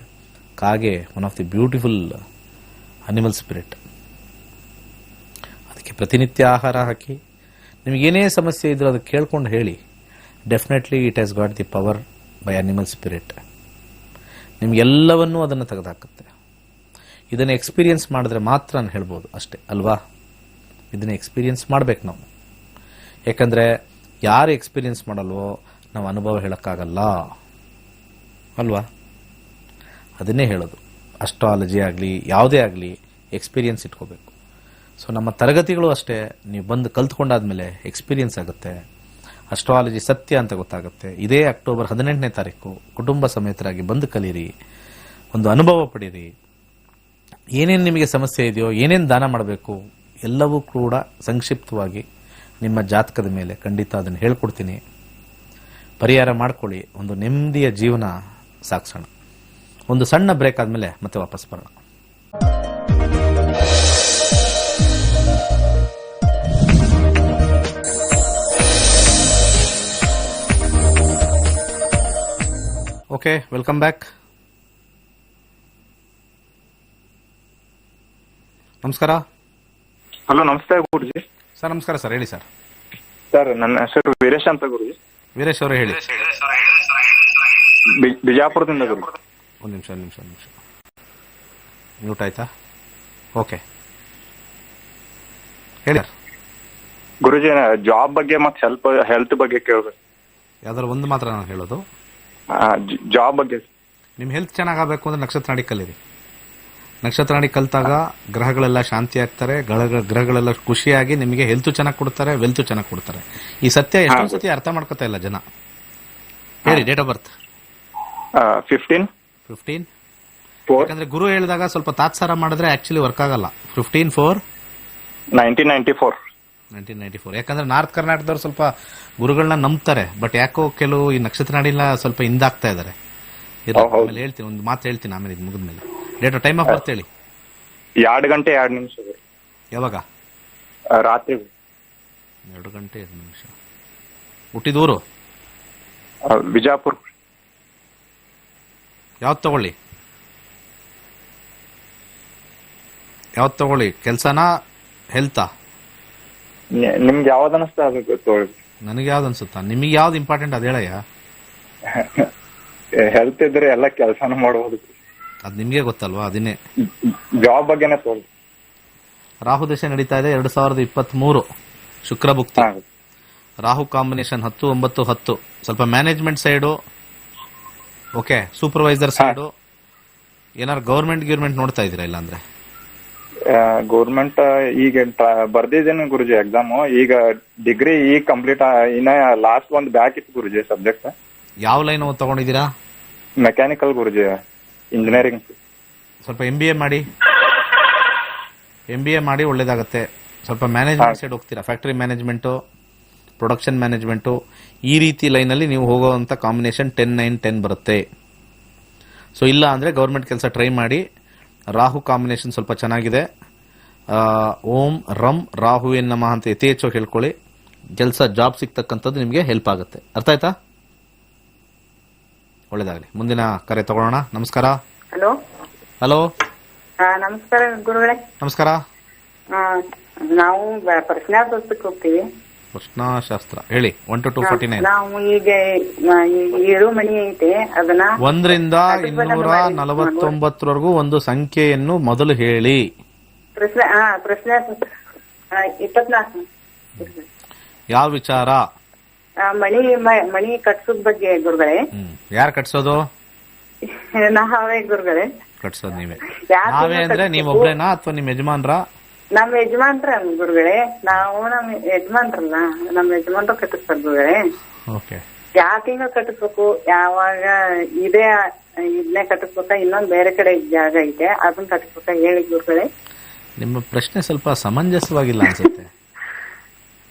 ಕಾಗೆ one of the beautiful animal spirit. ಅದಕ್ಕೆ ಪ್ರತಿನಿತ್ಯ ಆಹಾರ ಹಾಕಿ, ನಿಮಗೇನೇ ಸಮಸ್ಯೆ ಇದ್ರೂ ಅದಕ್ಕೆ ಕೇಳ್ಕೊಂಡು ಹೇಳಿ. Definitely it has got the power by animal spirit. ನಿಮಗೆಲ್ಲವನ್ನೂ ಅದನ್ನು ತೆಗೆದುಹಾಕುತ್ತೆ. ಇದನ್ನು ಎಕ್ಸ್ಪೀರಿಯನ್ಸ್ ಮಾಡಿದ್ರೆ ಮಾತ್ರ ನಾನು ಹೇಳ್ಬೋದು ಅಷ್ಟೇ ಅಲ್ವಾ. ಇದನ್ನು ಎಕ್ಸ್ಪೀರಿಯನ್ಸ್ ಮಾಡ್ಬೇಕು ನಾವು. ಯಾಕಂದರೆ ಯಾರು ಎಕ್ಸ್ಪೀರಿಯನ್ಸ್ ಮಾಡಲ್ವೋ ನಾವು ಅನುಭವ ಹೇಳೋಕ್ಕಾಗಲ್ಲ ಅಲ್ವಾ. ಅದನ್ನೇ ಹೇಳೋದು. ಅಸ್ಟ್ರಾಲಜಿ ಆಗಲಿ ಯಾವುದೇ ಆಗಲಿ ಎಕ್ಸ್ಪೀರಿಯನ್ಸ್ ಇಟ್ಕೋಬೇಕು. ಸೊ ನಮ್ಮ ತರಗತಿಗಳು ಅಷ್ಟೇ, ನೀವು ಬಂದು ಕಲ್ತ್ಕೊಂಡಾದ್ಮೇಲೆ ಎಕ್ಸ್ಪೀರಿಯನ್ಸ್ ಆಗುತ್ತೆ. ಅಸ್ಟ್ರಾಲಜಿ ಸತ್ಯ ಅಂತ ಗೊತ್ತಾಗುತ್ತೆ. ಇದೇ ಅಕ್ಟೋಬರ್ 18ನೇ ತಾರೀಕು ಕುಟುಂಬ ಸಮೇತರಾಗಿ ಬಂದು ಕಲೀರಿ, ಒಂದು ಅನುಭವ ಪಡೀರಿ. ಏನೇನು ನಿಮಗೆ ಸಮಸ್ಯೆ ಇದೆಯೋ, ಏನೇನು ದಾನ ಮಾಡಬೇಕು ಎಲ್ಲವೂ ಕೂಡ ಸಂಕ್ಷಿಪ್ತವಾಗಿ ನಿಮ್ಮ ಜಾತಕದ ಮೇಲೆ ಖಂಡಿತ ಅದನ್ನು ಹೇಳ್ಕೊಡ್ತೀನಿ. ಪರಿಹಾರ ಮಾಡ್ಕೊಳ್ಳಿ, ಒಂದು ನೆಮ್ಮದಿಯ ಜೀವನ ಸಾಗಿಸೋಣ. ಒಂದು ಸಣ್ಣ ಬ್ರೇಕ್ ಆದಮೇಲೆ ಮತ್ತೆ ವಾಪಸ್ ಬರೋಣ. Okay, welcome back. ನಮಸ್ಕಾರ. ಹಲೋ, ನಮಸ್ತೆ ಗುರುಜಿ. ಸರ್ ನಮಸ್ಕಾರ ಸರ್, ಹೇಳಿ ಸರ್. ಸರ್ ನನ್ನ ಹೆಸರು ವೀರೇಶ್ ಅಂತ ಗುರುಜಿ. ವೀರೇಶ್ ಅವರೇ ಹೇಳಿ. ಬಿಜಾಪುರದಿಂದ ಗುರು. ಒಂದು ನಿಮಿಷ ಮ್ಯೂಟ್ ಆಯ್ತಾ? ಓಕೆ ಹೇಳಿ ಗುರುಜಿ. ಜಾಬ್ ಬಗ್ಗೆ ಮತ್ತೆ ಹೆಲ್ತ್ ಬಗ್ಗೆ ಕೇಳ್ಬೇಕು. ಯಾವ್ದಾದ್ರು ಒಂದು ಮಾತ್ರ ನಾನು ಹೇಳೋದು. ಜಾಬ್ ಬಗ್ಗೆ. ನಿಮ್ಮ ಹೆಲ್ತ್ ಚೆನ್ನಾಗಬೇಕು ಅಂದ್ರೆ ನಕ್ಷತ್ರ ನಾಡಿ ಕಲೀರಿ. ನಕ್ಷತ್ರ ನಾಡಿ ಕಲ್ತಾಗ ಗ್ರಹಗಳೆಲ್ಲ ಶಾಂತಿ ಆಗ್ತಾರೆ, ಗ್ರಹಗಳೆಲ್ಲ ಖುಷಿಯಾಗಿ ನಿಮಗೆ ಹೆಲ್ತ್ ಚೆನ್ನಾಗಿ ಕೊಡ್ತಾರೆ, ವೆಲ್ತ್ ಚೆನ್ನಾಗಿ ಕೊಡ್ತಾರೆ. ಈ ಸತ್ಯ ಎಷ್ಟೊಂದು ಸತಿ ಅರ್ಥ ಮಾಡ್ಕೊತಾ ಇಲ್ಲ ಜನ. ಹೇಳಿ ಡೇಟ್ ಆಫ್ ಬರ್ತ್. 15 ಯಾಕಂದ್ರೆ ಗುರು ಹೇಳಿದಾಗ ಸ್ವಲ್ಪ ತಾತ್ಸಾರ ಮಾಡಿದ್ರೆ ಆಕ್ಚುಲಿ ವರ್ಕ್ ಆಗಲ್ಲ. 15/4/1994. 1994. ಯಾಕಂದ್ರೆ ನಾರ್ತ್ ಕರ್ನಾಟಕದವ್ರು ಸ್ವಲ್ಪ ಗುರುಗಳನ್ನ ನಂಬ್ತಾರೆ, ಬಟ್ ಯಾಕೋ ಕೆಲವು ಈ ನಕ್ಷತ್ರ ನಾಡಿನ ಸ್ವಲ್ಪ ಹಿಂದಾಗ್ತಾ ಇದಾರೆ. ಆಮೇಲೆ ಹೇಳ್ತೀನಿ, ಒಂದು ಮಾತು ಹೇಳ್ತೀನಿ ಆಮೇಲೆ ಇದು ಮುಗಿದ್ಮೇಲೆ. ಡೇಟ್ ಟೈಮ್ ಆಫ್ ಬರ್ತ್ ಹೇಳಿ. 2 ಗಂಟೆ 2 ನಿಮಿಷ. ಯಾವಾಗ? ರಾತ್ರಿ 2 ಗಂಟೆ 2 ನಿಮಿಷ. ಹುಟ್ಟಿದೂರು? ಬಿಜಾಪುರ್. ಯಾವ್ದು ತಗೊಳ್ಳಿ? ಕೆಲ್ಸನಾ ಹೆಲ್ತಾ? ನಿಮ್ಗೆ ಯಾವ್ದು ಅನಿಸ್ತಾ ಅದು ತಗೊಳ್ಳಿ. ನನಗೆ ಯಾವ್ದು ಅನ್ಸುತ್ತಾ? ನಿಮಗೆ ಯಾವ್ದು ಇಂಪಾರ್ಟೆಂಟ್ ಅದು ಹೇಳಯ್ಯ. ಹೆಲ್ತ್ ಇದ್ರೆ ಎಲ್ಲ ಕೆಲಸನೂ ಮಾಡಬಹುದು. ಅದು ನಿಮ್ಗೆ ಗೊತ್ತಲ್ವಾ, ಅದನ್ನೇ. ಜಾಬ್ ಬಗ್ಗೆನೇ ತಗೊಳ್ಳಿ. ರಾಹು ದಶೆ ನಡೀತಾ ಇದೆ 2023. ಶುಕ್ರ ಭುಕ್ತಿ. ರಾಹು ಕಾಂಬಿನೇಷನ್ 10, 9, 10. ಸ್ವಲ್ಪ management side, okay, supervisor side. ಏನಾರು ಗೌರ್ಮೆಂಟ್ ನೋಡ್ತಾ ಇದೀರಾ? ಇಲ್ಲ ಅಂದ್ರೆ ಗೌರ್ಮೆಂಟ್ ಈಗ ಬರ್ದಿದ್ದೇನೆ ಗುರುಜಿ ಎಕ್ಸಾಮ್. ಈಗ ಡಿಗ್ರಿ ಈಗ ಕಂಪ್ಲೀಟ್, ಇನ್ನ ಲಾಸ್ಟ್ ಒಂದು ಬ್ಯಾಕ್ ಇತ್ತು ಗುರುಜಿ ಸಬ್ಜೆಕ್ಟ್. ಯಾವ ಲೈನ್ ತಗೊಂಡಿದ್ದೀರಾ? ಮೆಕ್ಯಾನಿಕಲ್ ಗುರುಜಿ, ಇಂಜಿನಿಯರಿಂಗ್. ಸ್ವಲ್ಪ MBA ಮಾಡಿ ಒಳ್ಳೇದಾಗತ್ತೆ. ಸ್ವಲ್ಪ ಮ್ಯಾನೇಜ್ಮೆಂಟ್ ಸೈಡ್ ಹೋಗ್ತೀರಾ, ಫ್ಯಾಕ್ಟರಿ ಮ್ಯಾನೇಜ್ಮೆಂಟು, ಪ್ರೊಡಕ್ಷನ್ ಮ್ಯಾನೇಜ್ಮೆಂಟು, ಈ ರೀತಿ ಲೈನಲ್ಲಿ ನೀವು ಹೋಗೋವಂಥ ಕಾಂಬಿನೇಷನ್ 10, 9, 10 ಬರುತ್ತೆ. ಸೊ ಇಲ್ಲ ಅಂದರೆ ಗೌರ್ಮೆಂಟ್ ಕೆಲಸ ಟ್ರೈ ಮಾಡಿ. ರಾಹು ಕಾಂಬಿನೇಷನ್ ಸ್ವಲ್ಪ ಚೆನ್ನಾಗಿದೆ. ಓಂ ರಂ ರಾಹುವೇ ನಮಃ ಅಂತ ಯಥೇಚ್ಛವಾಗಿ ಹೇಳ್ಕೊಳ್ಳಿ. ಕೆಲಸ ಜಾಬ್ ಸಿಗ್ತಕ್ಕಂಥದ್ದು ನಿಮಗೆ ಹೆಲ್ಪ್ ಆಗುತ್ತೆ. ಅರ್ಥ ಆಯ್ತಾ? ಒಳ್ಳೇದಾಗಲಿ. ಮುಂದಿನ ಕರೆ ತಗೊಳ್ಳೋಣ. ನಮಸ್ಕಾರ. ಹಲೋ. ನಮಸ್ಕಾರ ಗುರುಗಳೇ. ನಮಸ್ಕಾರ. ನಾವು ಪ್ರಶ್ನಾಶಾಸ್ತ್ರಕ್ಕೆ ಹೋಗ್ತೀವಿ. ಪ್ರಶ್ನಾಶಾಸ್ತ್ರ ಹೇಳಿ. 1 to 249. ನಾವು ಈಗ 7 ಮಣಿ ಐತೆ, ಅದನ್ನ 1 ರಿಂದ 249 ಒಂದು ಸಂಖ್ಯೆಯನ್ನು ಮೊದಲು ಹೇಳಿ. ಪ್ರಶ್ನಾಶಾಸ್ತ್ರ 24. ಯಾವ ವಿಚಾರ? ಮಣಿ ಕಟ್ಸೋದ್ ಬಗ್ಗೆ ಗುರುಗಳೇ. ಯಾರು ಕಟ್ಸೋದು? ನಾವೇ ಗುರುಗಳೇ ಕಟ್ಸೋದು. ನೀವೇ? ನಾವೇ ಅಂದ್ರೆ ನೀವೊಬ್ರೇನಾ ಅಥವಾ ನಿಮ್ ಯಜಮಾನ್ರ? ನಮ್ಮ ಯಜಮಾನ್ರ ಗುರುಗಳೇ. ನಾವು ನಮ್ಮ ಯಜಮಾನ್ರಲ್ಲ, ನಮ್ಮ ಯಜಮಾನ್ರು ಕಟ್ಟಿಸ್ತಾರೆ ಗುರುಗಳೇ. ಓಕೆ. ಯಾವ ತಿಂಗಳು ಕಟ್ಟಿಸ್ಬೇಕು, ಯಾವಾಗ ಇದನ್ನೇ ಕಟ್ಟಿಸ್ಬೇಕಾ, ಇನ್ನೊಂದ್ ಬೇರೆ ಕಡೆ ಜಾಗ ಐತೆ ಅದನ್ನ ಕಟ್ಟಿಸ್ಬೇಕಾ ಹೇಳಿ ಗುರುಗಳೇ. ನಿಮ್ಮ ಪ್ರಶ್ನೆ ಸ್ವಲ್ಪ ಸಮಂಜಸವಾಗಿಲ್ಲ ಅನ್ಸುತ್ತೆ.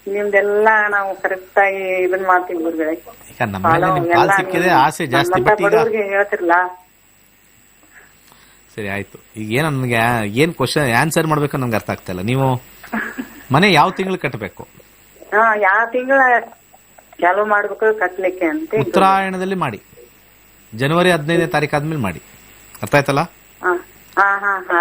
ನಿಮ್ದೆಲ್ಲ ನಾವು ಕರೆಕ್ಟ್ ಆಗಿ ಇದನ್ ಮಾಡ್ತೀವಿ ಗುರುಗಳೇ. ಈಗ ನಮ್ಮ ಮೇಲೆ ನಿಮ್ ಪಾಲ್ ಸಿಕ್ಕಿದೆ, ಆಸೆ ಜಾಸ್ತಿ. ಬಟ್ ಈಗ ಹೇಳ್ತಿರ್ಲ. ಸರಿ ಆಯ್ತು. ಈಗ ನನಗೆ ಏನ್ ಕ್ವಶನ್ ಆನ್ಸರ್ ಮಾಡ್ಬೇಕು ನಮ್ಗೆ ಅರ್ಥ ಆಗ್ತಾ ಇಲ್ಲ. ನೀವು ಮನೆ ಯಾವ ತಿಂಗಳು ಕಟ್ಟಬೇಕು? ಯಾವ ತಿಂಗಳ ಚಾಲು ಮಾಡ್ಬೇಕು ಕಟ್ಲಿಕ್ಕೆ ಅಂತ. ಉತ್ತರಾಯಣದಲ್ಲಿ ಮಾಡಿ. ಜನವರಿ 15ನೇ ತಾರೀಕು ಆದ್ಮೇಲೆ ಮಾಡಿ. ಅರ್ಥ ಆಯ್ತಲ್ಲ?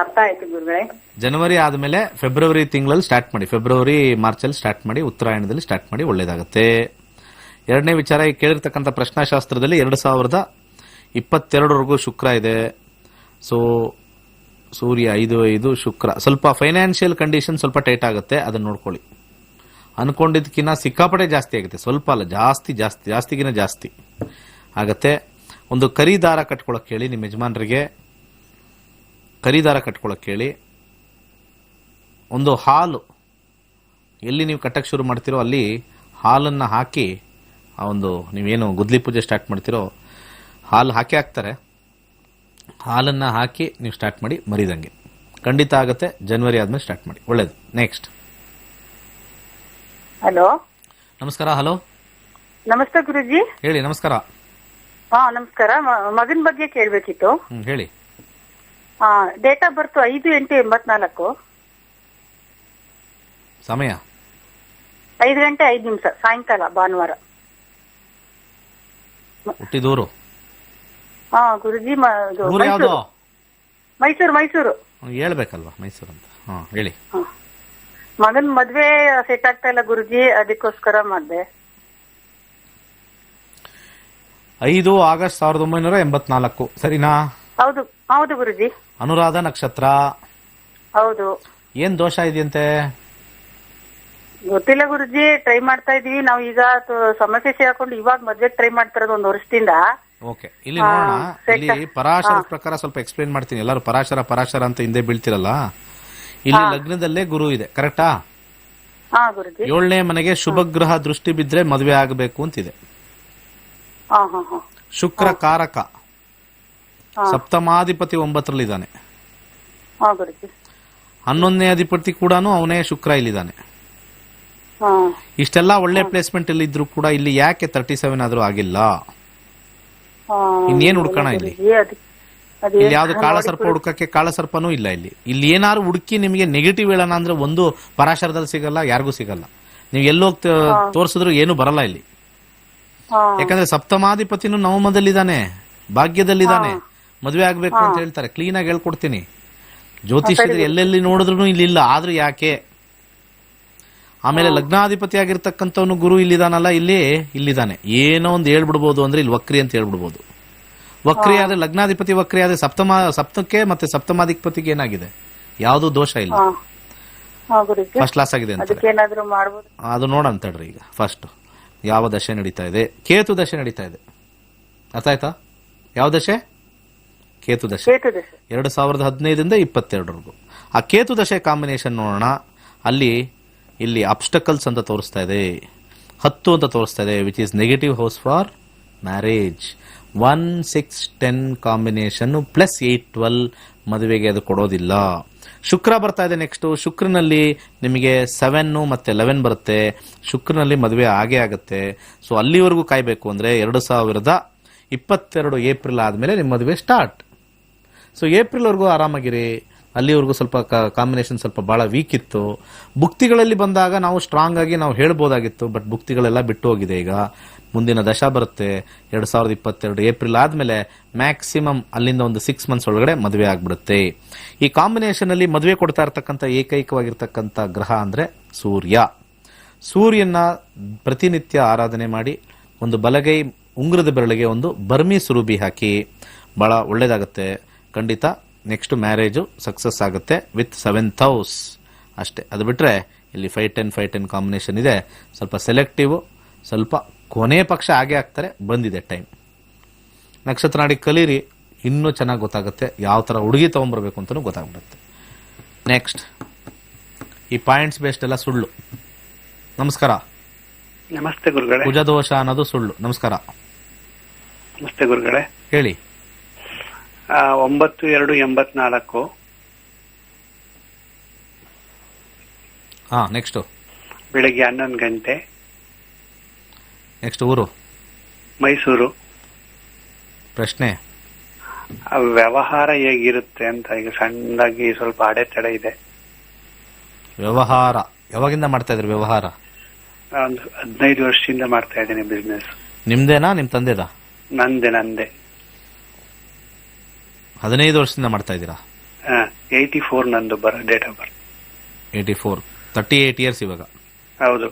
ಅರ್ಥ ಆಯ್ತು ಗುರುಗಳೇ. ಜನವರಿ ಆದ್ಮೇಲೆ ಫೆಬ್ರವರಿ ತಿಂಗಳಲ್ಲಿ ಸ್ಟಾರ್ಟ್ ಮಾಡಿ. ಫೆಬ್ರವರಿ ಮಾರ್ಚಲ್ಲಿ ಸ್ಟಾರ್ಟ್ ಮಾಡಿ, ಉತ್ತರಾಯಣದಲ್ಲಿ ಸ್ಟಾರ್ಟ್ ಮಾಡಿ, ಒಳ್ಳೇದಾಗತ್ತೆ. ಎರಡನೇ ವಿಚಾರ, ಈಗ ಕೇಳಿರ್ತಕ್ಕಂಥ ಪ್ರಶ್ನಾಶಾಸ್ತ್ರದಲ್ಲಿ 2022 ಶುಕ್ರ ಇದೆ. ಸೊ ಸೂರ್ಯ 5 ಶುಕ್ರ. ಸ್ವಲ್ಪ ಫೈನಾನ್ಷಿಯಲ್ ಕಂಡೀಷನ್ ಸ್ವಲ್ಪ ಟೈಟ್ ಆಗುತ್ತೆ, ಅದನ್ನ ನೋಡ್ಕೊಳ್ಳಿ. ಅನ್ಕೊಂಡಿದ್ದಕ್ಕಿಂತ ಸಿಕ್ಕಾಪಟ್ಟೆ ಜಾಸ್ತಿ ಆಗುತ್ತೆ. ಸ್ವಲ್ಪ ಅಲ್ಲ, ಜಾಸ್ತಿಗಿನ ಜಾಸ್ತಿ ಆಗತ್ತೆ. ಒಂದು ಕರಿದಾರ ಕಟ್ಕೊಳಕ್ ಹೇಳಿ ನಿಮ್ಮ ಯಜಮಾನರಿಗೆ. ಕರಿದಾರ ಕಟ್ಕೊಳಕ್ ಹೇಳಿ. ಒಂದು ಹಾಲು, ಎಲ್ಲಿ ನೀವು ಕಟ್ಟಕ್ಕೆ ಶುರು ಮಾಡ್ತೀರೋ ಅಲ್ಲಿ ಹಾಲನ್ನು ಹಾಕಿ, ಆ ಒಂದು ನೀವೇನು ಗುದ್ಲಿ ಪೂಜೆ ಸ್ಟಾರ್ಟ್ ಮಾಡ್ತೀರೋ ಹಾಲು ಹಾಕ್ತಾರೆ. ಹಾಲನ್ನು ಹಾಕಿ ನೀವು ಸ್ಟಾರ್ಟ್ ಮಾಡಿ, ಮರಿದಂಗೆ ಖಂಡಿತ ಆಗುತ್ತೆ. ಜನವರಿ ಆದ್ಮೇಲೆ ಸ್ಟಾರ್ಟ್ ಮಾಡಿ, ಒಳ್ಳೇದು. ನೆಕ್ಸ್ಟ್. ಹಲೋ. ನಮಸ್ಕಾರ. ಹಲೋ. ನಮಸ್ತೆ ಗುರುಜಿ. ಹೇಳಿ. ನಮಸ್ಕಾರ. ನಮಸ್ಕಾರ. ಮಗನ ಬಗ್ಗೆ ಕೇಳ್ಬೇಕಿತ್ತು. ಹೇಳಿ. Date of birth 5/8/84. ಸಮಯ 5 ಗಂಟೆ 5 ನಿಮಿಷ ಸಾಯಂಕಾಲ, ಭಾನುವಾರ. ಹುಟ್ಟಿದೂರು? ಗುರುಜಿ ಮೈಸೂರು. ಹೇಳ್ಬೇಕಲ್ವಾ ಮೈಸೂರು ಅಂತ. ಹೇಳಿ. ಮಗನ್ ಮದ್ವೆ ಸೆಟ್ ಆಗ್ತಾ ಇಲ್ಲ ಗುರುಜಿ, ಅದಕ್ಕೋಸ್ಕರ ಮಾಡ್ದೆ. 5 ಆಗಸ್ಟ್ 1984. ಸರಿನಾ? ಹೌದು ಗುರುಜಿ. ಅನುರಾಧ ನಕ್ಷತ್ರ. ಹೌದು. ಏನ್ ದೋಷ ಇದೆಯಂತೆ? ಗೊತ್ತಿಲ್ಲ ಗುರುಜಿ, ಟ್ರೈ ಮಾಡ್ತಾ ಇದೀವಿ ನಾವು. ಈಗ ಸಮಸ್ಯೆ ಸೇರ್ಕೊಂಡು ಇವಾಗ ಮದ್ವೆಗೆ ಟ್ರೈ ಮಾಡ್ತಿರೋದು 1 ವರ್ಷದಿಂದ. ಓಕೆ, ಇಲ್ಲಿ ನೋಡೋಣ. ಇಲ್ಲಿ ಪರಾಶರ ಪ್ರಕಾರ ಸ್ವಲ್ಪ ಎಕ್ಸ್ಪ್ಲೇನ್ ಮಾಡ್ತೀನಿ. ಎಲ್ಲರೂ ಪರಾಶರ ಅಂತ ಹಿಂದೆ ಬೀಳ್ತಿರಲ್ಲ. ಇಲ್ಲಿ ಲಗ್ನದಲ್ಲೇ ಗುರು ಇದೆ, ಕರೆಕ್ಟಾ? ಗುರುಜಿ. 7ನೇ ಮನೆಗೆ ಶುಭ ಗ್ರಹ ದೃಷ್ಟಿ ಬಿದ್ರೆ ಮದುವೆ ಆಗಬೇಕು ಅಂತಿದೆ. ಶುಕ್ರ ಕಾರಕ, ಸಪ್ತಮಾಧಿಪತಿ 9ರಲ್ಲಿದ್ದಾನೆ. 11ನೇ ಅಧಿಪತಿ ಕೂಡ ಅವನೇ ಶುಕ್ರ ಇಲ್ಲಿದ್ದಾನೆ. ಹಾ ಇಷ್ಟೆಲ್ಲ ಒಳ್ಳೆ ಪ್ಲೇಸ್ಮೆಂಟ್ ಇಲ್ಲಿ ಇದ್ರು ಕೂಡ ಇಲ್ಲಿ ಯಾಕೆ 37 ಆದ್ರೂ ಆಗಿಲ್ಲ? ಹಾ ಇನ್ನೇನ್ ಹುಡ್ಕೋಣ ಇಲ್ಲಿ? ಅದು ಇಲ್ಲಿ ಯಾವ್ದು ಕಾಳಸರ್ಪ ಹುಡುಕಕ್ಕೆ ಕಾಳಸರ್ಪನೂ ಇಲ್ಲ ಇಲ್ಲಿ. ಇಲ್ಲಿ ಏನಾದ್ರು ಹುಡುಕಿ ನಿಮಗೆ ನೆಗೆಟಿವ್ ಹೇಳೋಣ ಅಂದ್ರೆ ಒಂದು ಪರಾಶರದಲ್ಲಿ ಸಿಗಲ್ಲ, ಯಾರಿಗೂ ಸಿಗಲ್ಲ. ನೀವು ಎಲ್ಲೋಗ್ ತೋರಿಸಿದ್ರು ಏನು ಬರಲ್ಲ ಇಲ್ಲಿ. ಹಾ ಯಾಕಂದ್ರೆ ಸಪ್ತಮಾಧಿಪತಿನೂ ನವಮದಲ್ಲಿದ್ದಾನೆ, ಭಾಗ್ಯದಲ್ಲಿದ್ದಾನೆ, ಮದುವೆ ಆಗ್ಬೇಕು ಅಂತ ಹೇಳ್ತಾರೆ. ಕ್ಲೀನ್ ಆಗಿ ಹೇಳ್ಕೊಡ್ತೀನಿ. ಜ್ಯೋತಿಷ್ಯದಲ್ಲಿ ಎಲ್ಲೆಲ್ಲಿ ನೋಡಿದ್ರು ಇಲ್ಲಿಲ್ಲ, ಆದ್ರೂ ಯಾಕೆ? ಆಮೇಲೆ ಲಗ್ನಾಧಿಪತಿ ಆಗಿರ್ತಕ್ಕಂಥವನು ಗುರು ಇಲ್ಲಿದಾನಲ್ಲ, ಇಲ್ಲಿದ್ದಾನೆ. ಏನೋ ಒಂದು ಹೇಳ್ಬಿಡ್ಬೋದು ಅಂದ್ರೆ ಇಲ್ಲಿ ವಕ್ರಿ ಅಂತ ಹೇಳ್ಬಿಡ್ಬೋದು. ವಕ್ರಿ ಆದ್ರೆ ಲಗ್ನಾಧಿಪತಿ ವಕ್ರಿ ಆದ್ರೆ ಸಪ್ತಕ್ಕೆ ಮತ್ತೆ ಸಪ್ತಮಾಧಿಪತಿಗೆ ಏನಾಗಿದೆ? ಯಾವ್ದು ದೋಷ ಇಲ್ಲ, ಫಸ್ಟ್ ಕ್ಲಾಸ್ ಆಗಿದೆ ಅಂತ. ಅದು ನೋಡೋಣ ತಡ್ರಿ. ಈಗ ಫಸ್ಟ್ ಯಾವ ದಶೆ ನಡೀತಾ ಇದೆ? ಕೇತು ದಶೆ ನಡೀತಾ ಇದೆ. ಅರ್ಥ ಆಯ್ತಾ? ಯಾವ ದಶೆ? ಕೇತು ದಶೆ. 2015ರಿಂದ 22ವರೆಗೂ ಆ ಕೇತು ದಶೆ ಕಾಂಬಿನೇಷನ್ ನೋಡೋಣ. ಇಲ್ಲಿ ಅಬ್ಸ್ಟಕಲ್ಸ್ ಅಂತ ತೋರಿಸ್ತಾ ಇದೆ, 10 ಅಂತ ತೋರಿಸ್ತಾ ಇದೆ, which is negative house for marriage. 1, 6, 10 combination plus 8, 12 ಮದುವೆಗೆ ಅದು ಕೊಡೋದಿಲ್ಲ. ಶುಕ್ರ ಬರ್ತಾ ಇದೆ ನೆಕ್ಸ್ಟ್. ಶುಕ್ರನಲ್ಲಿ ನಿಮಗೆ 7 ಮತ್ತೆ 11 ಬರುತ್ತೆ. ಶುಕ್ರನಲ್ಲಿ ಮದುವೆ ಆಗೇ ಆಗುತ್ತೆ. ಸೊ ಅಲ್ಲಿವರೆಗೂ ಕಾಯ್ಬೇಕು ಅಂದ್ರೆ 2022 ಏಪ್ರಿಲ್ ಆದ್ಮೇಲೆ ನಿಮ್ಮ ಮದುವೆ ಸ್ಟಾರ್ಟ್. ಸೊ ಏಪ್ರಿಲ್ ವರೆಗೂ ಆರಾಮಾಗಿರಿ. ಅಲ್ಲಿವರೆಗೂ ಸ್ವಲ್ಪ ಕಾಂಬಿನೇಷನ್ ಸ್ವಲ್ಪ ಬಹಳ ವೀಕ್ ಇತ್ತು. ಭುಕ್ತಿಗಳಲ್ಲಿ ಬಂದಾಗ ನಾವು ಸ್ಟ್ರಾಂಗ್ ಆಗಿ ನಾವು ಹೇಳ್ಬೋದಾಗಿತ್ತು, ಬಟ್ ಭುಕ್ತಿಗಳೆಲ್ಲ ಬಿಟ್ಟು ಹೋಗಿದೆ. ಈಗ ಮುಂದಿನ ದಶ ಬರುತ್ತೆ 2022 ಏಪ್ರಿಲ್ ಆದ್ಮೇಲೆ ಮ್ಯಾಕ್ಸಿಮಮ್ ಅಲ್ಲಿಂದ ಒಂದು 6 ಮಂತ್ಸ್ ಒಳಗಡೆ ಮದುವೆ ಆಗ್ಬಿಡುತ್ತೆ. ಈ ಕಾಂಬಿನೇಷನ್ ಅಲ್ಲಿ ಮದುವೆ ಕೊಡ್ತಾ ಇರ್ತಕ್ಕಂಥ ಏಕೈಕವಾಗಿರ್ತಕ್ಕಂಥ ಗ್ರಹ ಅಂದ್ರೆ ಸೂರ್ಯ. ಸೂರ್ಯನ ಪ್ರತಿನಿತ್ಯ ಆರಾಧನೆ ಮಾಡಿ ಒಂದು ಬಲಗೈ ಉಂಗುರದ ಬೆರಳಿಗೆ ಒಂದು ಬರ್ಮಿ ಸುರುಬಿ ಹಾಕಿ ಬಹಳ ಒಳ್ಳೇದಾಗುತ್ತೆ. ಖಂಡಿತ ನೆಕ್ಸ್ಟ್ ಮ್ಯಾರೇಜು ಸಕ್ಸಸ್ ಆಗುತ್ತೆ ವಿತ್ 7th ಹೌಸ್ ಅಷ್ಟೇ. ಅದು ಬಿಟ್ರೆ ಇಲ್ಲಿ 5-10 ಕಾಂಬಿನೇಷನ್ ಇದೆ. ಸ್ವಲ್ಪ ಸೆಲೆಕ್ಟಿವ್, ಸ್ವಲ್ಪ ಕೊನೆ ಪಕ್ಷ ಆಗೇ ಆಗ್ತಾರೆ. ಬಂದಿದೆ ಟೈಮ್. ನಕ್ಷತ್ರ ನಾಡಿ ಕಲೀರಿ, ಇನ್ನೂ ಚೆನ್ನಾಗಿ ಗೊತ್ತಾಗುತ್ತೆ. ಯಾವ ಥರ ಹುಡುಗಿ ತೊಗೊಂಬರ್ಬೇಕು ಅಂತಲೂ ಗೊತ್ತಾಗ್ಬಿಡುತ್ತೆ. ನೆಕ್ಸ್ಟ್ ಈ ಪಾಯಿಂಟ್ಸ್ ಬೇಸ್ಡ್ ಎಲ್ಲ ಸುಳ್ಳು. ನಮಸ್ಕಾರ. ನಮಸ್ತೆ ಗುರುಗಳೇ. ಕುಜದೋಷ ಅನ್ನೋದು ಸುಳ್ಳು. ನಮಸ್ಕಾರ. ನಮಸ್ತೆ ಗುರುಗಳೇ. ಹೇಳಿ. 9/2/84. ಹಾ, ನೆಕ್ಸ್ಟ್ ಬೆಳಿಗ್ಗೆ 11 ಗಂಟೆ. ನೆಕ್ಸ್ಟ್ ಊರು? ಮೈಸೂರು. ಪ್ರಶ್ನೆ? ವ್ಯವಹಾರ ಹೇಗಿರುತ್ತೆ ಅಂತ. ಈಗ ಸಣ್ಣದಾಗಿ ಸ್ವಲ್ಪ ಅಡೆತಡೆ ಇದೆ. ವ್ಯವಹಾರ ಯಾವಾಗಿಂದ ಮಾಡ್ತಾ ಇದ್ರಿ? ವ್ಯವಹಾರ ಒಂದು 15 ವರ್ಷದಿಂದ ಮಾಡ್ತಾ ಇದ್ದೀನಿ ಬಿಸ್ನೆಸ್. ನಿಮ್ದೇನಾ ನಿಮ್ ತಂದೆದಾ? ನಂದೆ. 15 ವರ್ಷದಿಂದ ಮಾಡ್ತಾ ಇದ್ದೀರಾ? 84 ನಂದು ಡೇಟ್ ಆಫ್ ಬರ್ತ್. 84, 38 ಇಯರ್ಸ್ ಇವಾಗ. ಹೌದು.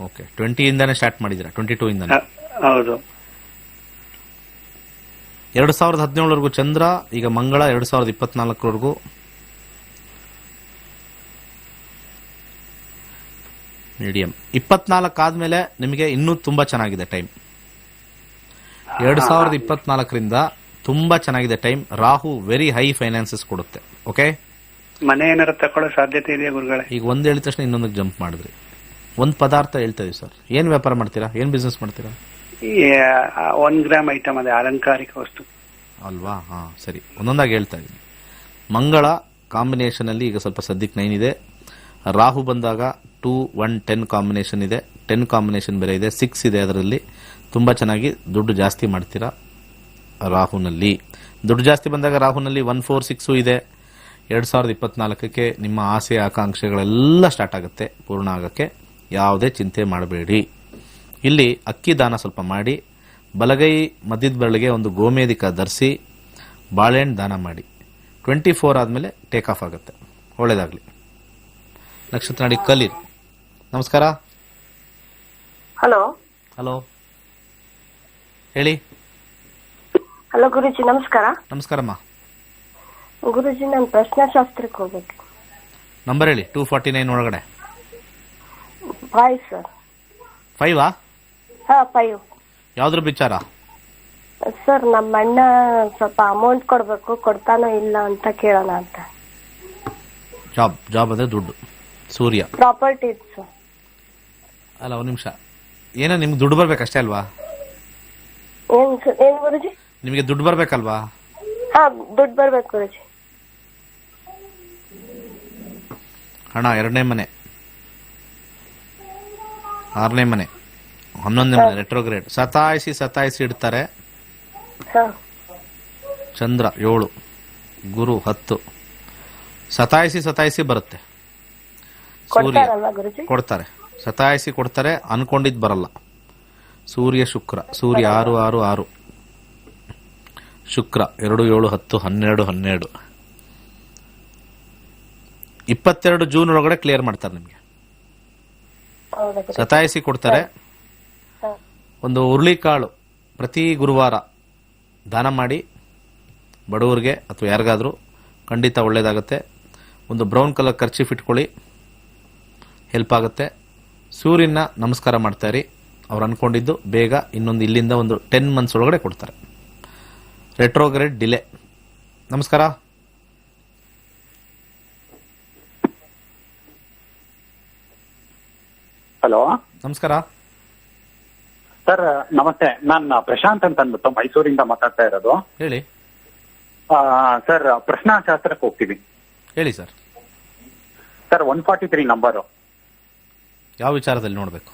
ಓಕೆ. 20 ಇಂದಾನೆ ಸ್ಟಾರ್ಟ್ ಮಾಡಿದ್ದೀರಾ? 22 ಇಂದಾನೆ? ಹೌದು. 2017ವರೆಗೂ ಚಂದ್ರ, ಈಗ ಮಂಗಳ 2024ವರೆಗೂ. ಮೀಡಿಯಂ. 24 ಆದ್ಮೇಲೆ ನಿಮಗೆ ಇನ್ನೂ ತುಂಬಾ ಚೆನ್ನಾಗಿದೆ ಟೈಮ್. 2024ರಿಂದ ತುಂಬಾ ಚೆನ್ನಾಗಿದೆ time. Rahu very high finances ಕೊಡುತ್ತೆ. ಓಕೆ. ಮನೆ ಏನಾರ ತಗೊಳ್ಳೋ ಸಾಧ್ಯತೆ ಇದೆಯಾ ಗುರುಗಳೇ? ಈಗ ಒಂದ್ ಹೇಳಿದ ತಕ್ಷಣ ಇನ್ನೊಂದಕ್ಕೆ ಜಂಪ್ ಮಾಡಿದ್ರಿ. ಒಂದ್ ಪದಾರ್ಥ ಹೇಳ್ತಾ ಇದೀವಿ ಸರ್. ಏನ್ ವ್ಯಾಪಾರ ಮಾಡ್ತೀರಾ? ಏನ್ ಬಿಸ್ನೆಸ್ ಮಾಡ್ತೀರಾ? 1 ಗ್ರಾಮ್ ಐಟಮ್, ಅದೇ ಅಲಂಕಾರಿಕ ವಸ್ತು ಅಲ್ವಾ? ಹಾ, ಸರಿ. ಒಂದೊಂದಾಗಿ ಹೇಳ್ತಾ ಇದ್ದೀನಿ. ಮಂಗಳ ಕಾಂಬಿನೇಷನ್ ಅಲ್ಲಿ ಈಗ ಸ್ವಲ್ಪ ಸದ್ಯಕ್ಕೆ 9 ಇದೆ. ರಾಹು ಬಂದಾಗ 2, 1, 10 ಕಾಂಬಿನೇಷನ್ ಇದೆ. 10 ಕಾಂಬಿನೇಷನ್ ಬೇರೆ ಇದೆ. 6 ಇದೆ. ಅದರಲ್ಲಿ ತುಂಬಾ ಚೆನ್ನಾಗಿ ದುಡ್ಡು ಜಾಸ್ತಿ ಮಾಡ್ತೀರಾ ರಾಹುನಲ್ಲಿ. ದುಡ್ಡು ಜಾಸ್ತಿ ಬಂದಾಗ ರಾಹುನಲ್ಲಿ 1, 4, 6 ಇದೆ. 2024ಕ್ಕೆ ನಿಮ್ಮ ಆಸೆ ಆಕಾಂಕ್ಷೆಗಳೆಲ್ಲ ಸ್ಟಾರ್ಟ್ ಆಗುತ್ತೆ, ಪೂರ್ಣ ಆಗಕ್ಕೆ. ಯಾವುದೇ ಚಿಂತೆ ಮಾಡಬೇಡಿ. ಇಲ್ಲಿ ಅಕ್ಕಿ ದಾನ ಸ್ವಲ್ಪ ಮಾಡಿ, ಬಲಗೈ ಮಧ್ಯದ ಬೆರಳಿಗೆ ಒಂದು ಗೋಮೇಧಿಕ ಧರಿಸಿ, ಬಾಳೆಹಣ್ಣು ದಾನ ಮಾಡಿ. 24 ಆದ್ಮೇಲೆ ಟೇಕ್ ಆಫ್ ಆಗುತ್ತೆ. ಒಳ್ಳೇದಾಗ್ಲಿ. ನಕ್ಷತ್ರ ನಾಡಿ ಕಲೀರಿ. ನಮಸ್ಕಾರ. ಹಲೋ. ಹೇಳಿ. ಹಲೋ ಗುರುಜಿ, ನಮಸ್ಕಾರ. ನಮಸ್ಕಾರಮ್ಮ. ಗುರುಜಿ, ನಾನು ಪ್ರಶ್ನಾಶಾಸ್ತ್ರಕ್ಕೆ ಹೋಗ್ಬೇಕು. ನಂಬರ್ ಹೇಳಿ. 249 ಒಳಗಡೆ 5 ಸರ್. 5ಆ? ಹಾ, 5. ಯಾವ್ದ್ರ ವಿಚಾರ? ಸರ್, ನಮ್ಮ ಅಣ್ಣ ಸ್ವಲ್ಪ ಅಮೌಂಟ್ ಕೊಡ್ಬೇಕು, ಕೊಡ್ತಾನೋ ಇಲ್ಲ ಅಂತ ಕೇಳೋಣ ಅಂತ. ಜಾಬ್ ಅಂದ್ರೆ ದುಡ್ಡು. ಸೂರ್ಯ. Property sir. ಅಲ್ಲ, ಒಂದ್ ನಿಮಿಷ. ಏನೋ ನಿಮ್ಗೆ ದುಡ್ಡು ಬರ್ಬೇಕಷ್ಟೇ ಅಲ್ವಾ? ಏನ್ ಗುರುಜಿ? ನಿಮಗೆ ದುಡ್ಡು ಬರ್ಬೇಕಲ್ವಾ? ಹಾ, ದುಡ್ಡು ಬರ್ಬೇಕು ಗುರುಜಿ. ಹಣ 2ನೇ ಮನೆ. 6ನೇ ಮನೆ 11ನೇ ಮನೆ ರೆಟ್ರೋಗ್ರೇಡ್. ಸತಾಯಿಸಿ ಇಡ್ತಾರೆ. ಚಂದ್ರ 7, ಗುರು 10. ಸತಾಯಿಸಿ ಬರುತ್ತೆ. ಸೂರ್ಯ ಕೊಡ್ತಾರೆ, ಸತಾಯಿಸಿ ಕೊಡ್ತಾರೆ, ಅನ್ಕೊಂಡಿದ್ ಬರಲ್ಲ. ಸೂರ್ಯ 6, 6, ಶುಕ್ರ 2, 7, 10, 12. 22 ಜೂನ್ ಒಳಗಡೆ ಕ್ಲಿಯರ್ ಮಾಡ್ತಾರೆ ನಿಮ್ಗೆ. ಸತಾಯಿಸಿ ಕೊಡ್ತಾರೆ. ಒಂದು ಹುರುಳಿಕಾಳು ಪ್ರತಿ ಗುರುವಾರ ದಾನ ಮಾಡಿ ಬಡವರಿಗೆ ಅಥವಾ ಯಾರಿಗಾದ್ರೂ ಖಂಡಿತ ಒಳ್ಳೇದಾಗುತ್ತೆ. ಒಂದು ಬ್ರೌನ್ ಕಲರ್ ಕರ್ಚೀಫ್ ಇಟ್ಕೊಳ್ಳಿ, ಹೆಲ್ಪ್ ಆಗುತ್ತೆ. ಸೂರ್ಯನ ನಮಸ್ಕಾರ ಮಾಡ್ತಾರೆ. ಅವ್ರು ಅನ್ಕೊಂಡಿದ್ದು ಬೇಗ ಇನ್ನೊಂದು ಇಲ್ಲಿಂದ ಒಂದು 10 ಮಂತ್ಸ್ ಒಳಗಡೆ ಕೊಡ್ತಾರೆ. Retrograde delay. ನಮಸ್ಕಾರ. ಹಲೋ, ನಮಸ್ಕಾರ ಸರ್. ನಮಸ್ತೆ. ನಾನು ಪ್ರಶಾಂತ್ ಅಂತ ಅಂದ್ಬಿಟ್ಟು ಮೈಸೂರಿಂದ ಮಾತಾಡ್ತಾ ಇರೋದು. ಹೇಳಿ ಸರ್, ಪ್ರಶ್ನಾಶಾಸ್ತ್ರಕ್ಕೆ ಹೋಗ್ತೀವಿ. ಹೇಳಿ ಸರ್. Sir, 143 number. ಯಾವ ವಿಚಾರದಲ್ಲಿ ನೋಡ್ಬೇಕು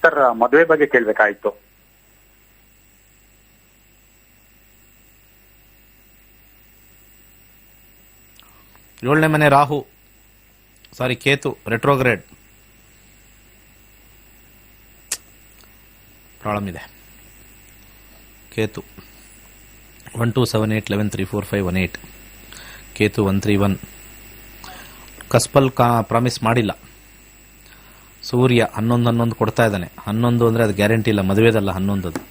ಸರ್? ಮದುವೆ ಬಗ್ಗೆ ಕೇಳ್ಬೇಕಾಯ್ತು. ಏಳನೇ ಮನೆ ಕೇತು ರೆಟ್ರೋಗ್ರೇಡ್. ಪ್ರಾಬ್ಲಮ್ ಇದೆ. ಕೇತು 1 2 7 8 11 3 4 5 1 8. ಕೇತು 1 3 1. ಕಸ್ಪಲ್ ಪ್ರಾಮಿಸ್ ಮಾಡಿಲ್ಲ. ಸೂರ್ಯ 11 ಕೊಡ್ತಾ ಇದ್ದಾನೆ. 11 ಅಂದ್ರೆ ಅದು ಗ್ಯಾರಂಟಿ ಇಲ್ಲ, ಮದುವೆದಲ್ಲ 11 ಅದು.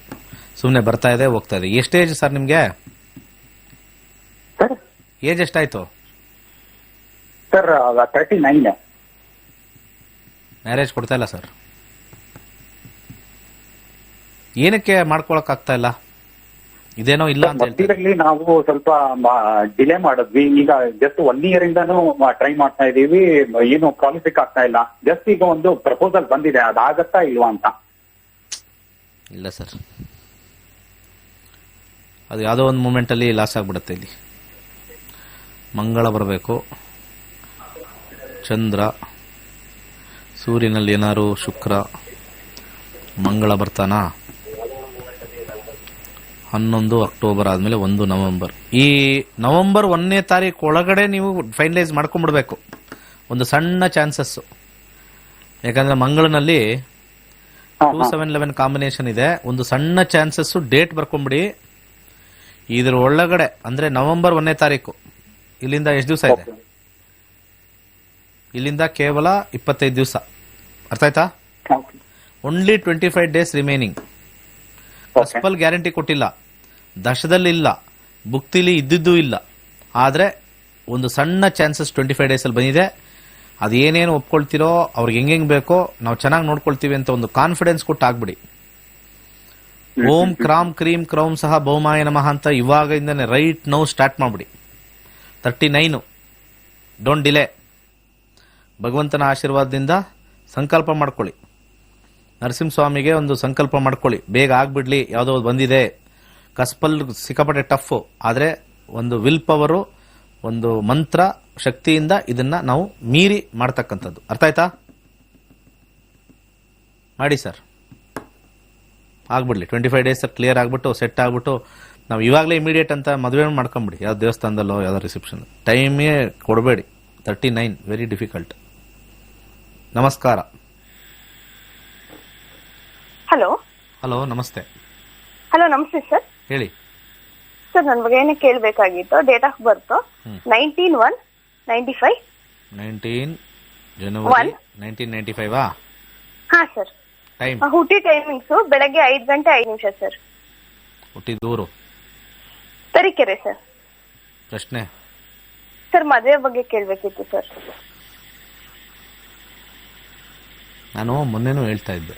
ಸುಮ್ಮನೆ ಬರ್ತಾ ಇದೆ ಹೋಗ್ತಾ ಇದೆ. ಎಷ್ಟು ಏಜ್ ಸರ್ ನಿಮ್ಗೆ? ಸರ್ ಏಜ್ ಎಷ್ಟಾಯ್ತು? ಸರ್ 39. ಮ್ಯಾರೇಜ್ ಕೊಡ್ತಾ ಇಲ್ಲ ಸರ್. ಏನಕ್ಕೆ ಮಾಡ್ಕೊಳಕ್ ಆಗ್ತಾ ಇಲ್ಲ? ಇದೇನೋ ಇಲ್ಲ ಅಂತ ಹೇಳ್ತಾರೆ. ಮಧ್ಯದಲ್ಲಿ ನಾವು ಸ್ವಲ್ಪ ಡಿಲೇ ಮಾಡಿದ್ವಿ. ಈಗ ಜಸ್ಟ್ 1 year ಇಂದಾನು ಟ್ರೈ ಮಾಡ್ತಾ ಇದೀವಿ. ಏನು ಪ್ರಾಮಿಸಿಕ್ ಆಗ್ತಾ ಇಲ್ಲ. ಜಸ್ಟ್ ಈಗ ಒಂದು ಪ್ರಪೋಸಲ್ ಬಂದಿದೆ, ಅದಾಗತ್ತಾ ಇಲ್ವಾ ಅಂತ. ಇಲ್ಲ ಸರ್, ಅದು ಯಾವುದೋ ಒಂದು ಮೂಮೆಂಟ್ ಅಲ್ಲಿ ಲಾಸ್ ಆಗ್ಬಿಡುತ್ತೆ. ಇಲ್ಲಿ ಮಂಗಳ ಬರಬೇಕು, ಚಂದ್ರ, ಸೂರ್ಯನಲ್ಲಿ ಏನಾರು ಶುಕ್ರ, ಮಂಗಳ ಬರ್ತಾನ. 11 ಅಕ್ಟೋಬರ್ ಆದ್ಮೇಲೆ 1 ನವೆಂಬರ್. ಈ ನವೆಂಬರ್ 1ನೇ ತಾರೀಕು ಒಳಗಡೆ ನೀವು ಫೈನಲೈಸ್ ಮಾಡ್ಕೊಂಡ್ಬಿಡ್ಬೇಕು. ಒಂದು ಸಣ್ಣ ಚಾನ್ಸಸ್, ಯಾಕಂದ್ರೆ ಮಂಗಳನಲ್ಲಿ 2 7 11 ಕಾಂಬಿನೇಷನ್ ಇದೆ. ಒಂದು ಸಣ್ಣ ಚಾನ್ಸಸ್, ಡೇಟ್ ಬರ್ಕೊಂಡ್ಬಿಡಿ. ಇದ್ರ ಒಳಗಡೆ ಅಂದ್ರೆ ನವೆಂಬರ್ 1ನೇ ತಾರೀಕು. ಇಲ್ಲಿಂದ ಎಷ್ಟು ದಿವಸ ಇದೆ? ಇಲ್ಲಿಂದ ಕೇವಲ 25 ದಿವಸ. ಅರ್ಥ ಆಯ್ತಾ? Only 25 days remaining. Cuspal guarantee ಕೊಟ್ಟಿಲ್ಲ, ದಶದಲ್ಲಿ ಇಲ್ಲ, ಭುಕ್ತಿಲಿ ಇದ್ದಿದ್ದೂ ಇಲ್ಲ. ಆದ್ರೆ ಒಂದು ಸಣ್ಣ ಚಾನ್ಸಸ್ 25 ಡೇಸ್ ಅಲ್ಲಿ ಬಂದಿದೆ. ಅದೇನೇನು ಒಪ್ಕೊಳ್ತಿರೋ, ಅವ್ರಿಗೆ ಹೆಂಗ್ ಬೇಕೋ ನಾವು ಚೆನ್ನಾಗಿ ನೋಡ್ಕೊಳ್ತೀವಿ ಅಂತ ಒಂದು ಕಾನ್ಫಿಡೆನ್ಸ್ ಕೊಟ್ಟು ಆಗ್ಬಿಡಿ. ಓಂ ಕ್ರಾಮ್ ಕ್ರೀಂ ಕ್ರೌಂ ಸಹ ಭೌಮಾಯ ನಮಃ ಅಂತ ಇವಾಗಿಂದನೇ ರೈಟ್ ನೌ ಸ್ಟಾರ್ಟ್ ಮಾಡ್ಬಿಡಿ. 39. Don't delay. ಭಗವಂತನ ಆಶೀರ್ವಾದದಿಂದ ಸಂಕಲ್ಪ ಮಾಡ್ಕೊಳ್ಳಿ. ನರಸಿಂಹಸ್ವಾಮಿಗೆ ಒಂದು ಸಂಕಲ್ಪ ಮಾಡ್ಕೊಳ್ಳಿ, ಬೇಗ ಆಗ್ಬಿಡ್ಲಿ. ಯಾವುದೋ ಬಂದಿದೆ, ಕಸ್ಪಲ್ ಸಿಕ್ಕಾಪಟ್ಟೆ ಟಫ್, ಆದ್ರೆ ಒಂದು ವಿಲ್ ಪವರು, ಒಂದು ಮಂತ್ರ ಶಕ್ತಿಯಿಂದ ಇದನ್ನ ನಾವು ಮೀರಿ ಮಾಡ್ತಕ್ಕಂಥದ್ದು. ಅರ್ಥ ಆಯ್ತಾ? ಮಾಡಿ ಸರ್, ಆಗ್ಬಿಡ್ಲಿ. 25 ಡೇಸ್ ಕ್ಲಿಯರ್ ಆಗ್ಬಿಟ್ಟು ಸೆಟ್ ಆಗ್ಬಿಟ್ಟು ನಾವು ಇವಾಗಲೇ ಇಮಿಡಿಯೇಟ್ ಅಂತ ಮದುವೆ ಮಾಡ್ಕೊಂಬಿಡಿ. ಯಾವ್ದು ದೇವಸ್ಥಾನದಲ್ಲೋ ಯಾವ್ದೋ ರಿಸೆಪ್ಷನ್. ಟೈಮೇ ಕೊಡಬೇಡಿ. 39 ವೆರಿ ಡಿಫಿಕಲ್ಟ್. ನಮಸ್ಕಾರ. ಹಲೋ, ನಮಸ್ತೆ. ಹಲೋ, ನಮಸ್ತೆ ಸರ್. ಹೇಳಿ ಸರ್, ನನ್ನ ಬಗ್ಗೆ ಏನೇ ಕೇಳಬೇಕಾಗಿತ್ತು. Date of birth 19/1/95. 19 ಜನವರಿ 1995. ಹಾ ಸರ್. ಟೈಮ್? ಹುಟ್ಟಿ ಟೈಮಿಂಗ್ಸ್ ಬೆಳಗ್ಗೆ 5 ಗಂಟೆ 5 ನಿಮಿಷ ಸರ್. ಹುಟ್ಟಿದೂರು? ತರೀಕೆರೆ ಸರ್. ಪ್ರಶ್ನೆ ಸರ್, ಮದುವೆ ಬಗ್ಗೆ ಕೇಳಬೇಕಿತ್ತು ಸರ್. ನಾನು ಮೊನ್ನೆನೂ ಹೇಳ್ತಾ ಇದ್ದೆ,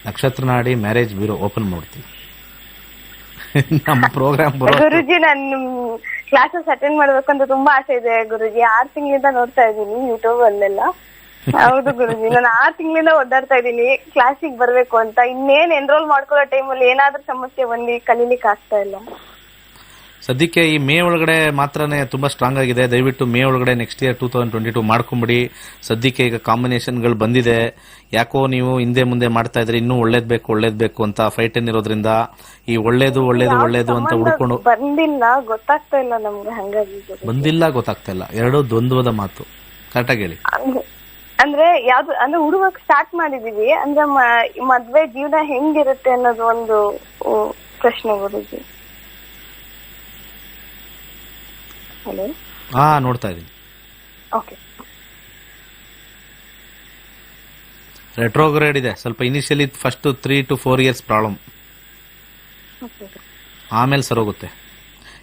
ನಕ್ಷತ್ರ ನಾಡಿ ಮ್ಯಾರೇಜ್ ಬ್ಯೂರೋ ಓಪನ್ ಮಾಡ್ತೀವಿ. ನಮ್ಮ ಪ್ರೋಗ್ರಾಮ್ ಗುರುಜಿ, ನಾನು ಕ್ಲಾಸಸ್ ಅಟೆಂಡ್ ಮಾಡ್ಬೇಕಂತ ತುಂಬಾ ಆಸೆ ಇದೆ ಗುರುಜಿ. 6 ತಿಂಗಳಿಂದ ನೋಡ್ತಾ ಇದ್ದೀನಿ ಯೂಟ್ಯೂಬ್ ಅಲ್ಲೆಲ್ಲ. ಹೌದು ಗುರುಜಿ, ನಾನು 6 ತಿಂಗಳಿಂದ ಓದಾಡ್ತಾ ಇದ್ದೀನಿ ಕ್ಲಾಸಿಗೆ ಬರ್ಬೇಕು ಅಂತ. ಇನ್ನೇನ್ ಎನ್ರೋಲ್ ಮಾಡ್ಕೊಳ್ಳೋ ಟೈಮಲ್ಲಿ ಏನಾದ್ರೂ ಸಮಸ್ಯೆ ಬಂದು ಕಲೀಲಿಕ್ಕೆ ಆಗ್ತಾ ಇಲ್ಲ. ಸದ್ಯಕ್ಕೆ ಈ ಮೇ ಒಳಗಡೆ ಮಾತ್ರನೇ ತುಂಬಾ ಸ್ಟ್ರಾಂಗ್ ಆಗಿದೆ. ದಯವಿಟ್ಟು ಮೇ ಒಳಗಡೆ ನೆಕ್ಸ್ಟ್ ಇಯರ್ 2022 ಮಾಡ್ಕೊಂಬಿಡಿ. ಸದ್ಯಕ್ಕೆ ಈಗ ಕಾಂಬಿನೇಷನ್ಗಳು ಬಂದಿದೆ. ಯಾಕೋ ನೀವು ಹಿಂದೆ ಮುಂದೆ ಮಾಡ್ತಾ ಇದ್ರೆ ಇನ್ನೂ ಒಳ್ಳೇದ್ ಬೇಕು ಅಂತ ಫೈಟ್ ಇರೋದ್ರಿಂದ ಈ ಒಳ್ಳೇದು ಅಂತ ಹುಡ್ಕೊಂಡು ಬಂದಿಲ್ಲ, ಗೊತ್ತಾಗ್ತಾ ಇಲ್ಲ ನಮ್ಗೆ. ಹಂಗಾಗಿ ಗೊತ್ತಾಗ್ತಾ ಇಲ್ಲ. ಎರಡೂ ದ್ವಂದ್ವದ ಮಾತು. ಕರೆಕ್ಟಾಗಿ ಹೇಳಿ. ಅಂದ್ರೆ ಯಾವ್ದು ಅಂದ್ರೆ ಹುಡುಗಕ್ ಸ್ಟಾರ್ಟ್ ಮಾಡಿದೀವಿ ಅಂದ್ರೆ ಮದ್ವೆ ಜೀವನ ಹೆಂಗಿರುತ್ತೆ ಅನ್ನೋದು ಒಂದು ಪ್ರಶ್ನೆ ಗುರುಜಿ. ಹಲೋ, ನೋಡ್ತಾ ಇದೀನಿ. ಓಕೆ, ರೆಟ್ರೋಗ್ರೇಡ್ ಇದೆ ಸ್ವಲ್ಪ. Initially first 3 to 4 years problem, ಆಮೇಲೆ ಸರೋಗುತ್ತೆ.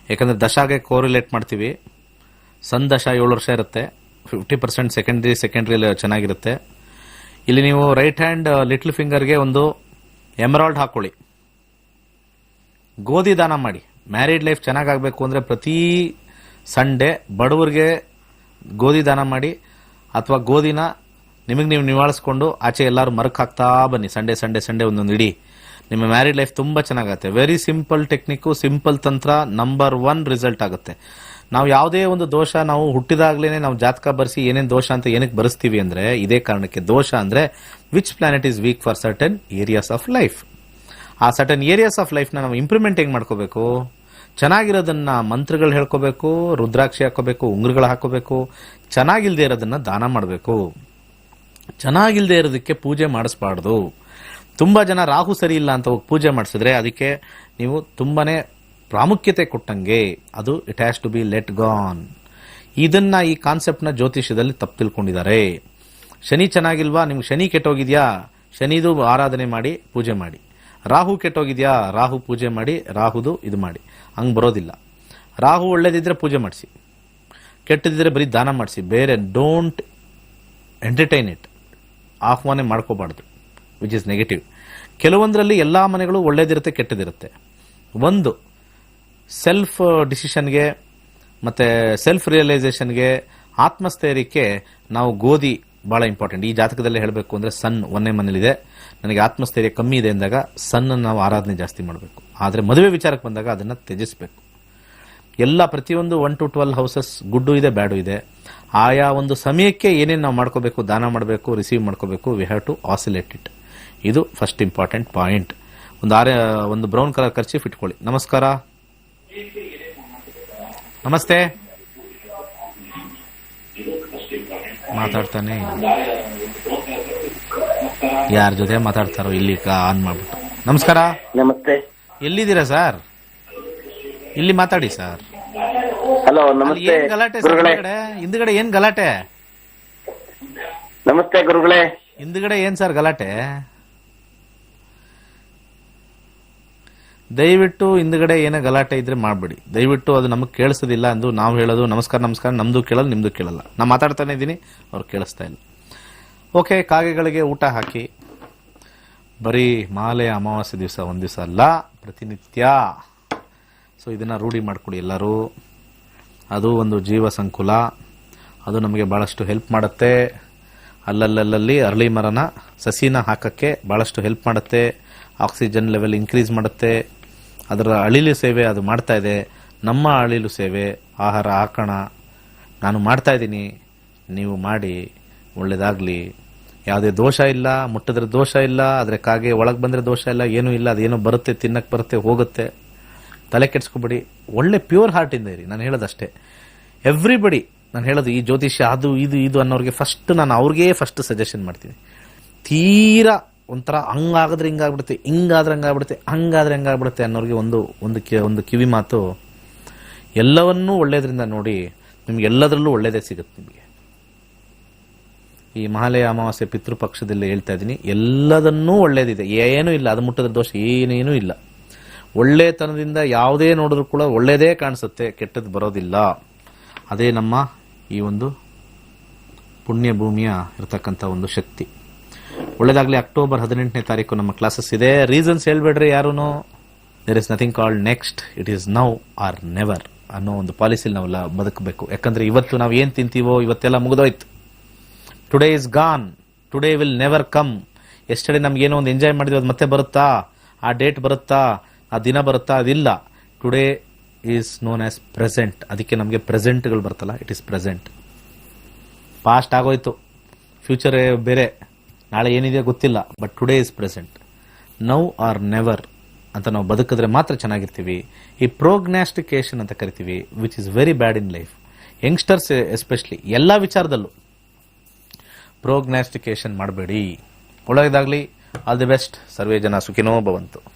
ಯಾಕಂದ್ರೆ ದಶಾಗೆ ಕೋರಿಲೇಟ್ ಮಾಡ್ತೀವಿ. ಸನ್ ದಶ 7 ವರ್ಷ ಇರುತ್ತೆ. 50% ಸೆಕೆಂಡ್ರಿ ಚೆನ್ನಾಗಿರುತ್ತೆ. ಇಲ್ಲಿ ನೀವು ರೈಟ್ ಹ್ಯಾಂಡ್ ಲಿಟ್ಲ್ ಫಿಂಗರ್ಗೆ ಒಂದು ಎಮರಾಲ್ಡ್ ಹಾಕೊಳ್ಳಿ. ಗೋಧಿ ದಾನ ಮಾಡಿ. ಮ್ಯಾರಿಡ್ ಲೈಫ್ ಚೆನ್ನಾಗಾಗಬೇಕು ಅಂದ್ರೆ ಪ್ರತಿ ಸಂಡೇ ಬಡವರಿಗೆ ಗೋಧಿ ದಾನ ಮಾಡಿ, ಅಥವಾ ಗೋಧಿನ ನಿಮಗೆ ನೀವು ನಿವಾಳಿಸ್ಕೊಂಡು ಆಚೆ ಎಲ್ಲರೂ ಮರಕ್ ಹಾಕ್ತಾ ಬನ್ನಿ. ಸಂಡೇ ಒಂದೊಂದು ಇಡೀ. ನಿಮ್ಮ ಮ್ಯಾರಿಡ್ ಲೈಫ್ ತುಂಬಾ ಚೆನ್ನಾಗತ್ತೆ. ವೆರಿ ಸಿಂಪಲ್ ಟೆಕ್ನಿಕ್, ಸಿಂಪಲ್ ತಂತ್ರ, ನಂಬರ್ 1 ರಿಸಲ್ಟ್ ಆಗುತ್ತೆ. ನಾವು ಯಾವುದೇ ಒಂದು ದೋಷ ನಾವು ಹುಟ್ಟಿದಾಗ್ಲೇನೆ ನಾವು ಜಾತಕ ಬರೆಸಿ ಏನೇನು ದೋಷ ಅಂತ ಏನಕ್ಕೆ ಬರೆಸ್ತೀವಿ ಅಂದ್ರೆ ಇದೇ ಕಾರಣಕ್ಕೆ. ದೋಷ ಅಂದ್ರೆ which planet is weak for certain areas of life. ಆ ಸರ್ಟನ್ ಏರಿಯಾಸ್ ಆಫ್ ಲೈಫ್ ನಾವು ಇಂಪ್ರೂವ್ಮೆಂಟ್ ಹೆಂಗ್ ಮಾಡ್ಕೋಬೇಕು? ಚೆನ್ನಾಗಿರೋದನ್ನ ಮಂತ್ರಗಳು ಹೇಳ್ಕೋಬೇಕು, ರುದ್ರಾಕ್ಷಿ ಹಾಕೋಬೇಕು, ಉಂಗುರಗಳು ಹಾಕೋಬೇಕು. ಚೆನ್ನಾಗಿಲ್ದೇ ಇರೋದನ್ನ ದಾನ ಮಾಡಬೇಕು. ಚೆನ್ನಾಗಿಲ್ದೇ ಇರೋದಕ್ಕೆ ಪೂಜೆ ಮಾಡಿಸ್ಬಾರ್ದು. ತುಂಬಾ ಜನ ರಾಹು ಸರಿ ಇಲ್ಲ ಅಂತ ಹೋಗಿ ಪೂಜೆ ಮಾಡಿಸಿದ್ರೆ ಅದಕ್ಕೆ ನೀವು ತುಂಬಾನೇ ಪ್ರಾಮುಖ್ಯತೆ ಕೊಟ್ಟಂಗೆ. ಅದು it has to be let gone. ಇದನ್ನ ಈ ಕಾನ್ಸೆಪ್ಟ್ ನ ಜ್ಯೋತಿಷ್ಯದಲ್ಲಿ ತಪ್ಪು ತಿಳ್ಕೊಂಡಿದ್ದಾರೆ. ಶನಿ ಚೆನ್ನಾಗಿಲ್ವಾ, ನಿಮ್ಗೆ ಶನಿ ಕೆಟ್ಟೋಗಿದ್ಯಾ, ಶನಿದು ಆರಾಧನೆ ಮಾಡಿ ಪೂಜೆ ಮಾಡಿ. ರಾಹು ಕೆಟ್ಟೋಗಿದ್ಯಾ, ರಾಹು ಪೂಜೆ ಮಾಡಿ, ರಾಹುದು ಇದು ಮಾಡಿ. ಹಂಗ್ ಬರೋದಿಲ್ಲ. ರಾಹು ಒಳ್ಳೇದಿದ್ರೆ ಪೂಜೆ ಮಾಡಿಸಿ, ಕೆಟ್ಟದಿದ್ರೆ ಬರೀ ದಾನ ಮಾಡಿಸಿ. ಬೇರೆ ಡೋಂಟ್ ಎಂಟರ್ಟೈನ್ ಇಟ್. ಆಹ್ವಾನ ಮಾಡ್ಕೋಬಾರ್ದು, ವಿಚ್ ಇಸ್ ನೆಗೆಟಿವ್. ಕೆಲವೊಂದರಲ್ಲಿ ಎಲ್ಲಾ ಮನೆಗಳು ಒಳ್ಳೇದಿರುತ್ತೆ, ಕೆಟ್ಟದಿರುತ್ತೆ. ಒಂದು ಸೆಲ್ಫ್ ಡಿಸಿಷನ್ಗೆ ಮತ್ತೆ ಸೆಲ್ಫ್ ರಿಯಲೈಸೇಷನ್ಗೆ, ಆತ್ಮಸ್ಥೈರ್ಯಕ್ಕೆ ನಾವು ಗೋಧಿ ಬಹಳ ಇಂಪಾರ್ಟೆಂಟ್. ಈ ಜಾತಕದಲ್ಲಿ ಹೇಳಬೇಕು ಅಂದ್ರೆ ಸನ್ 1ನೇ ಮನೇಲಿದೆ, ನನಗೆ ಆತ್ಮಸ್ಥೈರ್ಯ ಕಮ್ಮಿ ಇದೆ ಎಂದಾಗ ಸನ್ ನಾವು ಆರಾಧನೆ ಜಾಸ್ತಿ ಮಾಡಬೇಕು. ಆದರೆ ಮದುವೆ ವಿಚಾರಕ್ಕೆ ಬಂದಾಗ ಅದನ್ನ ತ್ಯಜಿಸಬೇಕು. ಎಲ್ಲ ಪ್ರತಿಯೊಂದು 1 to 12 ಹೌಸಸ್ ಗುಡ್ಡು ಇದೆ, ಬ್ಯಾಡು ಇದೆ. ಆಯಾ ಒಂದು ಸಮಯಕ್ಕೆ ಏನೇನು ನಾವು ಮಾಡ್ಕೋಬೇಕು, ದಾನ ಮಾಡಬೇಕು, ರಿಸೀವ್ ಮಾಡ್ಕೋಬೇಕು. We have to oscillate it. ಇದು ಫಸ್ಟ್ ಇಂಪಾರ್ಟೆಂಟ್ ಪಾಯಿಂಟ್. ಒಂದು ಬ್ರೌನ್ ಕಲರ್ ಕರ್ಚೀಫ್ ಇಟ್ಕೊಳ್ಳಿ. ನಮಸ್ಕಾರ, ನಮಸ್ತೆ. ಮಾತಾಡ್ತಾನೆ ಯಾರ ಜೊತೆ ಮಾತಾಡ್ತಾರೋ ಇಲ್ಲಿ ಆನ್ ಮಾಡ್ಬಿಟ್ಟು. ನಮಸ್ಕಾರ. ನಮಸ್ತೆ. ಎಲ್ಲಿದ್ದೀರಾ ಸರ್? ಇಲ್ಲಿ ಮಾತಾಡಿ ಸರ್. ಹಲೋ, ನಮಸ್ತೆ. ಏನ್ ಗಲಾಟೆ ಹಿಂದ್ಗಡೆ? ಏನ್ ಗಲಾಟೆ? ನಮಸ್ತೆ ಗುರುಗಳೇ. ಹಿಂದ್ಗಡೆ ಏನ್ ಸರ್ ಗಲಾಟೆ? ದಯವಿಟ್ಟು ಹಿಂದ್ಗಡೆ ಏನೋ ಗಲಾಟೆ ಇದ್ರೆ ಮಾಡ್ಬಿಡಿ ದಯವಿಟ್ಟು. ಅದು ನಮಗೆ ಕೇಳಿಸೋದಿಲ್ಲ ಅಂದು ನಾವು ಹೇಳೋದು ನಮಸ್ಕಾರ ನಮ್ದು ಕೇಳಲ್ಲ, ನಿಮ್ದು ಕೇಳಲ್ಲ. ನಾ ಮಾತಾಡ್ತಾನೆ ಇದ್ದೀನಿ, ಅವ್ರು ಕೇಳಿಸ್ತಾ ಇಲ್ಲ. ಓಕೆ, ಕಾಗೆಗಳಿಗೆ ಊಟ ಹಾಕಿ. ಬರೀ ಮಾಲೆ ಅಮಾವಾಸ್ಯೆ ದಿವಸ ಒಂದ್ ದಿವಸ ಅಲ್ಲ, ಪ್ರತಿನಿತ್ಯ. ಸೊ ಇದನ್ನ ರೂಢಿ ಮಾಡ್ಕೊಡಿ ಎಲ್ಲರೂ. ಅದು ಒಂದು ಜೀವ ಸಂಕುಲ, ಅದು ನಮಗೆ ಬಹಳಷ್ಟು ಹೆಲ್ಪ್ ಮಾಡುತ್ತೆ. ಅಲ್ಲಲ್ಲಿ ಅರಳಿ ಮರನ ಸಸಿನ ಹಾಕಕ್ಕೆ ಬಹಳಷ್ಟು ಹೆಲ್ಪ್ ಮಾಡುತ್ತೆ. ಆಕ್ಸಿಜನ್ ಲೆವೆಲ್ ಇನ್ಕ್ರೀಸ್ ಮಾಡುತ್ತೆ. ಅದರ ಅಳಿಲು ಸೇವೆ ಅದು ಮಾಡ್ತಾ ಇದೆ. ನಮ್ಮ ಅಳಿಲು ಸೇವೆ, ಆಹಾರ ಹಾಕೋಣ. ನಾನು ಮಾಡ್ತಾ ಇದ್ದೀನಿ, ನೀವು ಮಾಡಿ, ಒಳ್ಳೇದಾಗ್ಲಿ. ಯಾವುದೇ ದೋಷ ಇಲ್ಲ, ಮುಟ್ಟಿದ್ರೆ ದೋಷ ಇಲ್ಲ, ಆದ್ರೆ ಕಾಗೆ ಒಳಗೆ ಬಂದ್ರೆ ದೋಷ ಇಲ್ಲ, ಏನೂ ಇಲ್ಲ. ಅದೇನೋ ಬರುತ್ತೆ, ತಿನ್ನಕ್ಕೆ ಬರುತ್ತೆ, ಹೋಗುತ್ತೆ. ತಲೆ ಕೆಡ್ಸ್ಕೊಬೇಡಿ. ಒಳ್ಳೆ ಪ್ಯೂರ್ ಹಾರ್ಟ್ ಇಂದ ಇರಿ. ನಾನು ಹೇಳೋದಷ್ಟೇ. ಎವ್ರಿಬಡಿ ನಾನು ಹೇಳೋದು ಈ ಜ್ಯೋತಿಷ್ಯ ಅದು ಇದು ಅನ್ನೋರಿಗೆ ಫಸ್ಟ್ ನಾನು ಅವ್ರಿಗೆ ಫಸ್ಟ್ ಸಜೆಷನ್ ಮಾಡ್ತೀನಿ. ತೀರಾ ಒಂಥರ ಹಂಗಾದ್ರೆ ಹಿಂಗಾಗ್ಬಿಡುತ್ತೆ, ಹಿಂಗಾದ್ರೆ ಹಂಗಾಗ್ಬಿಡುತ್ತೆ, ಹಂಗಾದ್ರೆ ಹಂಗಾಗ್ಬಿಡುತ್ತೆ ಅನ್ನೋರಿಗೆ ಒಂದು ಕಿವಿ ಮಾತು. ಎಲ್ಲವನ್ನೂ ಒಳ್ಳೇದ್ರಿಂದ ನೋಡಿ, ನಿಮ್ಗೆ ಎಲ್ಲದರಲ್ಲೂ ಒಳ್ಳೇದೇ ಸಿಗುತ್ತೆ. ನಿಮಗೆ ಈ ಮಹಾಲಯ ಅಮಾವಾಸ್ಯೆ ಪಿತೃಪಕ್ಷದಲ್ಲಿ ಹೇಳ್ತಾ ಇದ್ದೀನಿ, ಎಲ್ಲದನ್ನೂ ಒಳ್ಳೇದಿದೆ, ಏನೂ ಇಲ್ಲ. ಅದು ಮುಟ್ಟಿದ್ರೆ ದೋಷ ಏನೇನೂ ಇಲ್ಲ. ಒಳ್ಳೆತನದಿಂದ ಯಾವುದೇ ನೋಡಿದ್ರು ಕೂಡ ಒಳ್ಳೇದೇ ಕಾಣಿಸುತ್ತೆ, ಕೆಟ್ಟದ್ದು ಬರೋದಿಲ್ಲ. ಅದೇ ನಮ್ಮ ಈ ಒಂದು ಪುಣ್ಯ ಭೂಮಿಯ ಇರತಕ್ಕಂಥ ಒಂದು ಶಕ್ತಿ. ಒಳ್ಳೇದಾಗ್ಲಿ. ಅಕ್ಟೋಬರ್ 18ನೇ ತಾರೀಕು ನಮ್ಮ ಕ್ಲಾಸಸ್ ಇದೆ. ರೀಸನ್ಸ್ ಹೇಳ್ಬೇಡ್ರಿ ಯಾರೂನು. There is nothing called next, it is now or never ಅನ್ನೋ ಒಂದು ಪಾಲಿಸಿಲಿ ನಾವೆಲ್ಲ ಬದುಕಬೇಕು. ಯಾಕಂದ್ರೆ ಇವತ್ತು ನಾವು ಏನ್ ತಿಂತೀವೋ ಇವತ್ತೆಲ್ಲ ಮುಗಿದೋಯ್ತು. Today is gone, today will never come. Yesterday ನಮ್ಗೆ ಏನೋ ಒಂದು ಎಂಜಾಯ್ ಮಾಡಿದ್ವಿ, ಅದು ಮತ್ತೆ ಬರುತ್ತಾ? ಆ ಡೇಟ್ ಬರುತ್ತಾ? ಆ ದಿನ ಬರುತ್ತಾ? ಅದಿಲ್ಲ. Today is known as present. ಅದಕ್ಕೆ ನಮಗೆ ಪ್ರೆಸೆಂಟ್ಗಳು ಬರ್ತಲ್ಲ, ಇಟ್ ಈಸ್ ಪ್ರೆಸೆಂಟ್. ಪಾಸ್ಟ್ ಆಗೋಯ್ತು, ಫ್ಯೂಚರ್ ಬೇರೆ, ನಾಳೆ ಏನಿದೆ ಗೊತ್ತಿಲ್ಲ, but today is present. Now or never ಅಂತ ನಾವು ಬದುಕಿದ್ರೆ ಮಾತ್ರ ಚೆನ್ನಾಗಿರ್ತೀವಿ. ಈ ಪ್ರೋಗ್ನಾಸ್ಟಿಕೇಶನ್ ಅಂತ ಕರಿತೀವಿ, which is very bad in life. Youngsters especially ಎಲ್ಲ ವಿಚಾರದಲ್ಲೂ ಪ್ರೋಗ್ನಾಸ್ಟಿಕೇಶನ್ ಮಾಡಬೇಡಿ. ಒಳ್ಳೆಯದಾಗಲಿ. All the best. ಸರ್ವೇ ಜನ ಸುಖಿನೋ ಭವಂತು.